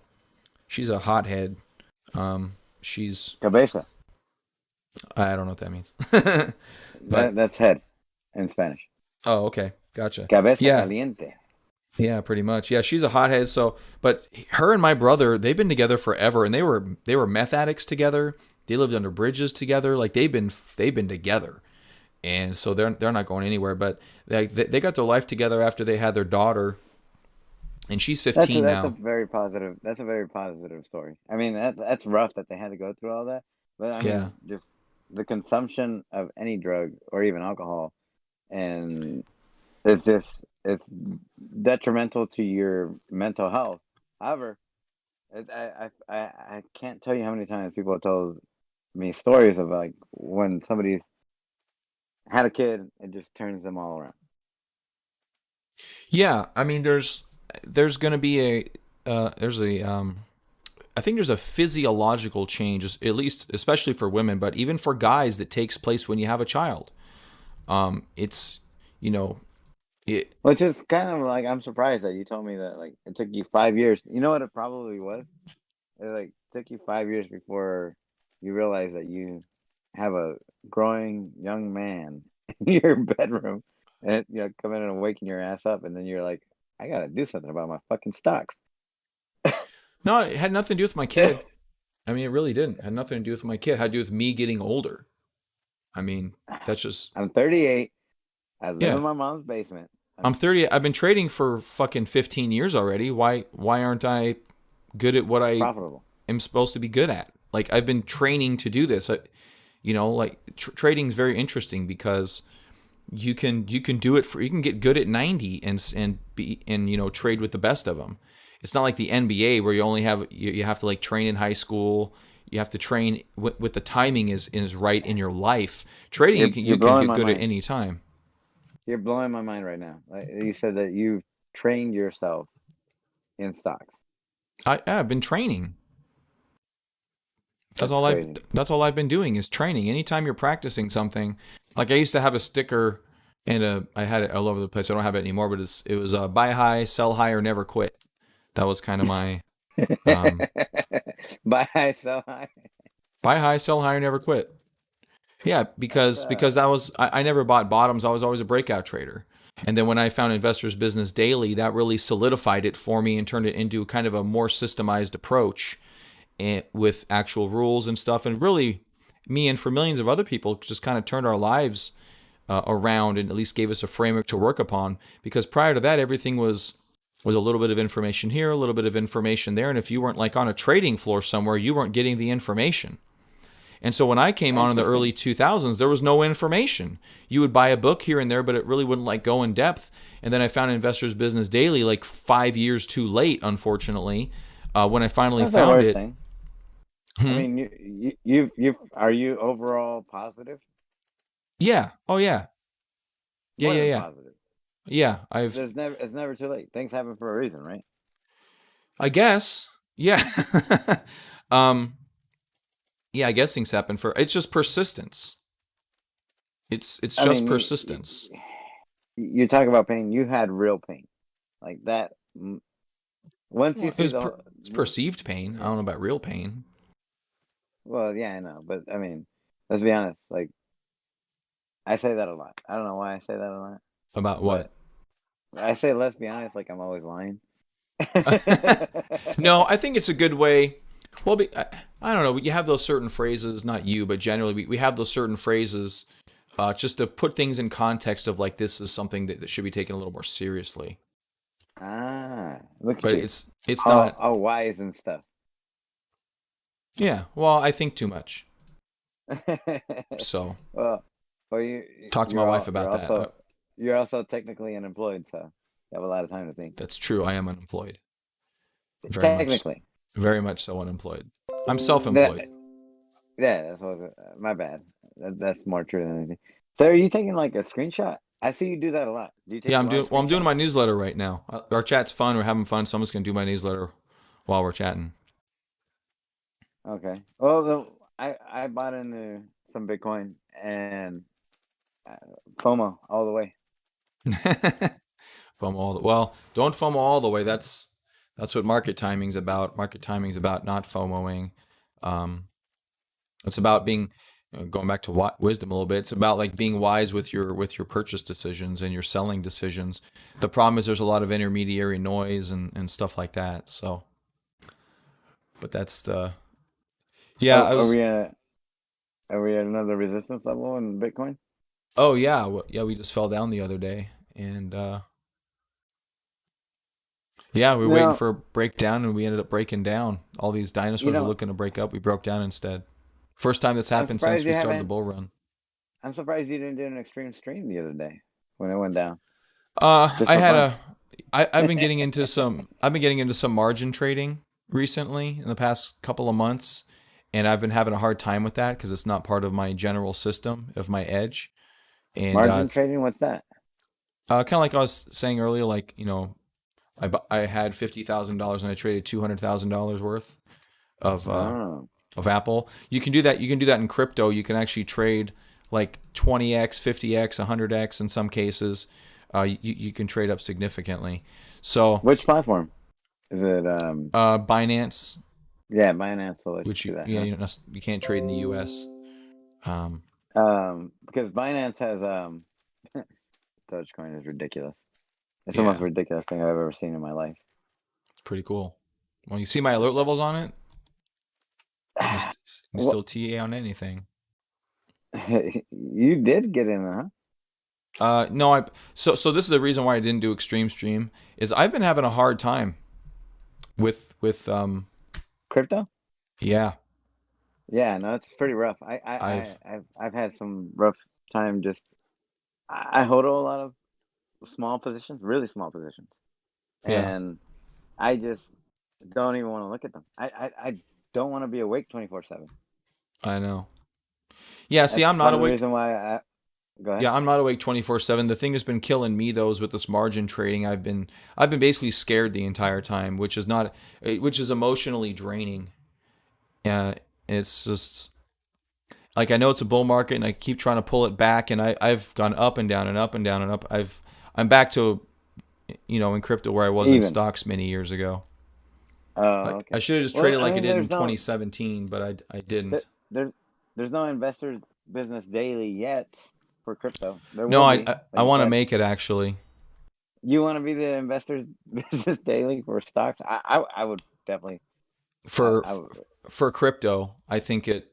hothead. She's Cabeza. I don't know what that means. That's head in Spanish. Oh, okay, gotcha. Cabeza caliente. Yeah, pretty much. Yeah, she's a hothead. So, but her and my brother, they've been together forever, and they were meth addicts together. They lived under bridges together. Like they've been together, and so they're not going anywhere. But they got their life together after they had their daughter, and she's 15 that's now. That's a very positive story. I mean, that's rough that they had to go through all that. But I mean, just the consumption of any drug or even alcohol, and it's detrimental to your mental health. However, I can't tell you how many times people have told me stories of like when somebody's had a kid, it just turns them all around. Yeah, I mean, there's going to be I think there's a physiological change, at least especially for women, but even for guys, that takes place when you have a child. It's Which is kind of like, I'm surprised that you told me that like it took you 5 years. You know what it probably was? It like took you 5 years before you realized that you have a growing young man in your bedroom, and come in and waking your ass up, and then you're like, I gotta do something about my fucking stocks. No, it had nothing to do with my kid. I mean, it really didn't. It had nothing to do with my kid. It had to do with me getting older. I mean, that's just. I'm 38. I live in my mom's basement. I'm 30. I've been trading for fucking 15 years already. Why aren't I good at what I am supposed to be good at? Like I've been training to do this. Trading is very interesting because you can do it you can get good at 90 and trade with the best of them. It's not like the NBA where you have to like train in high school. You have to train with the timing is right in your life. Trading you can get good at any time. You're blowing my mind right now. Like you said that you've trained yourself in stocks. I've been training. That's all I've been doing is training. Anytime you're practicing something, like I used to have a sticker and I had it all over the place. I don't have it anymore, but it was buy high, sell high, or never quit. That was kind of my buy high, sell high. Buy high, sell high, or never quit. Yeah, because that was I never bought bottoms. I was always a breakout trader. And then when I found Investors Business Daily, that really solidified it for me and turned it into kind of a more systemized approach with actual rules and stuff. And really, me and for millions of other people, just kind of turned our lives around and at least gave us a framework to work upon. Because prior to that, everything was a little bit of information here, a little bit of information there. And if you weren't like on a trading floor somewhere, you weren't getting the information. And so when I came on in the early 2000s, there was no information. You would buy a book here and there, but it really wouldn't like go in depth. And then I found Investors Business Daily like 5 years too late, unfortunately, when I finally found it. Thing. I mean, you are you overall positive? Yeah. Oh yeah. Yeah. Positive. Yeah. It's never too late. Things happen for a reason, right? I guess. Yeah. Yeah, I guess things happen for it's just persistence. It's I just mean, persistence. you talk about pain. You had real pain like that. Once you Well, see it's perceived pain. I yeah. don't know about real pain. Well, yeah, I know, but I mean, let's be honest. Like I say that a lot. I don't know why I say that a lot, About but what? I say let's be honest. Like I'm always lying. No, I think it's a good way. Well, I don't know. You have those certain phrases, not you, but generally we have those certain phrases just to put things in context of like this is something that should be taken a little more seriously. Look at But you, it's all not. all wise and stuff. Yeah. Well, I think too much. So well, well, talk to my wife about that. you're also technically unemployed, so you have a lot of time to think. That's true. I am unemployed. Technically, Very much so unemployed. I'm that self-employed. yeah, that's what my bad. That's more true than anything. So, are you taking like a screenshot? I see you do that a lot. Do you take Yeah, a lot of I'm doing screenshots? my newsletter right now. Our chat's fun. We're having fun, so I'm just gonna do my newsletter while we're chatting. Okay. Well, I bought into some Bitcoin and uh, FOMO all the way. FOMO well, don't FOMO all the way. That's what market timing's about. Market timing's about not FOMOing. Um, it's about being going back to wisdom a little bit. It's about like being wise with your purchase decisions and your selling decisions. The problem is there's a lot of intermediary noise and stuff like that. So, but that's the yeah. Oh, I was are we at another resistance level in Bitcoin? oh yeah yeah we just fell down the other day and yeah, we were waiting No, for a breakdown and we ended up breaking down. All these you dinosaurs were know, looking to break up. We broke down instead. First time that's I'm happened since surprised we you started the haven't. bull run. I'm surprised you didn't do an extreme stream the other day when it went down, just I for had fun. a I've been getting into some margin trading recently in the past couple of months, and I've been having a hard time with that because it's not part of my general system of my edge. And Margin it's trading, what's that? kind of like I was saying earlier, like I had $50,000 and I traded $200,000 worth of Oh, of Apple. You can do that. You can do that in crypto. You can actually trade like 20x, 50x, 100x in some cases. You can trade up significantly. So which platform? Is it Binance, yeah, Binance will let you which do that, yeah huh? you can't trade in the U.S. Um, Because Binance has Dogecoin is ridiculous. It's the most yeah, ridiculous thing I've ever seen in my life. it's pretty cool. Well, you see my alert levels on it. You Well, still TA on anything. you did get in, huh? No, so this is the reason why I didn't do extreme stream is I've been having a hard time with Crypto? yeah Yeah, no, it's pretty rough. I've I've had some rough time. Just I hold a lot of small positions, really small positions, yeah and I just don't even want to look at them. I don't want to be awake 24/7. I know. Yeah, see, That's I'm not part of the awake. reason why I go ahead. Yeah, I'm not awake 24/7. The thing that's been killing me though is with this margin trading. I've been basically scared the entire time, which is not which is emotionally draining. Yeah, it's just like I know it's a bull market and I keep trying to pull it back and I've gone up and down and up and down and up. I'm back to in crypto where I was in Even. stocks many years ago. Oh, Like I okay. should have just Well, traded I like it mean, did in 2017, but I there, didn't. there there's no investors business daily yet for crypto. There No, will be, I like you want to said. make it actually. You want to be the investors business daily for stocks? I would definitely. for I would. for crypto, I think it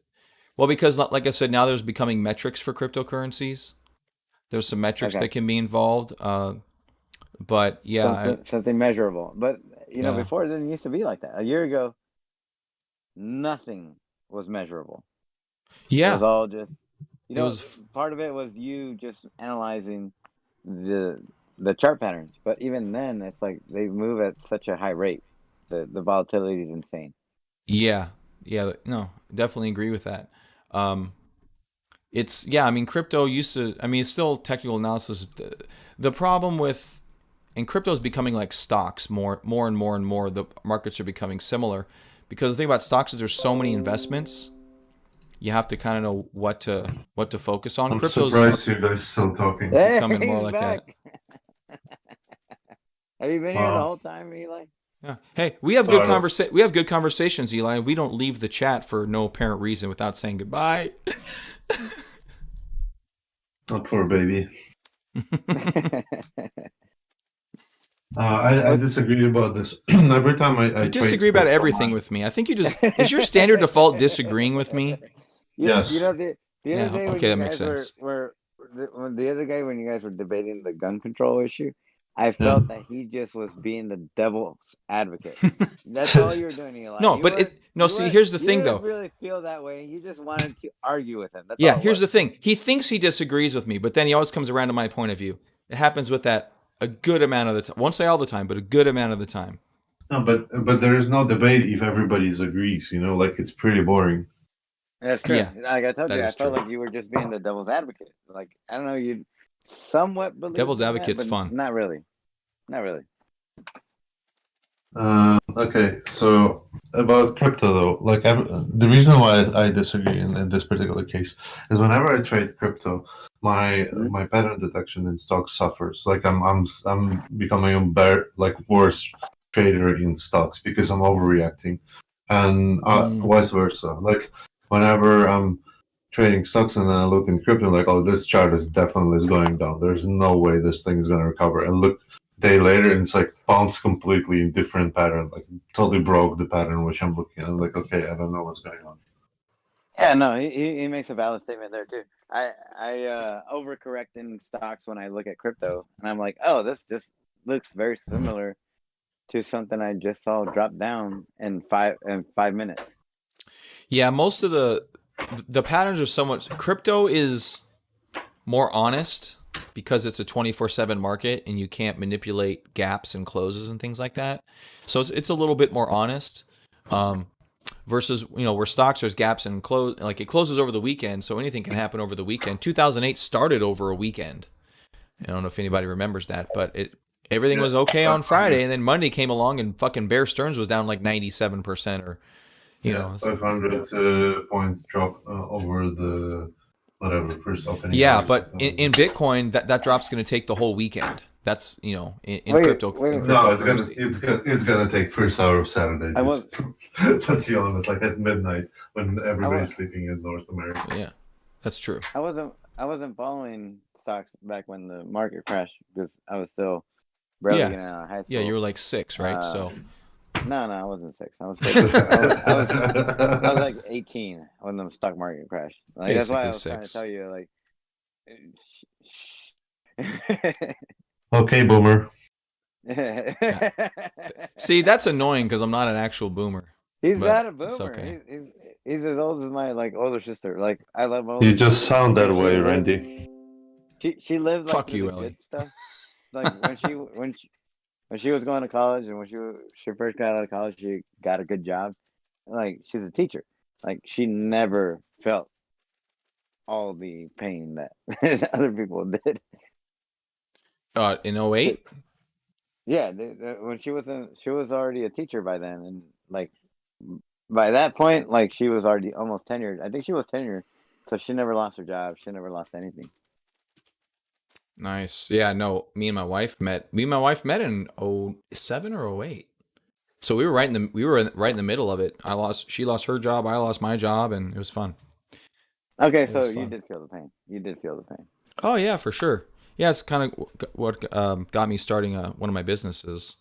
well because like I said, now there's becoming metrics for cryptocurrencies. There's some metrics Okay. that can be involved, but yeah, Something measurable. But yeah, before it didn't used to be like that. A year ago, nothing was measurable. It was yeah. all just, It was part of it was you just analyzing the the chart patterns. But even then, it's like they move at such a high rate. The volatility is insane. yeah, yeah. No, definitely agree with that. Um, it's yeah. I mean, crypto used to. I mean, it's still technical analysis. The problem with and crypto is becoming like stocks more and more and more. The markets are becoming similar because the thing about stocks is there's so many investments. You have to kind of know what to focus on. I'm Crypto's surprised you guys still talking. Hey, becoming more he's like back. Have you been here the Wow. whole time, Eli? yeah. Hey, we have good conversations, Eli. We don't leave the chat for no apparent reason without saying goodbye. Oh, poor baby. I disagree about this. Every time I You disagree about everything with me. I think you just is your standard default disagreeing with me? Yes. You know the Yeah, other day when okay, you that makes guys sense. when the other guy when you guys were debating the gun control issue, I Yeah. felt that he just was being the devil's advocate. That's all you were doing, Eli. No, You but weren't- no. you See, weren't- here's the you thing, didn't though. really feel that way. You just wanted to argue with him. That's Yeah, all it here's the was. thing. He thinks he disagrees with me, but then he always comes around to my point of view. It happens with that a good amount of the time. Won't say all the time, but a good amount of the time. No, but there is no debate if everybody agrees. You know, like it's pretty boring. That's true. Yeah, Like I told that you, I is felt true. like you were just being the devil's advocate. Like I don't know, you somewhat believed Devil's in that, advocate's but fun. not really. Not really. Okay, so about crypto though, like the reason why I disagree in this particular case is whenever I trade crypto, my Mhm. my pattern detection in stocks suffers. Like I'm becoming a worse trader in stocks because I'm overreacting, and vice versa. Like whenever I'm trading stocks and then I look in crypto, like, oh, this chart is definitely going down. There's no way this thing is gonna recover. And look, day later, and it's like bounced completely in different pattern, like totally broke the pattern which I'm looking at. I'm like, okay, I don't know what's going on. Yeah, no, he makes a valid statement there too. I overcorrect in stocks when I look at crypto, and I'm like, oh, this just looks very similar to something I just saw drop down in 5 minutes. Yeah, most of the patterns are somewhat. Crypto is more honest because it's a 24/7 market and you can't manipulate gaps and closes and things like that. So it's a little bit more honest. Versus, where stocks, there's gaps and close, like it closes over the weekend, so anything can happen over the weekend. 2008 started over a weekend. I don't know if anybody remembers that, but everything was okay on Friday, and then Monday came along and fucking Bear Stearns was down like 97%, or you know. 500 points drop over the whatever first opening. Yeah, but in Bitcoin, that drop's going to take the whole weekend. That's in Wait, crypto. wait. In No, cryptocurrency. it's gonna take first hour of Saturday. I was Let's be honest, like at midnight when I everybody's was sleeping in North America. Yeah, that's true. I wasn't following stocks back when the market crashed because I was still barely Yeah. getting out of high school. Yeah, you were like 6, right? So No, I wasn't 6. I was 15. I was like 18 when the stock market crashed. Like that's why I was Basically trying to 6. tell you, like, Okay, boomer. See, that's annoying because I'm not an actual boomer. He's But not a boomer. it's okay. He's as old as my older sister. Like I love my older You just sister. sound that She way, lived- Randy. She lived like Fuck through you, the Ellie. good stuff. Like when she was going to college and when she first got out of college, she got a good job. Like she's a teacher. Like she never felt all the pain that other people did. In 08? Yeah, when she was already a teacher by then, and like by that point, like she was already almost tenured. I think she was tenured, so she never lost her job. She never lost anything. Nice. Yeah, no, me and my wife met in 07 or 08. So we were right in the middle of it. She lost her job, I lost my job, and it was fun. Okay, It so was you fun. did feel the pain. You did feel the pain. Oh yeah, for sure. Yeah, it's kind of what got me starting one of my businesses.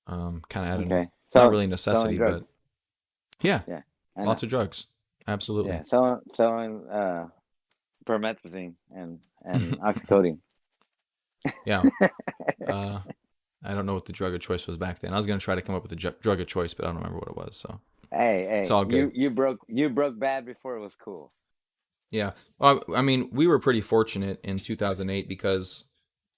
Kind of out of Okay, not really necessity, selling but drugs. yeah, Yeah, I lots know. of drugs. Absolutely. Yeah, selling promethazine and oxycodone. Yeah. I don't know what the drug of choice was back then. I was gonna try to come up with a drug of choice, but I don't remember what it was. So Hey, it's all good. you broke bad before it was cool. Yeah. Well, I mean, we were pretty fortunate in 2008 because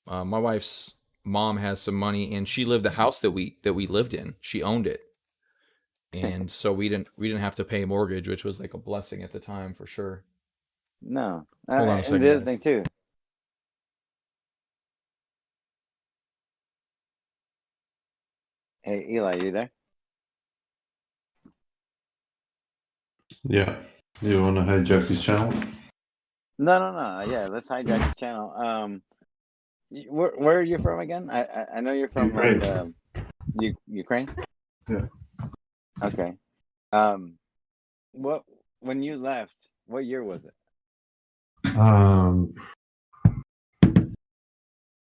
my wife's mom has some money, and she lived the house that we lived in. She owned it, and so we didn't have to pay a mortgage, which was like a blessing at the time for sure. No, Hold on a and second, the other guys. thing too. Hey, Eli, you there? Yeah. You want to hijack his channel? No. Yeah, let's hijack his channel. Where are you from again? I know you're from like Ukraine. Ukraine. Yeah. Okay. What when you left? What year was it? Um.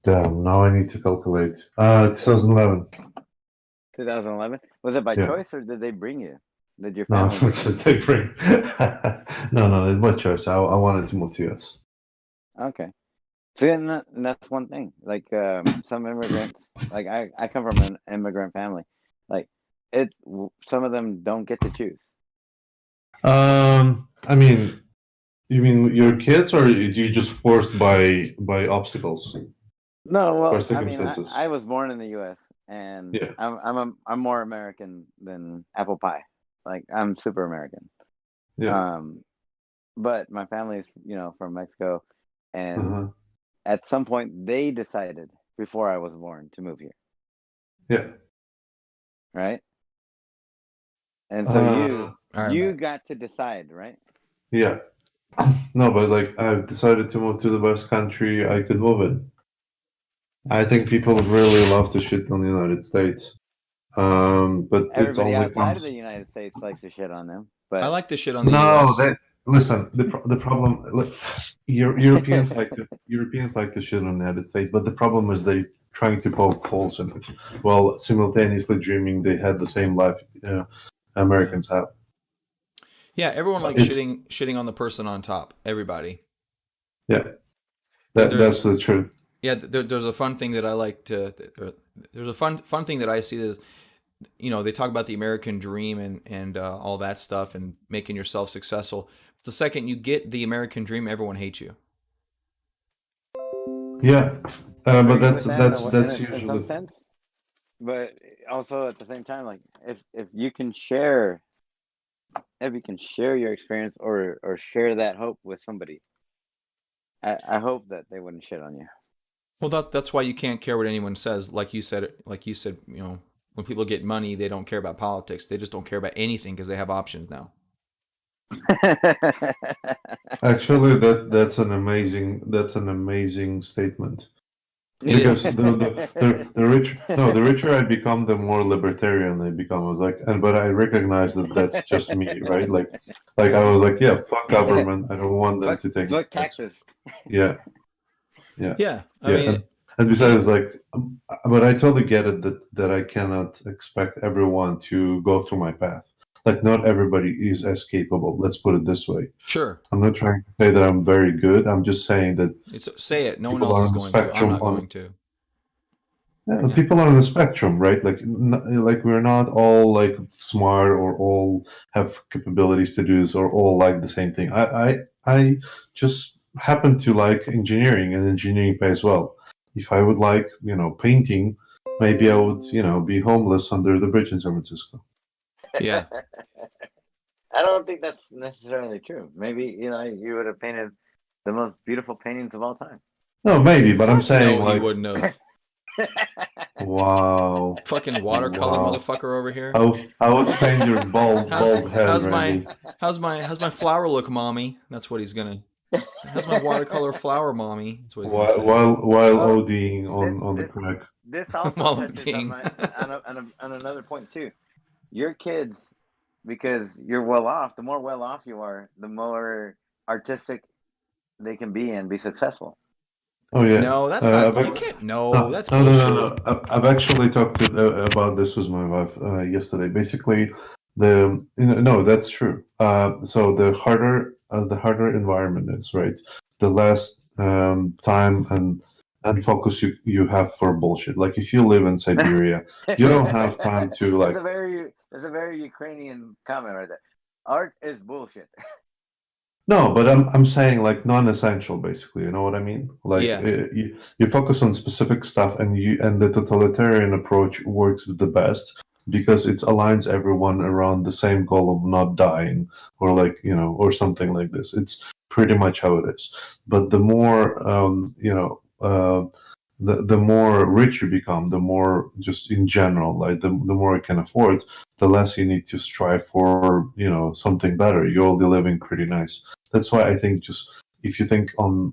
Damn. Now I need to calculate. 2011. 2011. Was it by Yeah. choice or did they bring you? Did your No, family bring you? they bring. No, it's my choice. I wanted to move to US. Okay. See, and that's one thing. Like some immigrants, like I come from an immigrant family. Like some of them don't get to choose. I mean, you mean your kids, or you just forced by obstacles No, or well, I mean, circumstances? I was born in the U.S. and Yeah, I'm more American than apple pie. Like I'm super American. yeah, Um, but my family's from Mexico, and uh-huh. at some point they decided before I was born to move here, Yeah. right? And so Uh, All right, you Matt. got to decide, right? yeah. No, but like I've decided to move to the best country I could move in. I think people really love to shit on the United States. But it's Everybody only outside of the comes. United States likes to shit on them, I but like the shit on the No, U.S. that listen. The problem, look, Europeans like to shit on the United States, but the problem is they trying to poke holes in it, while simultaneously dreaming they had the same life Americans have. Yeah, everyone likes It's shitting on the person on top. Everybody. yeah, There's that's the truth. yeah, there's a fun thing that I like to. There's a fun thing that I see that they talk about the American dream and all that stuff and making yourself successful. The second you get the American dream, everyone hates you. Yeah, I but agree that's with that that's in some usually sense. But also at the same time, like if you can share, if you can share your experience or share that hope with somebody, I hope that they wouldn't shit on you. Well, that's why you can't care what anyone says. Like you said, when people get money, they don't care about politics. They just don't care about anything because they have options now. actually that's an amazing statement. It Because is. the richer I become, the more libertarian I become. I was like, but I recognize that that's just me, right? Like I was like, yeah, fuck government. I don't want them fuck, to take. fuck taxes. Yeah, yeah, Yeah, I yeah. mean, And yeah, besides, like, but I totally get it that I cannot expect everyone to go through my path. Like, not everybody is as capable. Let's put it this way. sure. I'm not trying to say that I'm very good. I'm just saying that Say it. No one people else are is on the going to. I'm spectrum not going to. yeah, Yeah, people are on the spectrum, right? Like we're not all like smart or all have capabilities to do this or all like the same thing. I just happen to like engineering, and engineering pays well. If I would like, painting, maybe I would, be homeless under the bridge in San Francisco. yeah. I don't think that's necessarily true. Maybe you would have painted the most beautiful paintings of all time. No, maybe, but I'm Fuck saying no, he like, wouldn't have. wow, Fucking watercolor wow. motherfucker over here. I would paint your bald head, How's Randy. my flower look, mommy? That's what he's gonna. How's my watercolor flower, mommy? That's what he's gonna While say. while Well, ODing this on the this crack. this also While I'm touches on teeing. my on another point too. Your kids, because you're well off. The more well off you are, the more artistic they can be and be successful. Oh yeah. No, that's not. I've You can't. No, no, that's no, no, no, bullshit. no. I've actually talked about this with my wife yesterday. Basically, no, that's true. So the harder environment is, right, the less time and focus you have for bullshit. Like if you live in Siberia, you don't have time to like. That's a very Ukrainian comment right there. Art is bullshit. No, but I'm saying like non-essential, basically. You know what I mean? Like Yeah, you focus on specific stuff, and the totalitarian approach works the best because it aligns everyone around the same goal of not dying, or like or something like this. It's pretty much how it is. But the more the more rich you become, the more just in general, like the more you can afford, the less you need to strive for, something better. You're already living pretty nice. That's why I think, just if you think on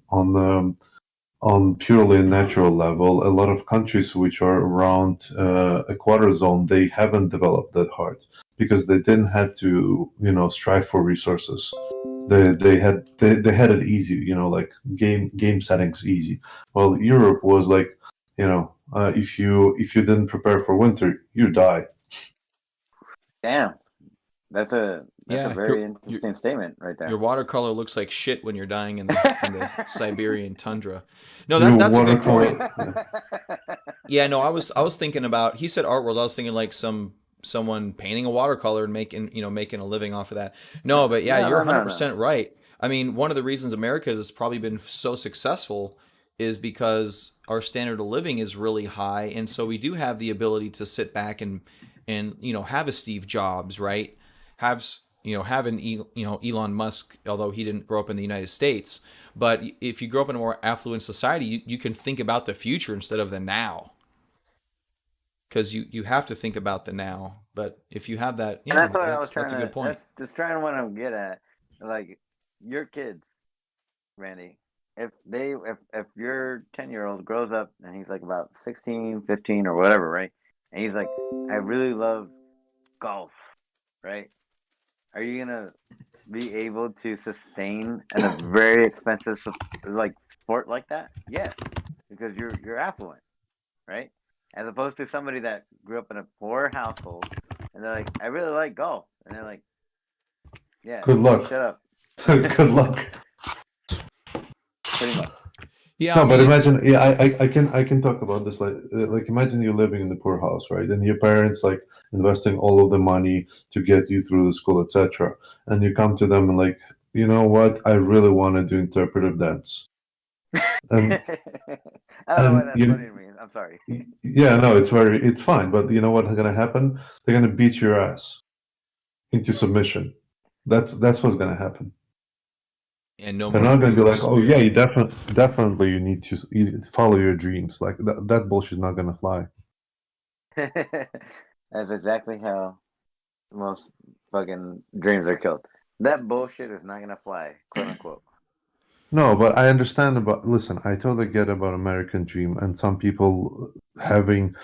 purely natural level, a lot of countries which are around equator zone, they haven't developed that hard because they didn't have to, strive for resources. They had it easy, like game settings easy. Well, Europe was like, if you didn't prepare for winter, you die. Damn, that's a Yeah, very interesting statement right your there. watercolor looks like shit when you're dying in the Siberian tundra. No, Your that's a good watercolor- point. Yeah, no, I was thinking about. He said art world. I was thinking like someone painting a watercolor and making a living off of that. No, but yeah, No, you're no, 100% right. I mean, one of the reasons America has probably been so successful is because our standard of living is really high, and so we do have the ability to sit back and have a Steve Jobs, right? Have an Elon Musk, although he didn't grow up in the United States. But if you grow up in a more affluent society, you can think about the future instead of the now. Because you have to think about the now. But if you have that, And that's what I was trying that's a good point. That's just trying to what I'm get at. Like your kids, Randy, if your 10-year-old grows up and he's like about 16, 15 or whatever, right? And he's like, I really love golf, right? Are you gonna be able to sustain in a very expensive sport like that? Yes, because you're affluent, right? As opposed to somebody that grew up in a poor household and they're like, I really like golf, and they're like, yeah, Good luck. shut up. Good luck. Pretty much. Yeah, No, I mean, but imagine, yeah, I can talk about this. Like imagine you're living in the poor house, right? And your parents like investing all of the money to get you through the school, etc. And you come to them and like, you know what? I really want to do interpretive dance. And I don't know why that's you, funny to me. I'm sorry. yeah, no, it's fine. But you know what's gonna happen? They're gonna beat your ass into submission. That's what's gonna happen. and no They're more not going to be free like, oh spirit. yeah, you definitely you need to follow your dreams. Like that bullshit's not going to fly. That's exactly how most fucking dreams are killed. That bullshit is not gonna fly, quote unquote. No, but I understand about. Listen, I totally get about American dream and some people having.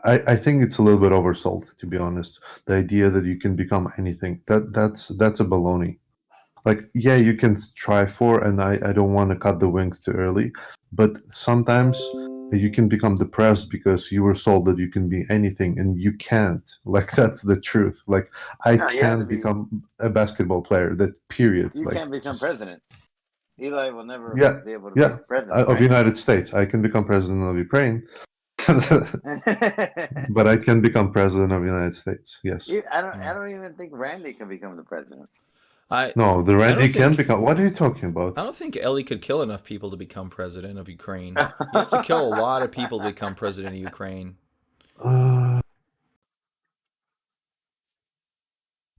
I think it's a little bit oversold, to be honest. The idea that you can become anything that's a baloney. Like, yeah, you can strive for, and I don't want to cut the wings too early, but sometimes you can become depressed because you were sold that you can be anything and you can't. Like, that's the truth. Like, I No, you have to can be. become a basketball player. That period. You Like, can't become just, president. Eli will never yeah, be able to yeah. be president, Of right? United States, I can become president of Ukraine, but I can become president of United States. Yes. I don't even think Randy can become the president. No, the I Randy don't can think become. What are you talking about? I don't think Ellie could kill enough people to become president of Ukraine. You have to kill a lot of people to become president of Ukraine.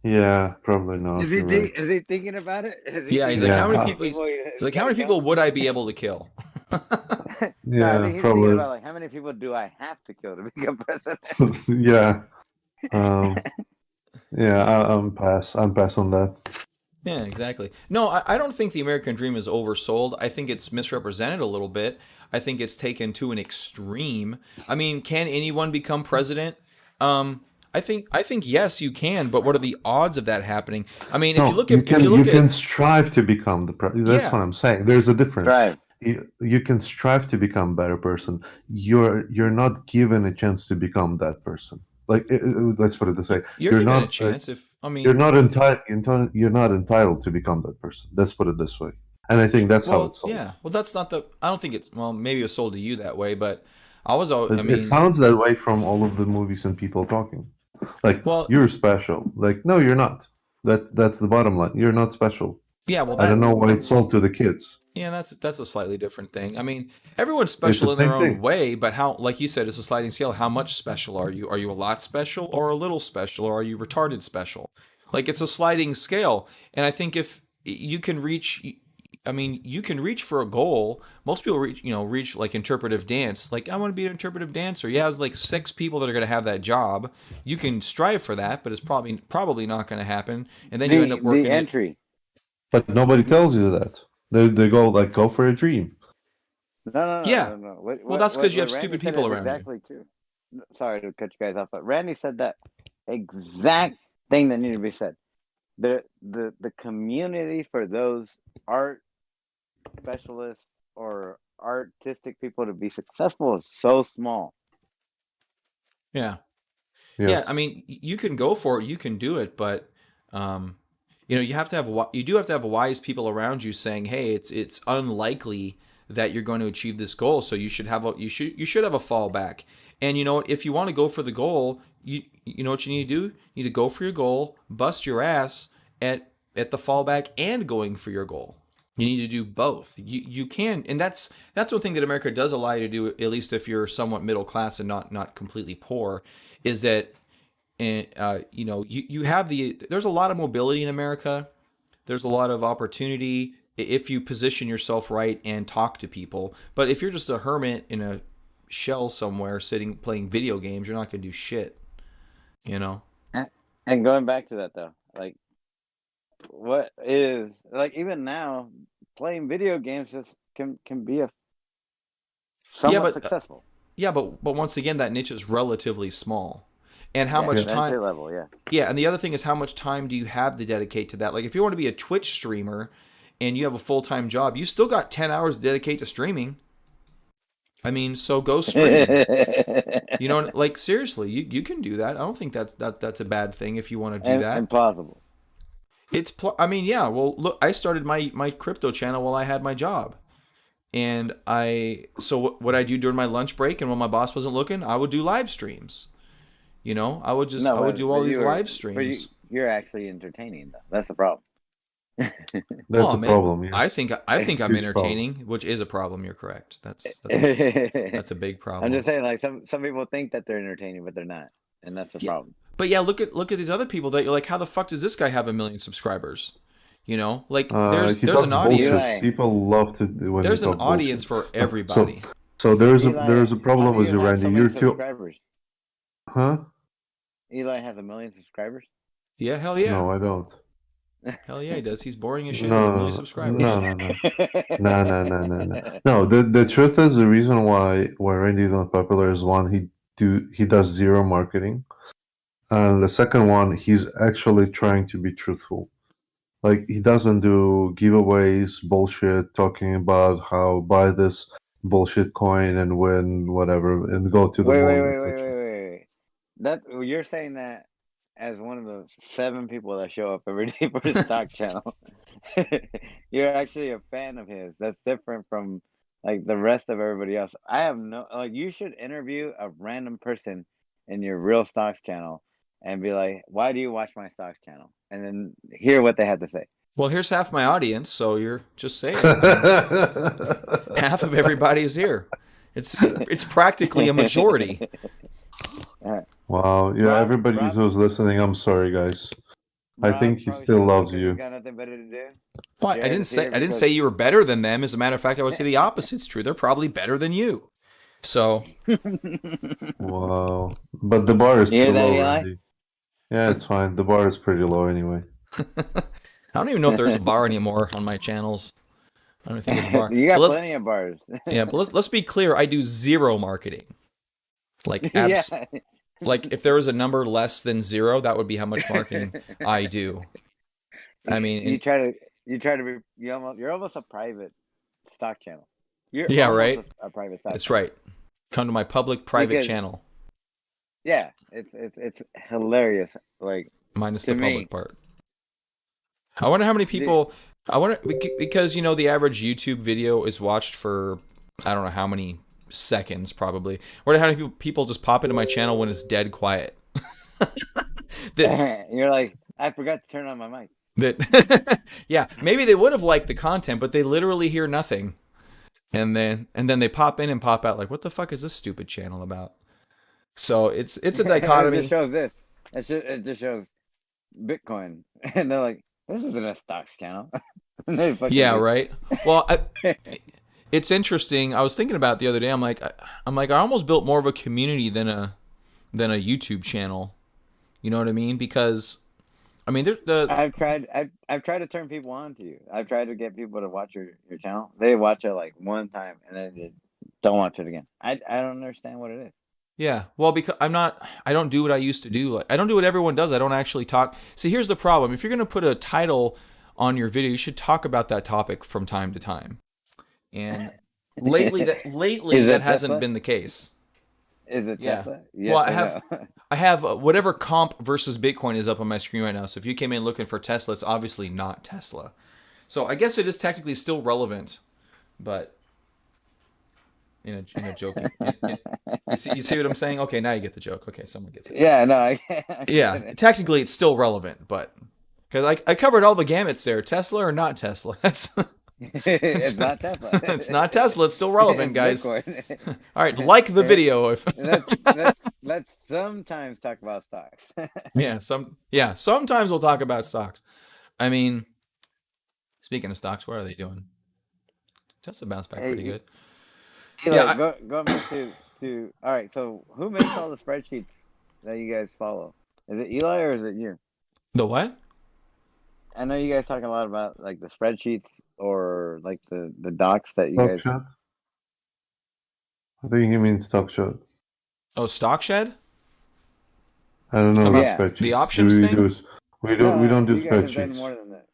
Yeah, probably not. Is he You're right. is he thinking about it? Yeah, he's like, how many people? He's like, how many people would I be able to kill? No, I Yeah, think he's thinking probably. about like how many people do I have to kill to become president? Yeah. Yeah, I'm pass. I'm pass on that. Yeah, exactly. No, I don't think the American dream is oversold. I think it's misrepresented a little bit. I think it's taken to an extreme. I mean, can anyone become president? I think yes, you can. But what are the odds of that happening? I mean, if you No, look you at can strive to become the That's yeah, what I'm saying. There's a difference. Strive. You can strive to become a better person. You're not given a chance to become that person. Like let's put it this way: you're you're given a not chance. If I mean, you're not entitled. You're not entitled to become that person. Let's put it this way. And I think that's how well, it's sold. yeah. Well, that's not the. I don't think it's. Well, maybe it was sold to you that way, but I was. I It mean, sounds that way from all of the movies and people talking. Like well, you're special. Like no, you're not. That's the bottom line. You're not special. yeah. Well, I that. don't know why it's sold to the kids. Yeah, that's a slightly different thing. I mean, everyone's It's the special in their same own thing. way, but how, like you said, it's a sliding scale. How much special are you? Are you a lot special, or a little special, or are you retarded special? Like it's a sliding scale, and I think if you can reach, I mean, you can reach for a goal. Most people reach like interpretive dance. Like, I want to be an interpretive dancer. Yeah, there's like 6 people that are going to have that job. You can strive for that, but it's probably not going to happen. And then you end up The working at. entry. But nobody tells you that. They go like, go for a dream. Yeah. No. Well, that's because you have Randy stupid said people is around you. exactly true. Sorry to cut you guys off, but Randy said that exact thing that needed to be said. The community for those art specialists or artistic people to be successful is so small. Yeah. Yes. Yeah, I mean, you can go for it, you can do it, but you have to you do have to have wise people around you saying, "Hey, it's unlikely that you're going to achieve this goal, so you should have you should have a fallback." And you know what? If you want to go for the goal, you know what you need to do? You need to go for your goal, bust your ass at the fallback and going for your goal. You need to do both. You can, and that's one thing that America does allow you to do, at least if you're somewhat middle class and not completely poor, is that you have there's a lot of mobility in America. There's a lot of opportunity if you position yourself right and talk to people. But if you're just a hermit in a shell somewhere sitting playing video games, you're not going to do shit. And going back to that though, like, what is, like, even now playing video games just can be a somewhat successful. Yeah, but once again, that niche is relatively small. And how much time? Entry level, yeah. Yeah, and the other thing is, how much time do you have to dedicate to that? Like, if you want to be a Twitch streamer and you have a full-time job, you still got 10 hours to dedicate to streaming. I mean, so go stream. Like, seriously, you can do that. I don't think that's a bad thing if you want to do that. Impossible. I mean, yeah. Well, look, I started my crypto channel while I had my job, and so what I do during my lunch break and when my boss wasn't looking, I would do live streams. I would do all these live streams. You're actually entertaining, though. That's the problem. That's a problem. Yes. I think I'm entertaining, which is a problem. You're correct. That's a big problem. I'm just saying, like, some people think that they're entertaining, but they're not, and that's the problem. But yeah, look at these other people that you're like, how the fuck does this guy have 1 million subscribers? Like, there's an audience. People love to do when there's an audience for everybody. So there's a problem with you, Randy. You're too. Huh? Eli has 1 million subscribers. Yeah, hell yeah. No, I don't. Hell yeah, he does. He's boring as shit. He has 1 million subscribers. No. No, the truth is, the reason why Randy is not popular is, one, he does zero marketing, and the second one, he's actually trying to be truthful. Like, he doesn't do giveaways, bullshit, talking about how buy this bullshit coin and win whatever and go to the moon. Wait. That, you're saying that as one of the 7 people that show up every day for his stock channel. You're actually a fan of his. That's different from, like, the rest of everybody else. I have you should interview a random person in your real stocks channel and be like, why do you watch my stocks channel? And then hear what they have to say. Well, here's half my audience, so you're just saying half of everybody is here. It's practically a majority. Wow. Yeah, everybody who's listening, I'm sorry, guys. I think he still loves you. Got nothing better to do? Well, I didn't say you were better than them. As a matter of fact, I would say the opposite's true. They're probably better than you. So. Wow. But the bar is too low, Randy. Yeah, it's fine. The bar is pretty low anyway. I don't even know if there's a bar anymore on my channels. I don't think there's a bar. You got plenty of bars. Yeah, but let's be clear. I do zero marketing. Like, like, if there was a number less than 0, that would be how much marketing I do. I mean, you try to be, you're almost a private stock channel. Yeah, right. A private stock. That's channel. right. Come to my public private channel. Yeah, it's hilarious. Like, minus the public part. I wonder how many people. Because the average YouTube video is watched for, I don't know how many seconds, probably. I wonder how many people just pop into my channel when it's dead quiet. You're like, I forgot to turn on my mic. Yeah, maybe they would have liked the content, but they literally hear nothing, and then they pop in and pop out like, what the fuck is this stupid channel about? So it's a dichotomy. It just shows this. It just shows Bitcoin, and they're like, this isn't a stocks channel. They fucking Yeah, do. right. Well, it's interesting. I was thinking about it the other day. I almost built more of a community than a YouTube channel. You know what I mean? Because I mean, I've tried to turn people on to you. I've tried to get people to watch your channel. They watch it like one time and then they don't watch it again. I don't understand what it is. yeah. Well, because I don't do what I used to do. Like, I don't do what everyone does. I don't actually talk. See, here's the problem. If you're going to put a title on your video, you should talk about that topic from time to time. And lately Is that it hasn't Tesla? been the case. Is it Yeah. Tesla? Well, Yes or no? I have whatever comp versus Bitcoin is up on my screen right now. So if you came in looking for Tesla, it's obviously not Tesla. So I guess it is technically still relevant, but in a joking. You see what I'm saying? Okay, now you get the joke. Okay, someone gets it. Yeah, no, I get Yeah, it. technically it's still relevant, but because I covered all the gamuts there, Tesla or not Tesla. That's It's not Tesla. it's not Tesla. It's still relevant, It's guys. Bitcoin. All right, like the video if Let's sometimes talk about stocks. sometimes we'll talk about stocks. I mean, speaking of stocks, what are they doing? Tesla bounced back Hey, pretty good. Eli, Yeah, go back to all right. So who makes all the spreadsheets that you guys follow? Is it Eli or is it you? The what? I know you guys talk a lot about like the spreadsheets or like the docs that you Stock guys. shot? I think you mean stock shot. Oh, Stock Shed? I don't You know talking the about spreadsheets. the options we thing? do we don't do You guys have done spreadsheets. more than that.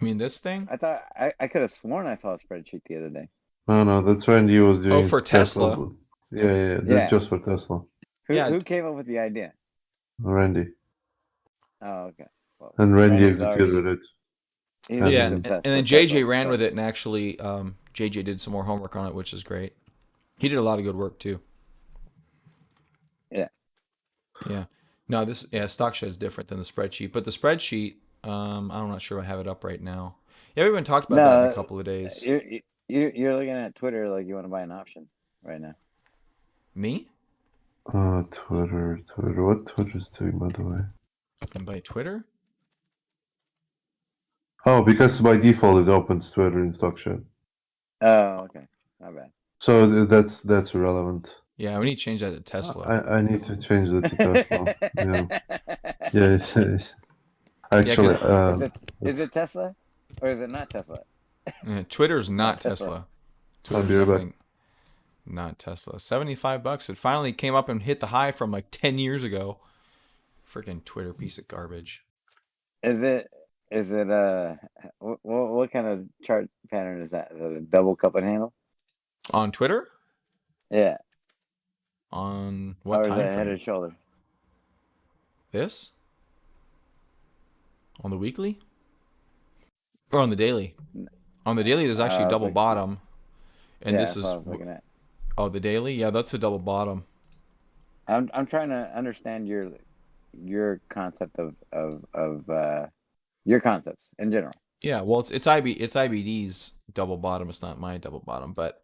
I mean this thing? I thought I could have sworn I saw a spreadsheet the other day. No, that's Randy was doing. For Tesla? but- Yeah, that's Yeah. just for Tesla. Yeah. Who came up with the idea? Randy. Oh, okay. Well, And Randy Randy's executed already- it. he's And Yeah, then- and obsessed then with JJ Tesla, ran so- with it, and actually, JJ did some more homework on it, which is great. He did a lot of good work too. Yeah. Yeah. No, Stock Shed is different than the spreadsheet, but the spreadsheet, I'm not sure I have it up right now. Yeah, we haven't talked about that in a couple of days. You're looking at Twitter like you want to buy an option right now. Me? Twitter. What Twitter's doing, by the way? And by Twitter? Oh, because by default it opens Twitter in stock shot. Oh, okay. Not bad. So that's irrelevant. Yeah, we need to change that to Tesla. I need to change that to Tesla. Yeah. Actually, is it Tesla or is it not Tesla? Yeah, Twitter's not Not Tesla. Tesla. Twitter's be right back. definitely not Tesla. $75. It finally came up and hit the high from like 10 years ago. Freaking Twitter piece of garbage. Is it what kind of chart pattern is that? Is it a double cup and handle? On Twitter? Yeah. On Or what is it time head frame? and shoulder? This? On the weekly? Or on the daily? On the daily, there's actually a double like- bottom. And yeah, this that's is what I was looking at. oh, the daily? Yeah, that's a double bottom. I'm trying to understand your concept of your concepts in general. Yeah, well, it's IBD's double bottom. It's not my double bottom, but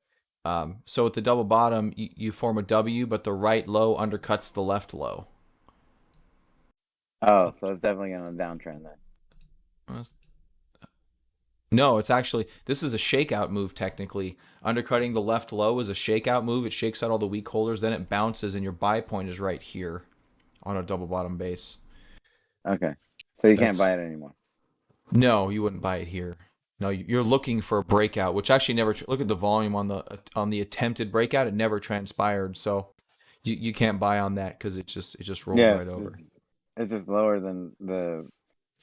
so with the double bottom, you form a W, but the right low undercuts the left low. Oh, so it's definitely on a downtrend then. No, it's actually this is a shakeout move technically. Undercutting the left low is a shakeout move. It shakes out all the weak holders, then it bounces, and your buy point is right here on a double bottom base. Okay, so you can't That's- buy it anymore. No, you wouldn't buy it here. No, you're looking for a breakout, which actually never. Look at the volume on the attempted breakout; it never transpired. So you can't buy on that because it just rolled Yeah, right over. it's just lower than the.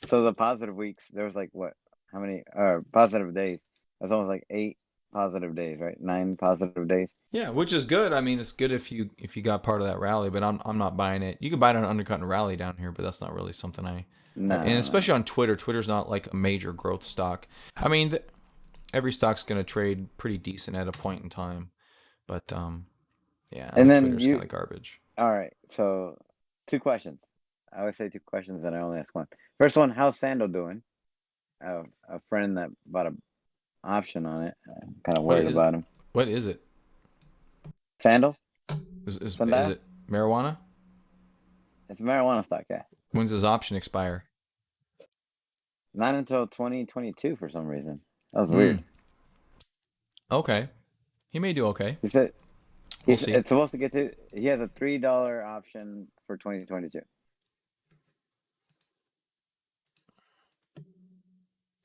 So the positive weeks, there was like what? How many? Positive days. That's almost like 8 positive days, right? 9 positive days. Yeah, which is good. I mean, it's good if you got part of that rally, but I'm not buying it. You can buy it on undercut and rally down here, but that's not really something I. No, And especially on Twitter, Twitter's not like a major growth stock. I mean, every stock's going to trade pretty decent at a point in time, but yeah, And then Twitter's kind of garbage. All right. So 2 questions. I always say 2 questions, and I only ask one. First one: how's Sandal doing? A friend that bought an option on it. I'm kind of What worried is- about him. What is it? Sandal? Is Sundial? it marijuana? It's a marijuana stock, yeah. When's his option expire? Not until 2022 for some reason. That was Hmm. weird. Okay. He may do okay. He said We'll see. it's supposed to get to. He has a $3 option for 2022.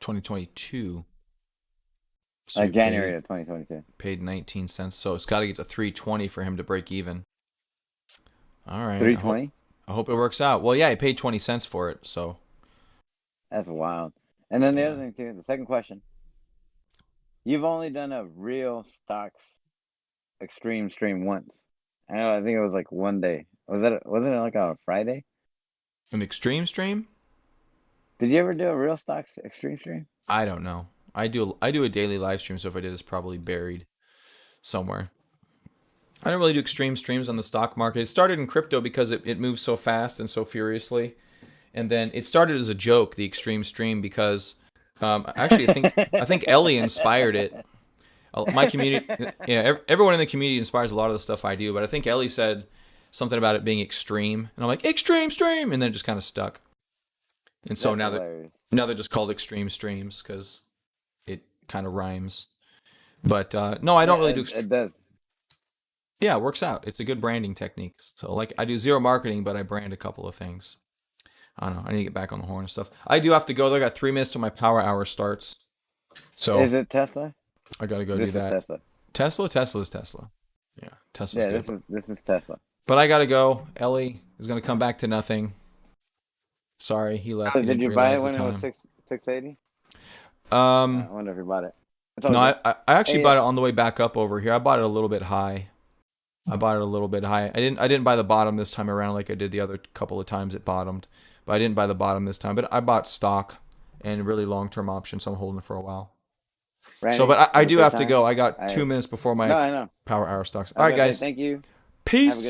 2022. So he January of 2022. paid 19 cents. So it's got to get to 320 for him to break even. All right. 320. I hope it works out. Well, yeah, he paid 20 cents for it. So That's wild. And then the Yeah. other thing too. The second question. You've only done a real stocks extreme stream once. I think it was like one day. Wasn't it like on a Friday? an extreme stream? Did you ever do a real stocks extreme stream? I don't know. I do a daily live stream, so if I did, it's probably buried somewhere. I don't really do extreme streams on the stock market. It started in crypto because it moves so fast and so furiously. And then it started as a joke, the extreme stream, because actually I think Ellie inspired it. My community, yeah, everyone in the community inspires a lot of the stuff I do, but I think Ellie said something about it being extreme, and I'm like, extreme stream, and then it just kind of stuck. And so That's now they're just called extreme streams because it kind of rhymes. But no, I don't really do. It does. Yeah, it works out. It's a good branding technique. So like I do zero marketing, but I brand a couple of things. I don't know. I need to get back on the horn and stuff. I do have to go. I got 3 minutes till my power hour starts. So Is it Tesla? I gotta go This do is that. Tesla. Tesla's Tesla. Yeah, Tesla's Yeah, good. this is Tesla. But I gotta go. Ellie is gonna come back to nothing. Sorry, he left. He Did didn't you buy it realize when the it was time. 680? Um, I wonder if you bought it. It's all no, good. I actually Hey, bought it on the way back up over here. I bought it a little bit high. I didn't buy the bottom this time around like I did the other couple of times it bottomed. But I didn't buy the bottom this time. But I bought stock and really long-term options, so I'm holding it for a while. Randy, So, but I have a do good have to time. go. I got 2 minutes before No, my I know. power hour starts. I All was right, gonna say guys. thank you. Peace. Have a good